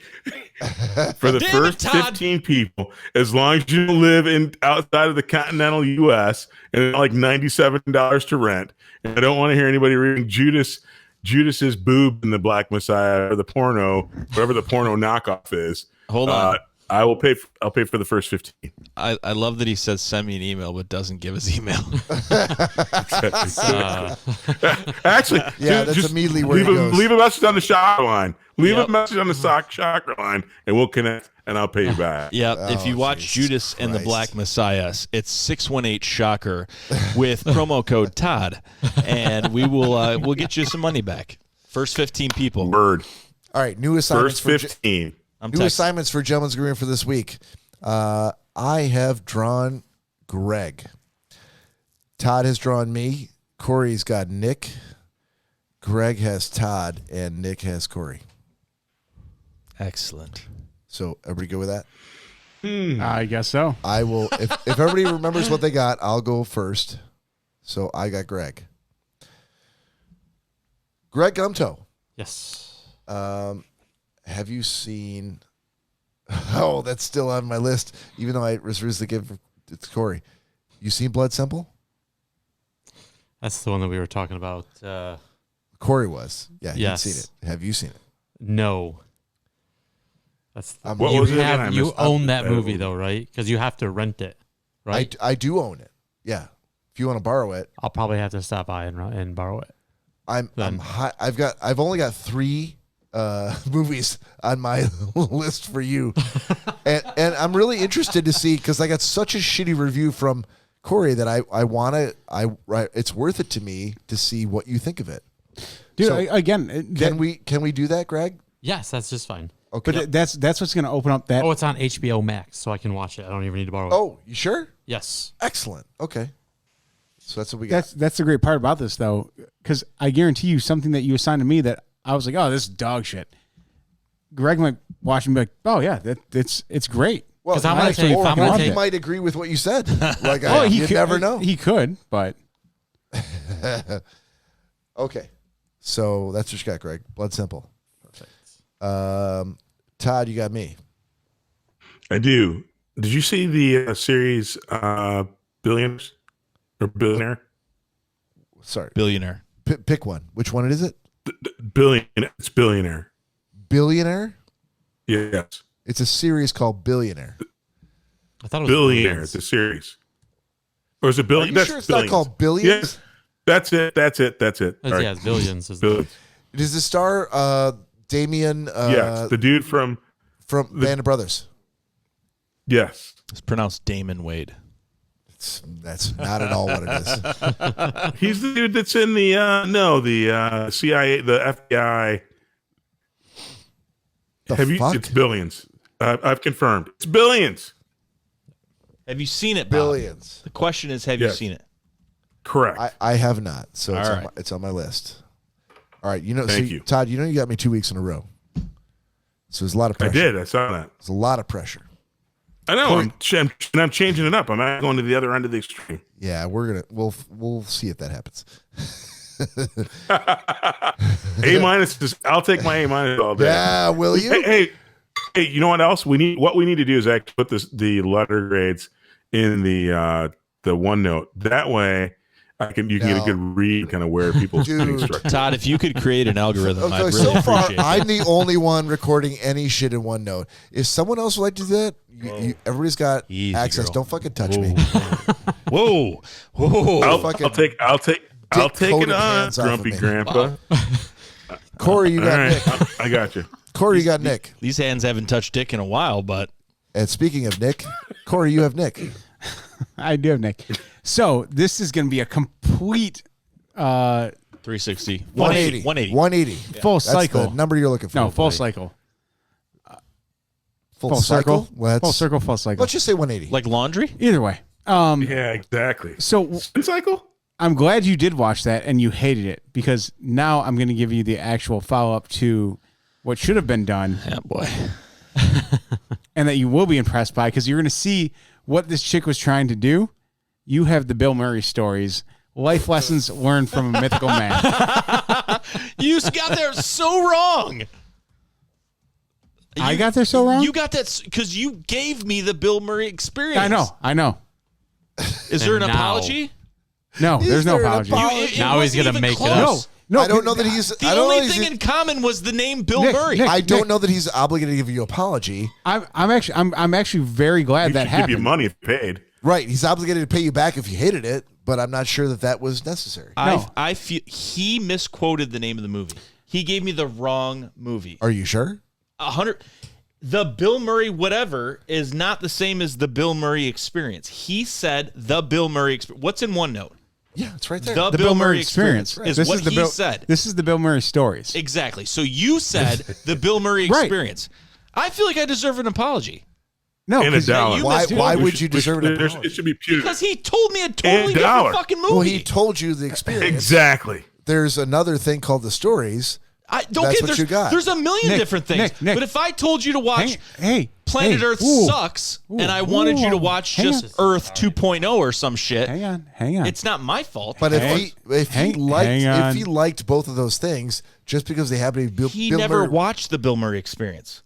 For the first 15 people, as long as you live outside of the continental U.S. and it's like $97 to rent. And I don't want to hear anybody reading Judas's boob in the Black Messiah or the porno, whatever the porno knockoff is. Hold on. I'll pay for the first 15. I love that he says send me an email but doesn't give his email. Actually, yeah, that's immediately where leave a message on the chakra line. Leave a message on the chakra line, and we'll connect, and I'll pay you back. Yeah, if you watch Judas and the Black Messiah, it's 618 Shocker with promo code Todd, and we'll get you some money back. First 15 people. Word. All right, new assignments. First 15. Assignments for Gentleman's Agreement for this week. I have drawn Greg. Todd has drawn me. Cory's got Nick. Greg has Todd, and Nick has Cory. Excellent. So everybody go with that? I guess so. I will. If everybody remembers what they got, I'll go first. So I got Greg. Greg Gumtow. Yes. Have you seen? Oh, that's still on my list, even though I refuse to give it to Cory. You seen Blood Simple? That's the one that we were talking about. Cory was. Yeah, yes. He'd seen it. Have you seen it? No. That's what was it? You own that movie though, right? Because you have to rent it, right? I do own it. Yeah. If you want to borrow it, I'll probably have to stop by and borrow it. I've only got 3 movies on my list for you, and I'm really interested to see, because I got such a shitty review from Cory that I want to. It's worth it to me to see what you think of it, dude. So, can we do that, Greg? Yes, that's just fine. Okay, but that's what's going to open up that. Oh, it's on HBO Max, so I can watch it. I don't even need to borrow it. Oh, you sure? Yes. Excellent. Okay. So that's what we got. That's the great part about this, though, because I guarantee you something that you assigned to me that I was like, oh, this is dog shit. Greg might watch and be like, oh yeah, it's great. Well, he might agree with what you said. Like, you never know. He could, but okay. So that's what you got, Greg. Blood Simple. Perfect. Todd, you got me. I do. Did you see the series Billions or Billionaire? Sorry, Billionaire. Pick one. Which one is it? Billion. It's Billionaire. Billionaire? Yes. It's a series called Billionaire. I thought it was Billionaire. Billions. It's a series. Or is it Billion? Are you sure it's not called Billions? Yes. That's it. Yeah, it's Billions. Billions. Does it star Damien? Yes, the dude from Band of Brothers. Yes. It's pronounced Damon Wade. That's not at all what it is. He's the dude that's in the CIA, the FBI. Fuck? It's Billions. I've confirmed. It's Billions. Have you seen it, Bob? Billions. The question is, have you seen it? Correct. I have not. So All it's on my list. All right. Thank you. Todd, you got me 2 weeks in a row. So there's a lot of pressure. I did. I saw that. There's a lot of pressure. I know. I'm changing it up. I'm not going to the other end of the extreme. Yeah, we'll see if that happens. A-. I'll take my A- all day. Yeah, will you? Hey, you know what else we need? What we need to do is actually put the letter grades in the OneNote. That way, you can get a good read, kind of where people's structure. Todd, if you could create an algorithm, I'd really so far, appreciate that. I'm the only one recording any shit in OneNote. If someone else would like to do that, everybody's got access. Girl. Don't fucking touch me. Whoa. I'll take it on, Grumpy Grandpa. Cory, you got Nick. I got you. Cory, you got Nick. These hands haven't touched dick in a while, but. And speaking of Nick, Cory, you have Nick. I do have Nick. So this is going to be a complete 360. 180. 180. Full That's cycle. the number you're looking for. No, full buddy. cycle. Full cycle? Full circle, full cycle. Let's just say 180. Like laundry? Either way. Yeah, exactly. So Spin cycle? I'm glad you did watch that and you hated it, because now I'm going to give you the actual follow-up to what should have been done. Yeah, boy. And that you will be impressed by, because you're going to see what this chick was trying to do. You have the Bill Murray stories, life lessons learned from a mythical man. You got there so wrong. I got there so wrong? You got that because you gave me the Bill Murray experience. I know. Is there an And now- apology? No, there's no there an apology. apology? Now he's wasn't gonna even make it close. up. No, I don't know that he's. The I don't know only that thing he's- in common was the name Bill Nick, Murray. Nick, I don't know that he's obligated to give you an apology. I'm actually very glad He that should happened. give you money if paid. Right. He's obligated to pay you back if you hated it, but I'm not sure that was necessary. No. I feel he misquoted the name of the movie. He gave me the wrong movie. Are you sure? 100. The Bill Murray whatever is not the same as the Bill Murray experience. He said the Bill Murray experience. What's in OneNote? Yeah, it's right there. The Bill Murray experience is This what is the he Bill, said. This is the Bill Murray stories. Exactly. So you said the Bill Murray Right. experience. I feel like I deserve an apology No, And a 'cause- dollar. you Why? misquoted Why me. would you deserve an There's- apology? It should be punitive. because he told me a totally And a dollar. different fucking movie. Well, he told you the experience. Exactly. There's another thing called the stories. That's what there's, you got. There's a million Nick, different things. Nick. But if I told you to watch Hey, Planet hey, Earth ooh, Sucks ooh, and I wanted you to ooh, watch hang just on. Earth 2.0 or some shit, Hang on. it's not my fault. But Hang on. if he liked both of those things, just because they happen to be he Bill never Murray, watched the Bill Murray experience.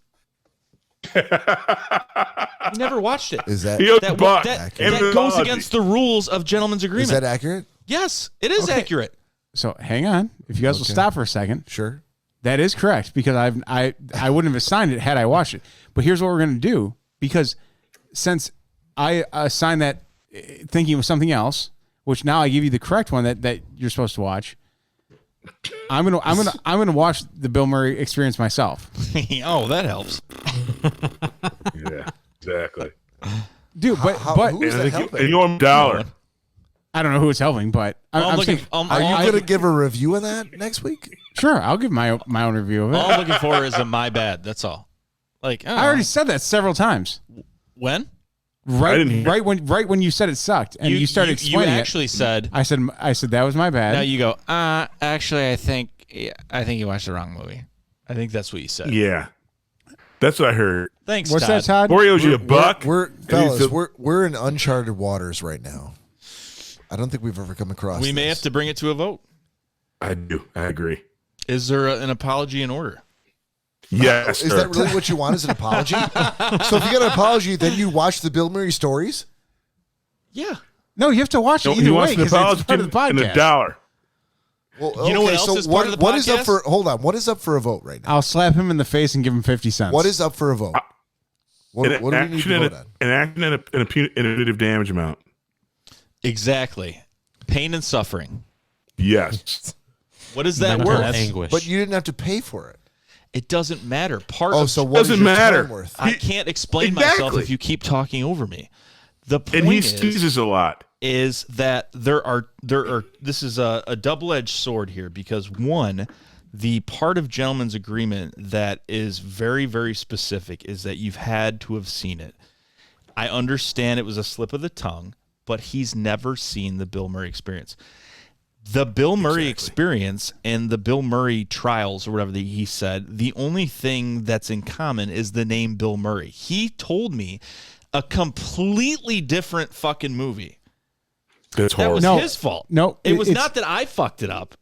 He never watched it. is that He owes a That, buck. that, And that an goes apology. against the rules of gentleman's is agreement. that accurate? Yes, it is Okay. accurate. So hang on. If you guys will Okay. stop for a second, Sure. that is correct, because I wouldn't have assigned it had I watched it. But here's what we're gonna do, because since I assigned that thinking of something else, which now I give you the correct one that you're supposed to watch. I'm gonna watch the Bill Murray experience myself, Oh, that helps. Yeah, exactly. dude. But who's that helping? And you owe him a dollar. I don't know who it's helping, but I'm looking. saying, Are you going to give a review on that next week? sure, I'll give my own review of it. all I'm looking for is a my bad. That's all. Like I already said that several times. when didn't hear. Right when you said it sucked and you started explaining You actually said. it. I said that was my bad. Now you go. Actually, I think you watched the wrong movie. I think that's what you said. Yeah. That's what I heard. Thanks, What's Todd. that, Todd? Corey owes you a buck. Fellas, we're in uncharted waters right now. I don't think we've ever come across. We may have this. to bring it to a vote. I do. I agree. Is there an apology in order? Yes. Is sir. that really what you want? Is an apology? So if you get an apology, then you watch the Bill Murray stories. Yeah. No, you have to watch it No, either he way wants an because apology it's part of the and a podcast. dollar. Well, You know what else is part of the what is up podcast? for? Hold on. What is up for a vote right now? I'll slap him in the face and give him 50 cents. What is up for a vote? What An do we need action to and vote on? an action and a punitive damage amount. Exactly. Pain and suffering. Yes. What is that Mental worth? anguish. But you didn't have to pay for it. It doesn't matter. Part Oh, of so what is Doesn't your matter. time worth? I can't explain myself Exactly. if you keep talking over me. The And he point sneezes a lot. is that there are this is a double-edged sword here, because one, the part of gentleman's agreement that is very, very specific is that you've had to have seen it. I understand it was a slip of the tongue, but he's never seen the Bill Murray experience. The Bill Murray experience and the Bill Murray trials, or whatever he said, the only thing that's in common is the name Bill Murray. He told me a completely different fucking movie. That's That was horrible. his fault. No, it was it's- not that I fucked it up.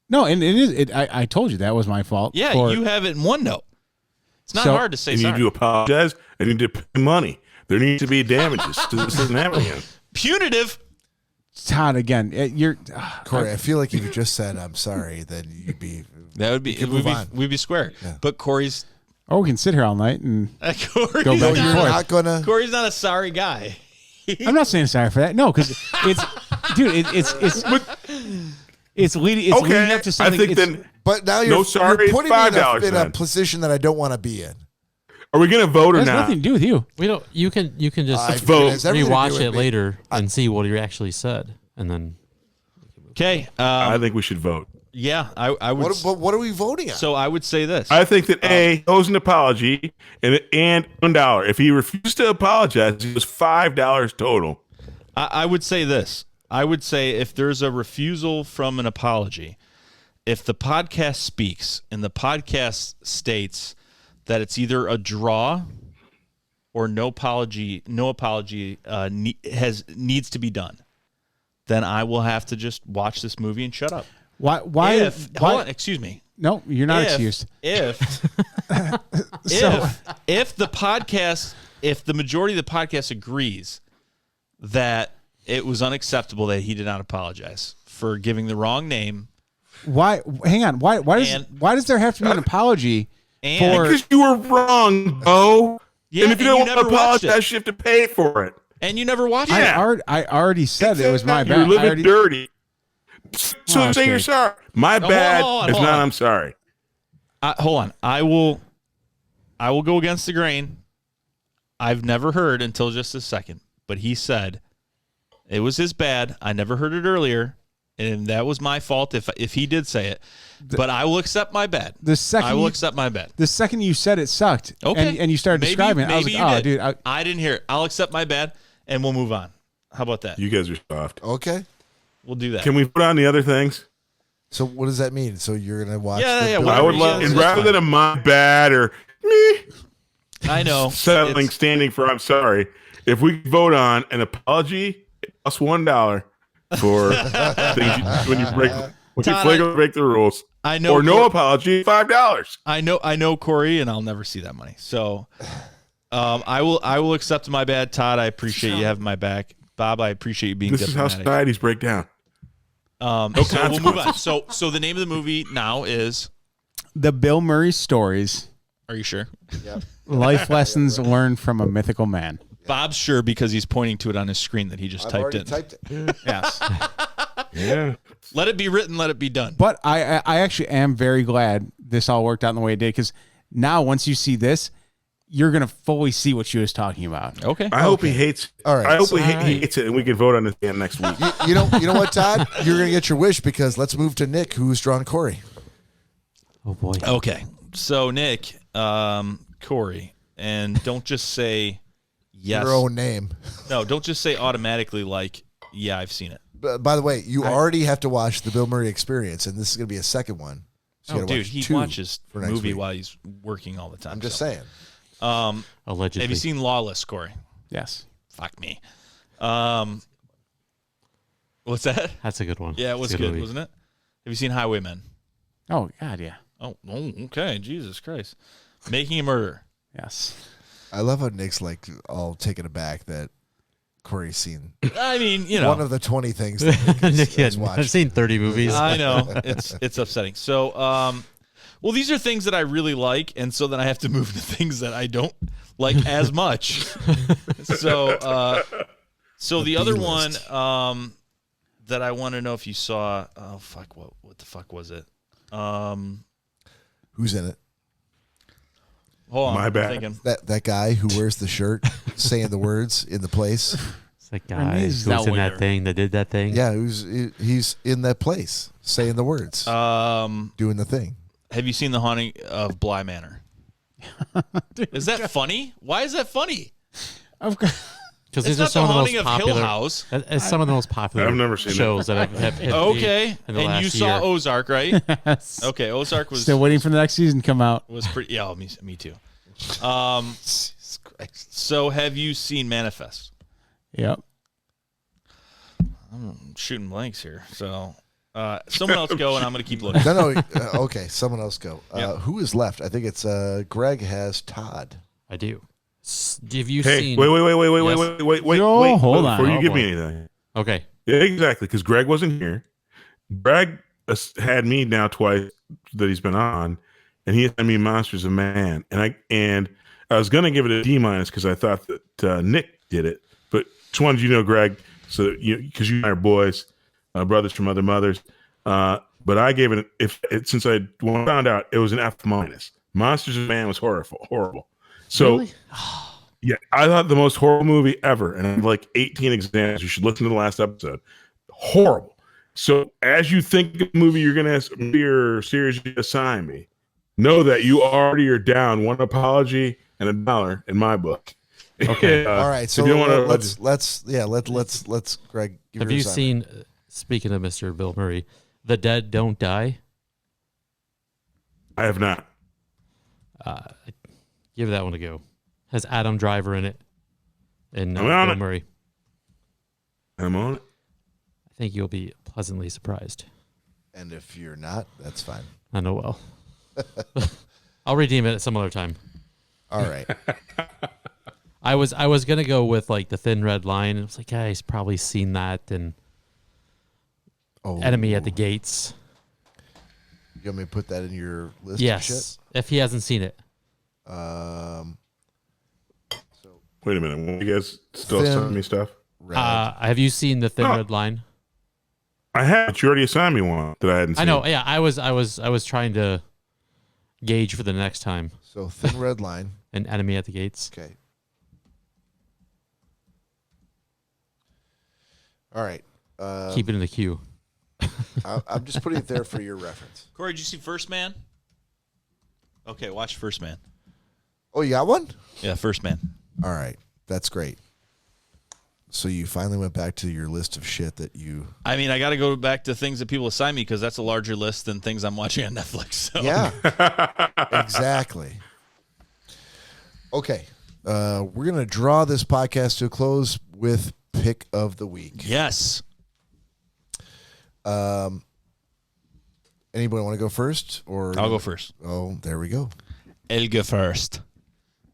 No, and it is. I told you that was my fault. Yeah, for- you have it in OneNote. It's not So- hard to say You need sorry. to apologize. I need to pay money. There needs to be damages. So this doesn't happen again. Punitive. Todd again. You're Corey, I feel like if you just said I'm sorry, then you'd be. That would be can we'd move be, on. we'd be square. Yeah. But Corey's Oh, we can sit here all night and Corey's, Go back No, and you're forth. not gonna. Corey's not a sorry guy. I'm not saying sorry for that. No, because it's, dude, it's leading. It's Okay. leading up to something. I think it's- then. But now No you're sorry, putting me $5 in a then. position that I don't want to be in. Are we going to vote it or has not? nothing to do with you. We don't. You can just I- vote. it has everything to do rewatch with it me. later and see what you actually said, and then Okay. I think we should vote. Yeah, I would. What are we voting on? So I would say this. I think that A owes an apology and $1. If he refused to apologize, it was $5 total. I would say this. I would say if there's a refusal from an apology, if the podcast speaks and the podcast states that it's either a draw or no apology needs to be done, then I will have to just watch this movie and shut up. Why? Hold on, excuse me. No, you're not excused. If the podcast, if the majority of the podcast agrees that it was unacceptable that he did not apologize for giving the wrong name. Why? Hang on. Why does there have to be an apology for? Because you were wrong, Bo. Yeah, and if you don't want to apologize, you have to pay for it. And you never watched it. I already said it was my bad. You're living dirty. So say you're sorry. My bad is not. I'm sorry. Hold on. I will go against the grain. I've never heard until just a second, but he said it was his bad. I never heard it earlier, and that was my fault if he did say it. But I will accept my bad. I will accept my bad. The second you said it sucked, okay, and you started describing it, I was like, oh, dude. I didn't hear it. I'll accept my bad, and we'll move on. How about that? You guys are soft. Okay. We'll do that. Can we put on the other things? So what does that mean? So you're gonna watch? Yeah. I would love, and rather than a my bad or me, I know standing for I'm sorry. If we vote on an apology, plus $1 for things when you break the rules. I know, or no apology, $5. I know, Cory, and I'll never see that money. So, I will accept my bad. Todd, I appreciate you having my back. Bob, I appreciate you being. This is how societies break down. So we'll move on. So the name of the movie now is The Bill Murray Stories. Are you sure? Yep. Life lessons learned from a mythical man. Bob's sure because he's pointing to it on his screen that he just typed in. Typed it. Yes. Yeah. Let it be written. Let it be done. But I actually am very glad this all worked out in the way it did, because now once you see this, you're gonna fully see what she was talking about. Okay. I hope he hates. All right. I hope he hates it, and we can vote on this again next week. You know what, Todd? You're gonna get your wish, because let's move to Nick, who's drawn Cory. Oh boy. Okay. So Nick, Cory, and don't just say yes. Your own name. No, don't just say automatically like, yeah, I've seen it. By the way, you already have to watch the Bill Murray Experience, and this is gonna be a second one. So oh, dude, he watches the movie while he's working all the time. I'm just saying. Allegedly. Have you seen Lawless, Cory? Yes. Fuck me. What's that? That's a good one. Yeah, it was good, wasn't it? Have you seen Highwaymen? Oh God, yeah. Oh, okay. Jesus Christ. Making a Murderer. Yes. I love how Nick's like all taken aback that Cory's seen. I mean, one of the 20 things that Nick has watched. I've seen 30 movies. I know. It's upsetting. So, well, these are things that I really like, and so then I have to move to things that I don't like as much. So the other one that I want to know if you saw. Oh fuck! What the fuck was it? Who's in it? Hold on. My bad. Thinking. That guy who wears the shirt saying the words in the place. It's that guy who's in that thing that did that thing. Yeah, he's in that place saying the words, doing the thing. Have you seen The Haunting of Bly Manor? Is that funny? Why is that funny? Because these are some of the most popular. Hill House. It's some of the most popular. I've never seen shows that have hit okay, in the and last you saw year. Ozark, right? Yes. Okay, Ozark was still waiting for the next season to come out. Was pretty. Yeah, me too. So have you seen Manifest? Yep. I'm shooting blanks here. So someone else go, and I'm going to keep looking. No. Okay, someone else go. Yep. Who is left? I think it's Greg has Todd. I do. Have you Hey, seen? wait! No, hold on. Before you Oh, give boy. me anything. Okay. Yeah, exactly, because Greg wasn't here. Greg had me now twice that he's been on, and he had me Monsters of Man, and I was gonna give it a D- because I thought that Nick did it, but just wanted you to know, Greg, so because you and I are boys, brothers from other mothers, but I gave it since I found out it was an F-. Monsters of Man was horrible. So. Really? Yeah, I thought the most horrible movie ever, and I have like 18 examples. You should listen to the last episode. Horrible. So as you think of the movie you're going to movie or series you assign me, know that you already are down one apology and $1 in my book. Okay. All right. So let's Greg. Have you seen? Speaking of Mr. Bill Murray, The Dead Don't Die. I have not. Give that one a go. Has Adam Driver in it and Bill Murray. I'm on it. I think you'll be pleasantly surprised. And if you're not, that's fine. I know well. I'll redeem it at some other time. All right. I was gonna go with like The Thin Red Line. It was like, yeah, he's probably seen that and Enemy at the Gates. You want me to put that in your list? Yes, of shit? If he hasn't seen it. Wait a minute. You guys still sending me stuff? Have you seen The Thin Red Line? I have. But you already assigned me one that I hadn't seen. I know. Yeah, I was trying to gauge for the next time. So Thin Red Line and Enemy at the Gates. Okay. All right. Keep it in the queue. I'm just putting it there for your reference. Cory, did you see First Man? Okay, watch First Man. Oh, you got one? Yeah, First Man. All right. That's great. So you finally went back to your list of shit that you... I mean, I got to go back to things that people assign me because that's a larger list than things I'm watching on Netflix. So. Yeah, exactly. Okay. We're going to draw this podcast to a close with Pick of the Week. Yes. Anybody want to go first? Or I'll go first. Oh, there we go. I'll go first.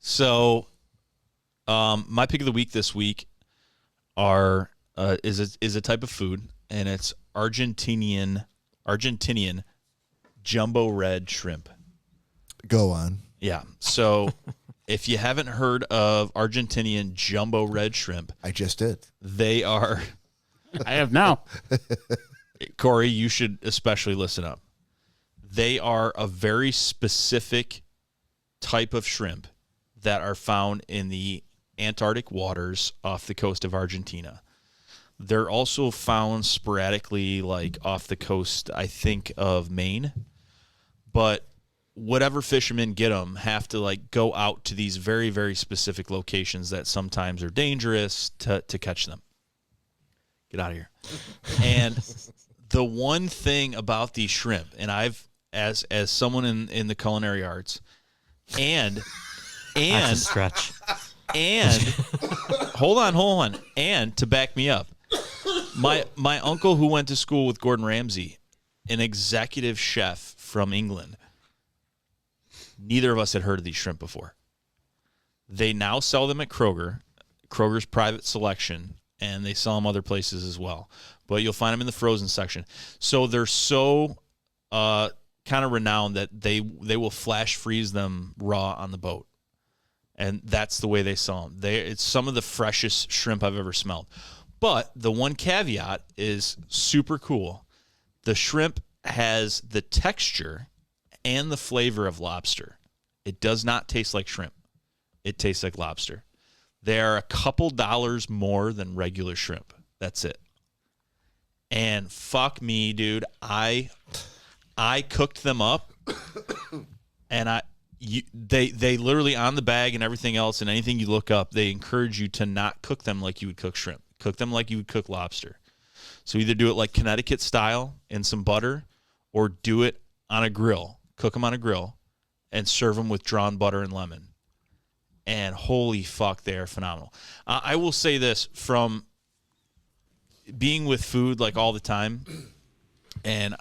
So, my pick of the week this week is a type of food, and it's Argentinian jumbo red shrimp. Go on. Yeah. So, if you haven't heard of Argentinian jumbo red shrimp, I just did. They are. I have now. Cory, you should especially listen up. They are a very specific type of shrimp that are found in the Antarctic waters off the coast of Argentina. They're also found sporadically, like off the coast, I think, of Maine. But whatever fishermen get them have to like go out to these very, very specific locations that sometimes are dangerous to catch them. Get out of here. And the one thing about these shrimp, and I've as someone in the culinary arts, and That's a stretch. And hold on. And to back me up, my uncle who went to school with Gordon Ramsay, an executive chef from England, neither of us had heard of these shrimp before. They now sell them at Kroger's private selection, and they sell them other places as well. But you'll find them in the frozen section. So they're so kind of renowned that they will flash freeze them raw on the boat. And that's the way they sell them. It's some of the freshest shrimp I've ever smelled. But the one caveat is super cool. The shrimp has the texture and the flavor of lobster. It does not taste like shrimp. It tastes like lobster. They are a couple dollars more than regular shrimp. That's it. And fuck me, dude. I cooked them up, and they literally on the bag and everything else and anything you look up, they encourage you to not cook them like you would cook shrimp. Cook them like you would cook lobster. So either do it like Connecticut style in some butter, or do it on a grill. Cook them on a grill and serve them with drawn butter and lemon. And holy fuck, they are phenomenal. I will say this, from being with food like all the time and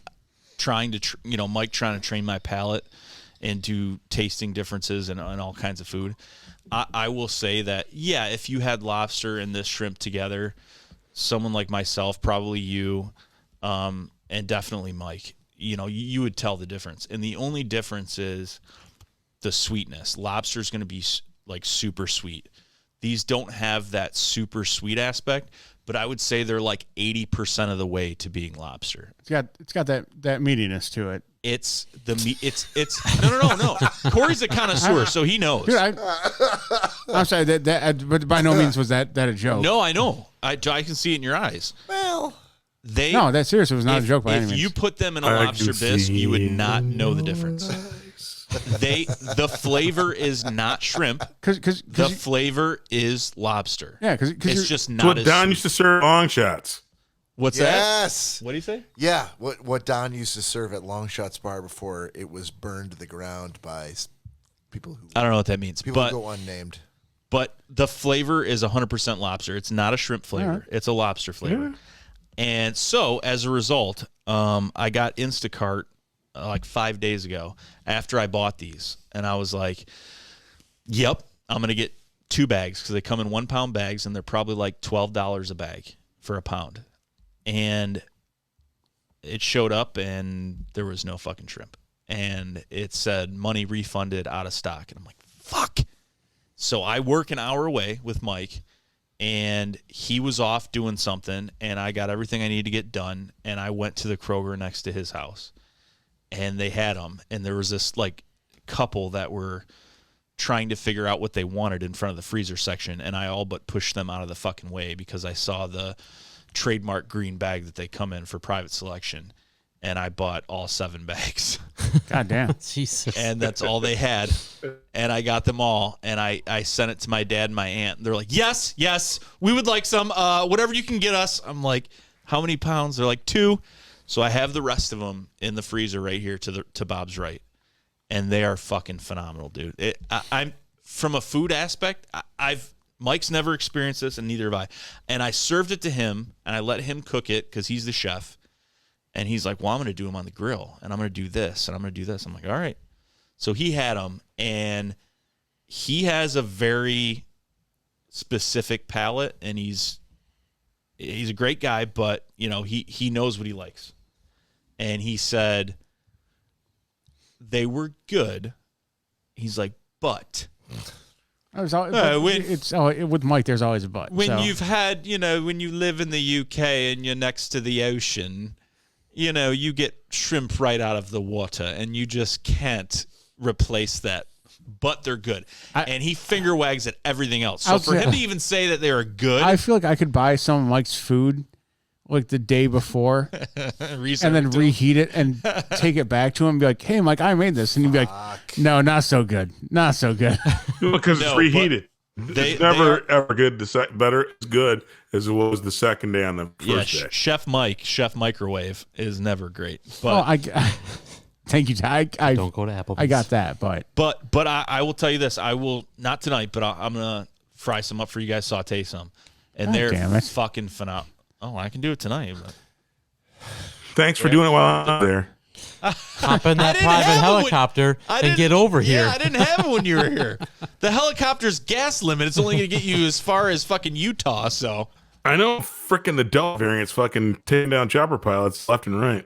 trying to, Mike trying to train my palate into tasting differences and all kinds of food. I will say that, yeah, if you had lobster and this shrimp together, someone like myself, probably you, and definitely Mike, you would tell the difference. And the only difference is the sweetness. Lobster's going to be like super sweet. These don't have that super sweet aspect, but I would say they're like 80% of the way to being lobster. It's got that meatiness to it. It's the meat. It's no. Cory's a connoisseur, so he knows. Dude, I'm sorry but by no means was that a joke. No, I know. I can see it in your eyes. Well, No, that's serious. It was not a joke by any means. If you put them in a lobster bisque, you would not know the difference. The flavor is not shrimp. The flavor is lobster. Yeah, because it's just not. What Don used to serve long shots. What's that? What do you say? Yeah, what Don used to serve at Long Shots Bar before it was burned to the ground by people who. I don't know what that means. People but, who go unnamed. But the flavor is 100% lobster. It's not a shrimp flavor. Right. It's a lobster flavor. Yeah. And so as a result, I got Instacart like 5 days ago after I bought these, and I was like, "Yep, I'm gonna get 2 bags because they come in 1 pound bags, and they're probably like $12 a bag for a pound." And it showed up, and there was no fucking shrimp, and it said money refunded, out of stock, and I'm like, "Fuck!" So I work an hour away with Mike, and he was off doing something, and I got everything I needed to get done, and I went to the Kroger next to his house, and they had them, and there was this like couple that were trying to figure out what they wanted in front of the freezer section, and I all but pushed them out of the fucking way because I saw the trademark green bag that they come in for private selection, and I bought all 7 bags. God damn. Jesus. And that's all they had, and I got them all, and I sent it to my dad and my aunt. They're like, yes, we would like some, whatever you can get us. I'm like, how many pounds? They're like 2. So I have the rest of them in the freezer right here to Bob's right, and they are fucking phenomenal, dude. I'm from a food aspect, Mike's never experienced this, and neither have I. And I served it to him, and I let him cook it because he's the chef. And he's like, well, I'm going to do them on the grill, and I'm going to do this, and I'm going to do this. I'm like, all right. So he had them, and he has a very specific palate, and he's a great guy, but, you know, he knows what he likes. And he said they were good. He's like, but... with Mike, there's always a but. When you've had, when you live in the UK and you're next to the ocean, you get shrimp right out of the water, and you just can't replace that. But they're good. And he finger wags at everything else. So for him to even say that they are good. I feel like I could buy some of Mike's food like the day before and then reheat it and take it back to him and be like, hey, Mike, I made this. And he'd be like, no, not so good. Not so good. Because it's reheated. It's never ever good. Better as good as it was the second day on the first day. Chef Microwave is never great. But thank you. I don't go to Applebee's. I got that, but I will tell you this. I will not tonight, but I'm gonna fry some up for you guys, saute some, and they're fucking phenomenal. Oh, I can do it tonight. But. Thanks for doing it while I'm there. Hop in that private helicopter and get over here. Yeah, I didn't have it when you were here. The helicopter's gas limit. It's only going to get you as far as fucking Utah, so. I know frickin' the Delta variant's fucking taking down chopper pilots left and right.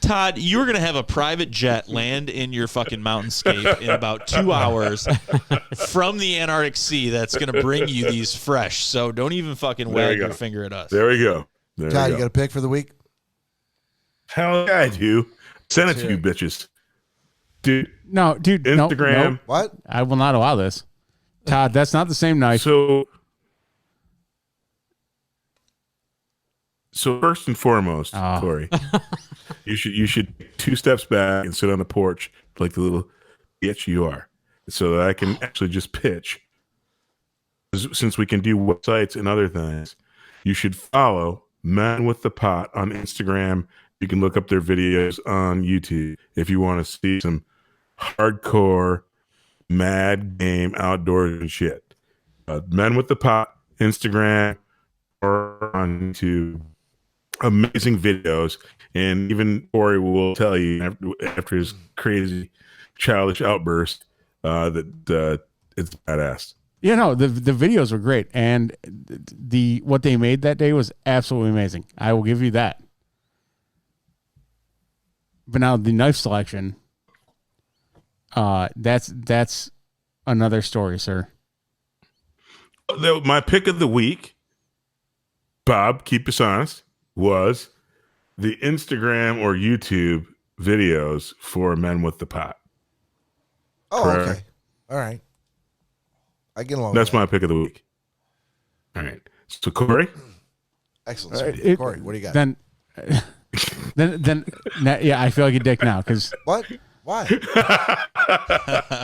Todd, you were going to have a private jet land in your fucking mountainscape in about 2 hours from the Antarctic Sea that's going to bring you these fresh. So don't even fucking wag your finger at us. There we go. Todd, you got a pick for the week? Hell yeah, I do. Send it to you bitches. Dude. No, dude. Instagram. No. What? I will not allow this. Todd, that's not the same knife. So first and foremost, Cory, you should 2 steps back and sit on the porch like the little bitch you are, so that I can actually just pitch. Since we can do websites and other things, you should follow Men with the Pot on Instagram. You can look up their videos on YouTube if you want to see some hardcore, mad game outdoors and shit. Men with the Pot, Instagram, or on YouTube. Amazing videos, and even Cory will tell you after his crazy childish outburst that it's badass. Yeah, no, the videos were great, and what they made that day was absolutely amazing. I will give you that. But now the knife selection, that's another story, sir. My pick of the week, Bob, keep us honest, was the Instagram or YouTube videos for Men with the Pot. Oh, correct? Okay. All right. I get along with That's my pick of the week. All right. So, Cory? Excellent. Cory, what do you got? Then then yeah, I feel like a dick now because What? Why?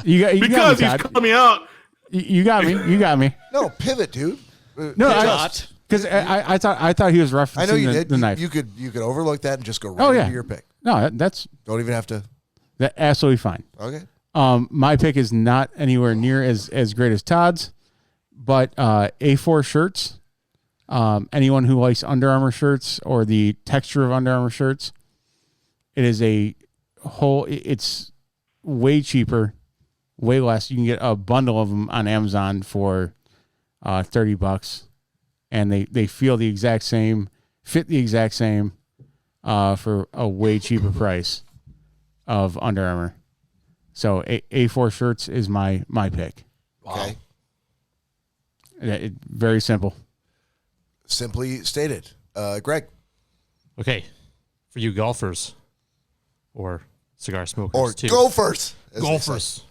you got me, Because he's Todd. calling me out. You got me. You got me. No, pivot, dude. No, because I thought he was referencing I know you did. the knife. You could overlook that and just go right into your pick. No, that's Don't even have to. absolutely fine. Okay. My pick is not anywhere near as great as Todd's, but A4 shirts. Anyone who likes Under Armour shirts or the texture of Under Armour shirts, it is it's way cheaper, way less. You can get a bundle of them on Amazon for $30, and they feel the exact same, fit the exact same, for a way cheaper price of Under Armour. So A4 shirts is my pick. Okay. Very simple. Simply stated. Greg. Okay, for you golfers or cigar smokers Or too. gophers. as they Golfers.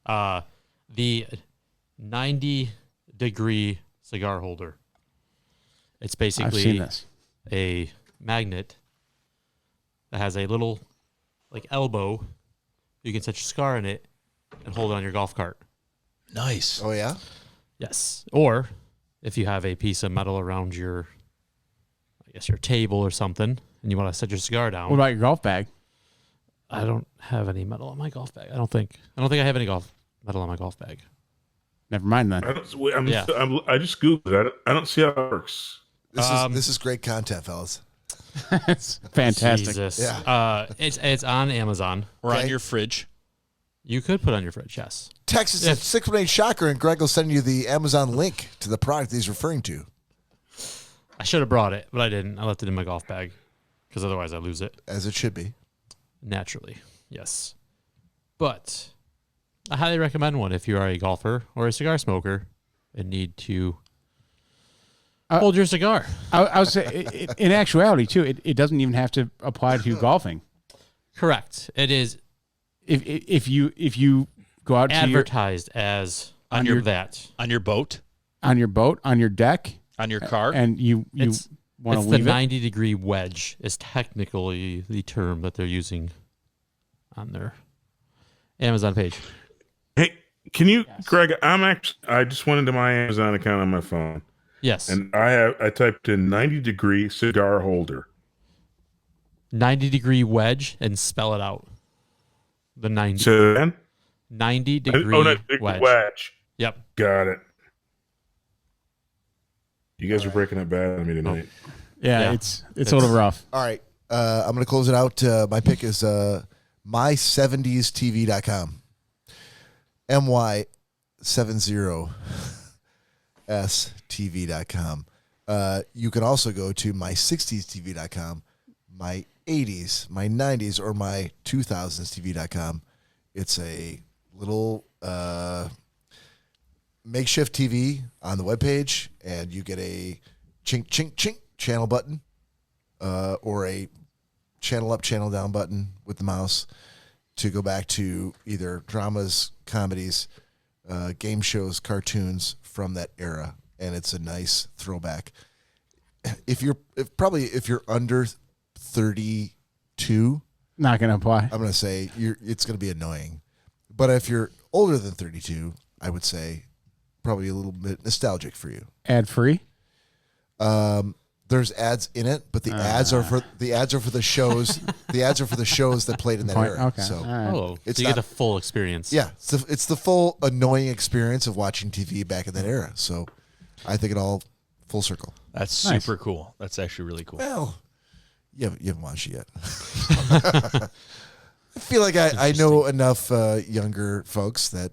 The 90-degree cigar holder. It's I've seen basically this. a magnet that has a little elbow. You can set your cigar in it and hold it on your golf cart. Nice. say. Oh, yeah? Yes. Or if you have a piece of metal around your table or something and you want to set your cigar down. What about your golf bag? I don't have any metal on my golf bag. I don't think I have any metal on my golf bag. Never mind then. I just Googled it. I don't see how it works. This is great content, fellas. It's fantastic. Jesus. Yeah. It's on Amazon. Or Okay. on your fridge. You could put on your fridge, yes. Text us at 618 Shocker, and Greg will send you the Amazon link to the product he's referring to. I should have brought it, but I didn't. I left it in my golf bag because otherwise I lose it. As it should be. Naturally, yes. But I highly recommend one if you are a golfer or a cigar smoker and need to hold your cigar. I would say, in actuality, too, it doesn't even have to apply to golfing. Correct. It is If you go out advertised as on your boat, on your boat, on your deck, on your car, and you want to the leave 90-degree wedge is technically the term that they're using on their Amazon page. Hey, can you, Greg? I just went into my Amazon account on my phone. Yes. And I typed in 90-degree cigar holder. 90-degree wedge and spell it out. The 90. So then? 90-degree wedge. Yep. Got it. You guys are breaking up bad on me tonight. Yeah, it's a little rough. All right. I'm going to close it out. My pick is my70stv.com. my70stv.com. You can also go to my60stv.com, my 80s, my 90s, or my 2000stv.com. It's a little makeshift TV on the webpage, and you get a chink, chink, chink channel button or a channel up, channel down button with the mouse to go back to either dramas, comedies, game shows, cartoons from that era, and it's a nice throwback. If you're under 32, not going to apply. I'm going to say it's going to be annoying. But if you're older than 32, I would say probably a little bit nostalgic for you. Ad free? There's ads in it, but the ads are for the shows. The ads are for the shows that played in that era. Okay. So So you get a full experience. yeah, it's the full annoying experience of watching TV back in that era. So I think it all full circle. That's super cool. That's actually really cool. Well, you haven't watched it yet. I feel like I know enough younger folks that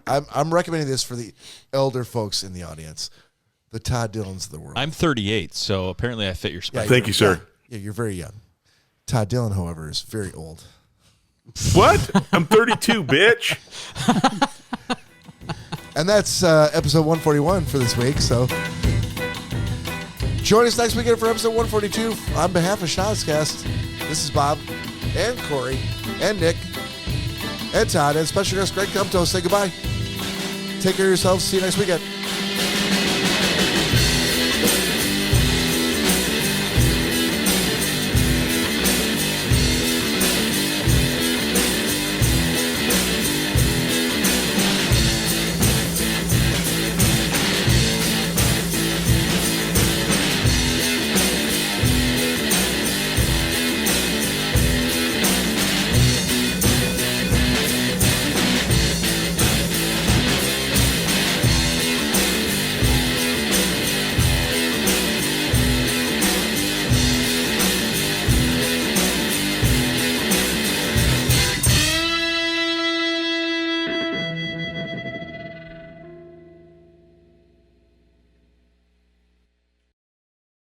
I'm recommending this for the elder folks in the audience, the Todd Dillons of the world. I'm 38, so apparently I fit your spec. Thank you, sir. Yeah, you're very young. Todd Dillon, however, is very old. What? I'm 32, bitch. And that's episode 141 for this week. So join us next weekend for episode 142. On behalf of Schnozzcast, this is Bob and Cory and Nick and Todd and special guest Greg Gumtow. Say goodbye. Take care of yourselves. See you next weekend.